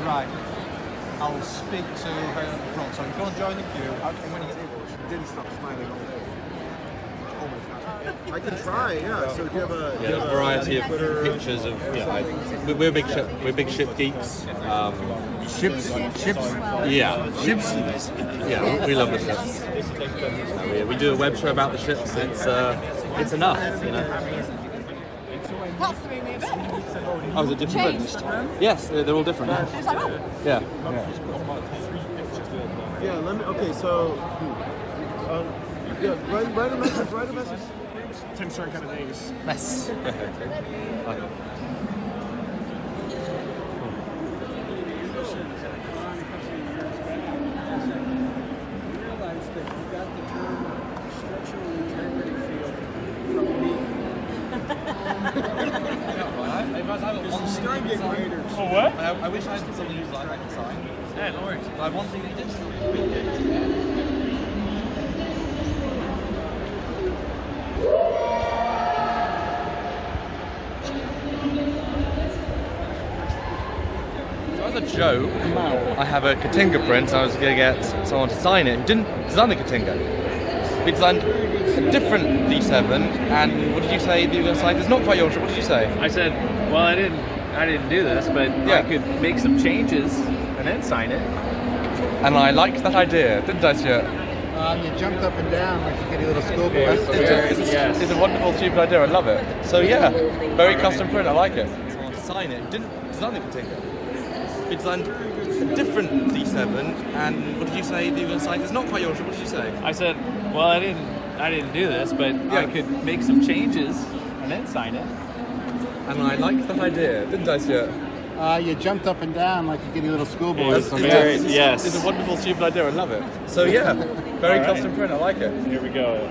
Right. I'll speak to very at the front. So you go and join the queue. When he didn't stop smiling all day. I can try, yeah. So do you have a... Yeah, there's a variety of pictures of. We're big ship geeks. Ships? Yeah, ships. Yeah, we love the ships. We do a web show about the ships. It's enough, you know. That threw me a bit. Oh, is it different? Changed. Yes, they're all different. It's like, oh. Yeah. Yeah, let me... Okay, so... yeah, write a message. Tim Stern kind of names. Yes. Oh, what? I wish I had something you like I could sign. Yeah, no worries. But I have one thing that you did. So as a joke, I have a Katinga print. I was going to get someone to sign it. He didn't design the Katinga. He designed a different D7. And what did you say that you were going to sign? It's not quite your trip. What did you say? I said, well, I didn't do this, but I could make some changes and then sign it. And I liked that idea, didn't I, Stuart? You jumped up and down like you get a little schoolboy. It's a wonderful, stupid idea. I love it. So yeah, very custom print. I like it. Someone to sign it. Didn't design the Katinga. He designed a different D7. And what did you say that you were going to sign? It's not quite your trip. What did you say? I said, well, I didn't do this, but I could make some changes and then sign it. And I liked that idea, didn't I, Stuart? You jumped up and down like you get a little schoolboy. It's a wonderful, stupid idea. I love it. So yeah, very custom print. I like it. Here we go.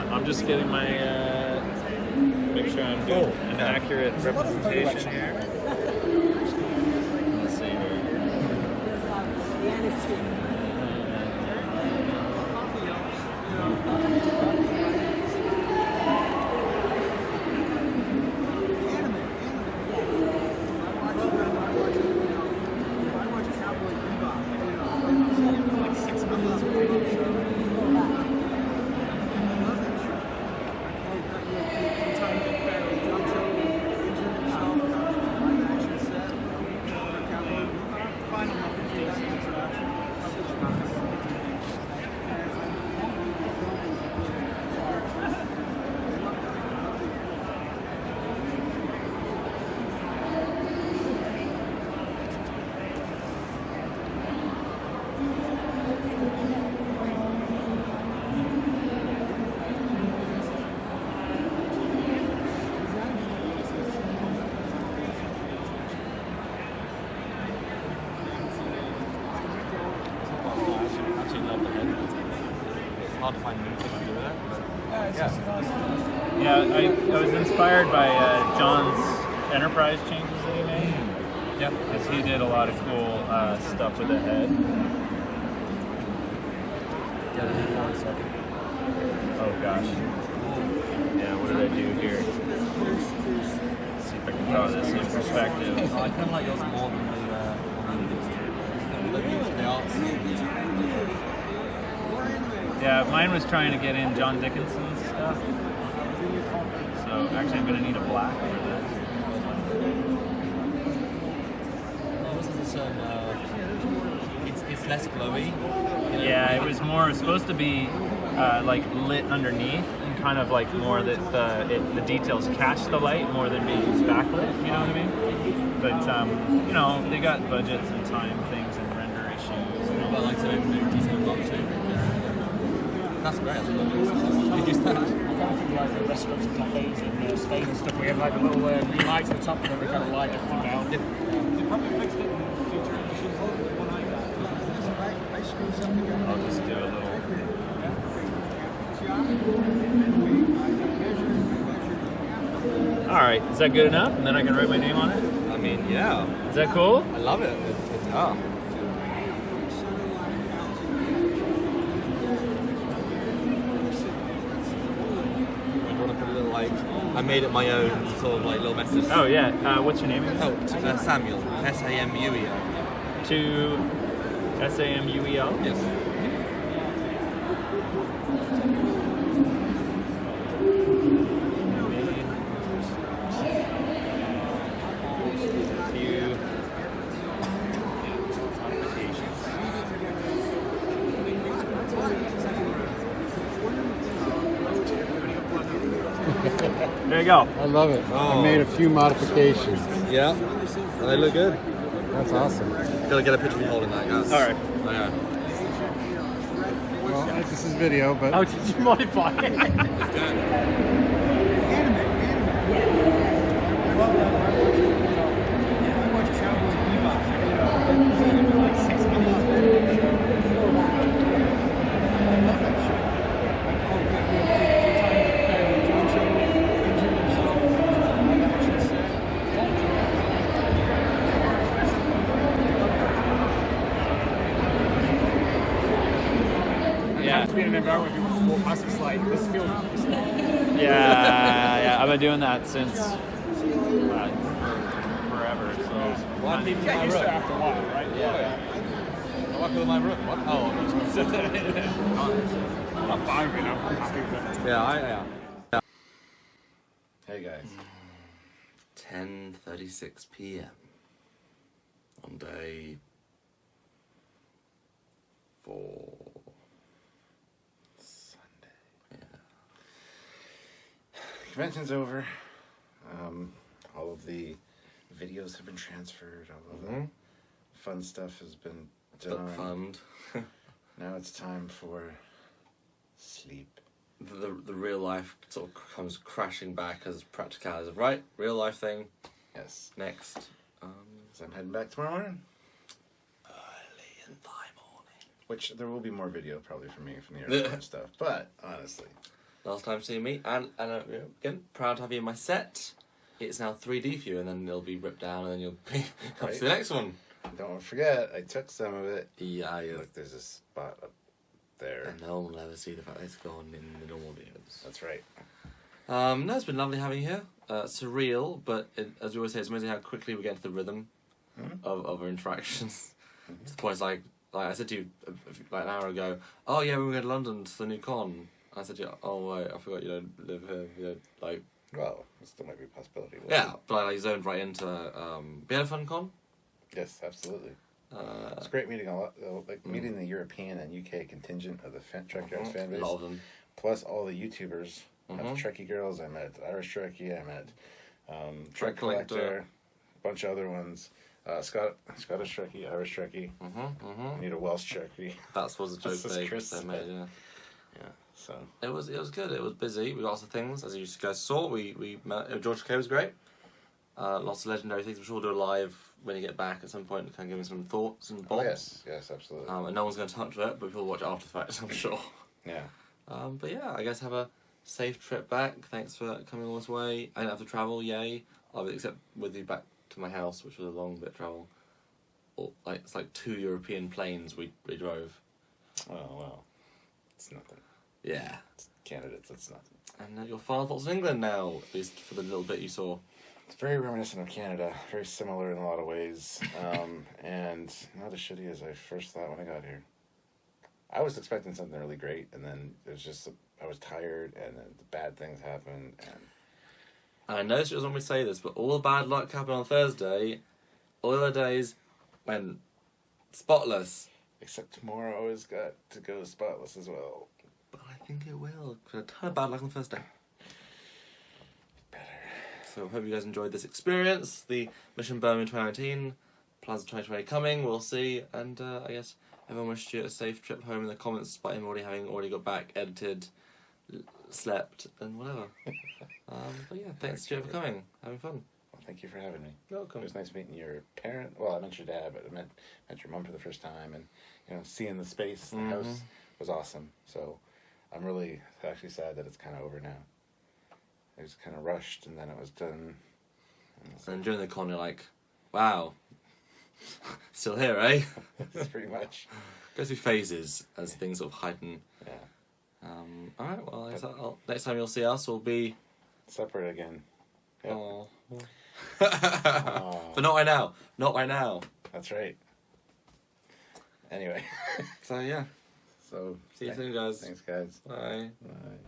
I'm just getting my make sure I'm doing an accurate representation here. Let's see here. Hard to find new things to do with it, but Yeah, I was inspired by John's enterprise changes that he made. Yeah, because he did a lot of cool stuff with the head. Oh gosh. Yeah, what did I do here? Let's see if I can draw this in perspective. I kind of like yours more than the arts. Yeah, mine was trying to get in John Dickinson's stuff. So actually I'm going to need a black for this. It's less glowy. You know? Yeah, it was supposed to be like lit underneath and kind of like more that the details catch the light more than being backlit, you know what I mean? But you know, they got budgets and time things and render issues. But like so decent block too. That's great. Did you stand? I kind of think like the restaurants and cafes in Spain and stuff, we have like a little green lights at the top and then we kind of light everything down. They probably fixed it in future editions. I'll just do a little. All right, is that good enough? And then I can write my name on it? I mean, yeah. Is that cool? I love it. It's tough. I made it my own, sort of like little message. Oh yeah, what's your name? Samuel. Samuel. To Samuel? Yes. There you go. I love it. I made a few modifications. Yeah. They look good. That's awesome. Gotta get a picture of you holding that, guys. All right. Oh, yeah. Well, this is video, but... How did you modify it? It's good. Yeah. To be in an environment where people walk past, it's like, this feels... Yeah, I've been doing that since forever. So Why do people get used to it after a while, right? Yeah. I walk in my room. What? Oh. I'm fine, you know. I'm happy with it. Yeah. Hey guys. 10:36 p.m. on day 4. Sunday. Yeah. Convention's over. All of the videos have been transferred. All of the fun stuff has been done. Fund. Now it's time for sleep. The real life sort of comes crashing back as practicalities of right real life thing. Yes. Next. So I'm heading back tomorrow morning. Early in the morning. Which there will be more video probably from me from the airport and stuff. But honestly, last time seeing me, and again proud to have you in my set. It's now 3D for you, and then it'll be ripped down, and then you'll be up to the next one. Don't forget, I took some of it. Yeah. Look, there's a spot up there. And no one will ever see the fact that it's gone in the normal videos. That's right. No, it's been lovely having you here. Surreal, but as we always say, it's amazing how quickly we get into the rhythm of our interactions. To the point, it's like I said to you like an hour ago, oh yeah, we were going to London to the new con. I said to you, oh wait, I forgot you don't live here. You know, like, well, it still might be a possibility. Yeah, but I zoned right into we had a fun con. Yes, absolutely. It's great meeting meeting the European and UK contingent of the Trekyards fan base. A lot of them. Plus all the YouTubers. I met the Trekkie girls. I met Irish Trekkie. I met Trek Collector. A bunch of other ones. Scottish Trekkie, Irish Trekkie. I need a Welsh Trekkie. That was a joke they made. Yeah. So it was good. It was busy. We got lots of things, as you guys saw. We met. George K was great. Lots of legendary things. I'm sure we'll do a live when you get back at some point, kind of give me some thoughts and bobs. Yes, absolutely. And no one's going to touch it, but people will watch it after the fact, I'm sure. Yeah. But yeah, I guess have a safe trip back. Thanks for coming all this way. I didn't have to travel, yay. Except with you back to my house, which was a long bit of travel. It's like 2 European planes we drove. Oh, well. It's nothing. Yeah. It's candidates, it's nothing. And your final thoughts on England now, at least for the little bit you saw. It's very reminiscent of Canada, very similar in a lot of ways, and not as shitty as I first thought when I got here. I was expecting something really great, and then it was just, I was tired, and then the bad things happened, and... I know she doesn't want me to say this, but all the bad luck happened on Thursday. All the other days went spotless. Except tomorrow has got to go spotless as well. But I think it will. A ton of bad luck on the first day. So I hope you guys enjoyed this experience. The Mission Birmingham 2019, Plaza 2020 coming, we'll see. And I guess everyone wished you a safe trip home in the comments, despite him having already got back, edited, slept, and whatever. But yeah, thanks Joe for coming, having fun. Well, thank you for having me. You're welcome. It was nice meeting your parent. Well, I met your dad, but I met your mom for the first time, and seeing the space, the house was awesome. So I'm really actually sad that it's kind of over now. It was kind of rushed, and then it was done. And during the con, you're like, wow, still here, eh? That's pretty much. Goes through phases as things sort of heighten. Yeah. Alright, well, next time you'll see us, we'll be... separate again. Yep. Aww. But not right now. Not right now. That's right. Anyway. So, yeah. So, see you soon, guys. Thanks, guys. Bye. Bye.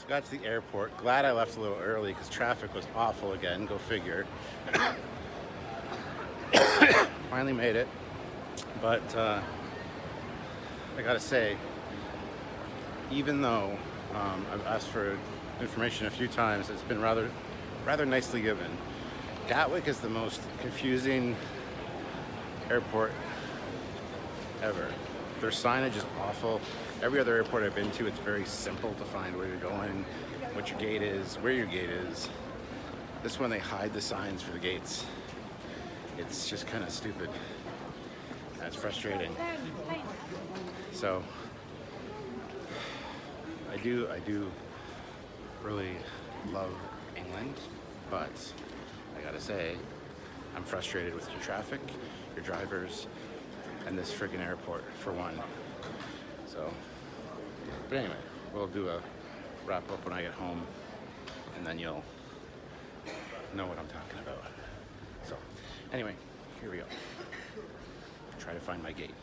got to the airport. Glad I left a little early because traffic was awful again. Go figure. Finally made it. But I gotta say, even though I've asked for information a few times, it's been rather nicely given. Gatwick is the most confusing airport ever. Their signage is awful. Every other airport I've been to, it's very simple to find where you're going, what your gate is, where your gate is. This one, they hide the signs for the gates. It's just kind of stupid. That's frustrating. So, I do really love England, but I gotta say, I'm frustrated with your traffic, your drivers, and this friggin' airport for one. So, but anyway, we'll do a wrap up when I get home, and then you'll know what I'm talking about. So, anyway, here we go. Try to find my gate.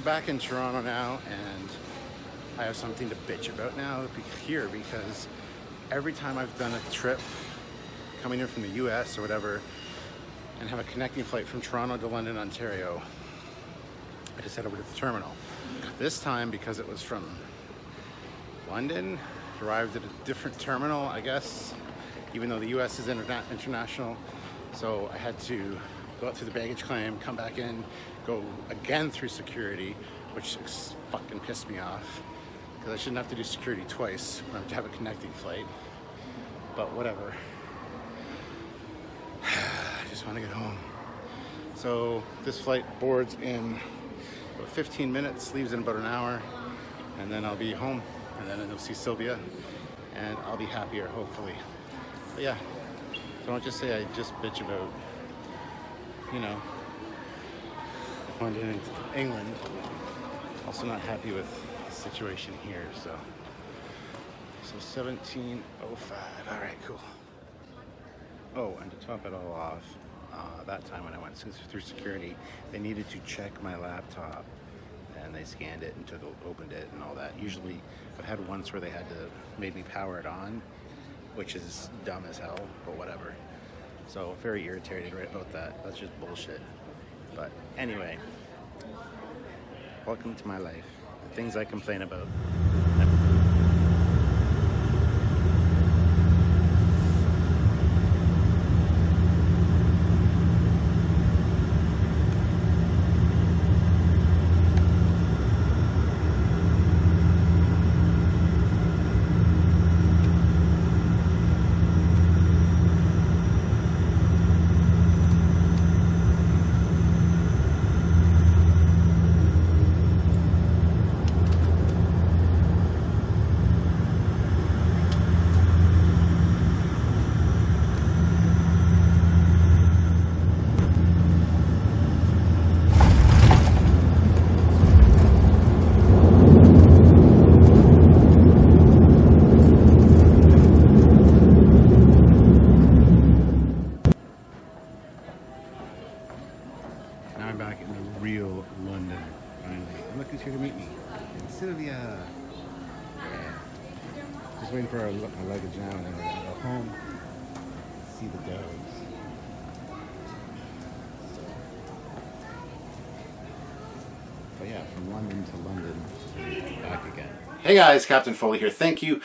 back in Toronto now, and I have something to bitch about now here, because every time I've done a trip coming in from the US or whatever and have a connecting flight from Toronto to London, Ontario, I just head over to the terminal. This time, because it was from London, arrived at a different terminal, I guess, even though the US is international. So I had to go out through the baggage claim, come back in, go again through security, which fucking pissed me off, because I shouldn't have to do security twice when I have to have a connecting flight. But whatever. I just want to get home. So this flight boards in about 15 minutes, leaves in about an hour, and then I'll be home, and then I'll see Sylvia, and I'll be happier, hopefully. But yeah, so don't just say I just bitch about, you know, London and England. Also not happy with the situation here, so 17:05. All right, cool. Oh, and to top it all off, that time when I went through security, they needed to check my laptop, and they scanned it and opened it and all that. Usually, I've had once where they had to make me power it on, which is dumb as hell, but whatever. So very irritated right about that. That's just bullshit. But anyway, welcome to my life. The things I complain about. Now I'm back in the real London, finally. And look who's here to meet me. Sylvia. Yeah. Just waiting for our luggage now, and then we're gonna go home, see the dogs. But yeah, from London to London, back again. Hey guys, Captain Foley here. Thank you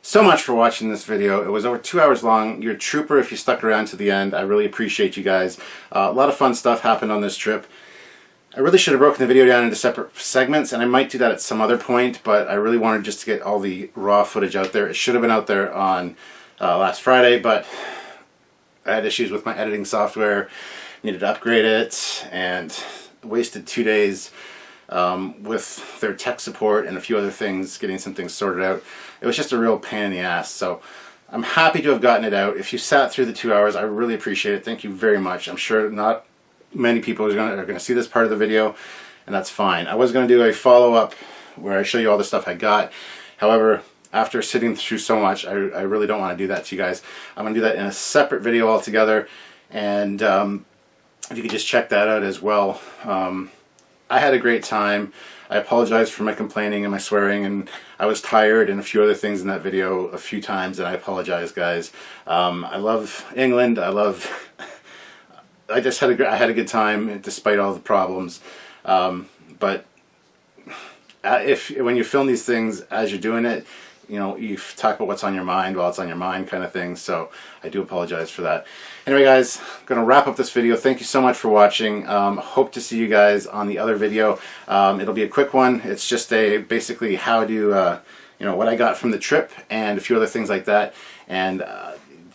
so much for watching this video. It was over 2 hours long. You're a trooper if you stuck around to the end. I really appreciate you guys. A lot of fun stuff happened on this trip. I really should have broken the video down into separate segments, and I might do that at some other point, but I really wanted just to get all the raw footage out there. It should have been out there on last Friday, but I had issues with my editing software, needed to upgrade it, and wasted 2 days with their tech support and a few other things, getting some things sorted out. It was just a real pain in the ass, so I'm happy to have gotten it out. If you sat through the 2 hours, I really appreciate it. Thank you very much. I'm sure not many people are going to see this part of the video, and that's fine. I was going to do a follow-up where I show you all the stuff I got. However, after sitting through so much, I really don't want to do that to you guys. I'm going to do that in a separate video altogether, and if you could just check that out as well. I had a great time. I apologize for my complaining and my swearing, and I was tired and a few other things in that video a few times, and I apologize, guys. I love England. I just had a good time despite all the problems. But when you film these things as you're doing it, you know, you talk about what's on your mind while it's on your mind, kind of thing. So I do apologize for that. Anyway, guys, I'm going to wrap up this video. Thank you so much for watching. Hope to see you guys on the other video. It'll be a quick one. It's just basically how to, you know, what I got from the trip and a few other things like that. And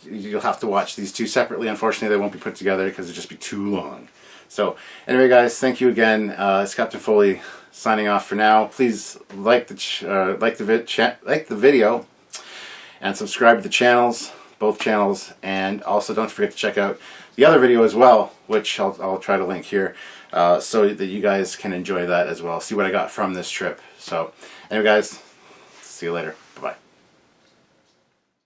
you'll have to watch these two separately. Unfortunately, they won't be put together because it'd just be too long. So anyway, guys, thank you again. It's Captain Foley signing off for now. Please like the video and subscribe to the channels, both channels, and also don't forget to check out the other video as well, which I'll try to link here, so that you guys can enjoy that as well. See what I got from this trip. So anyway, guys, see you later.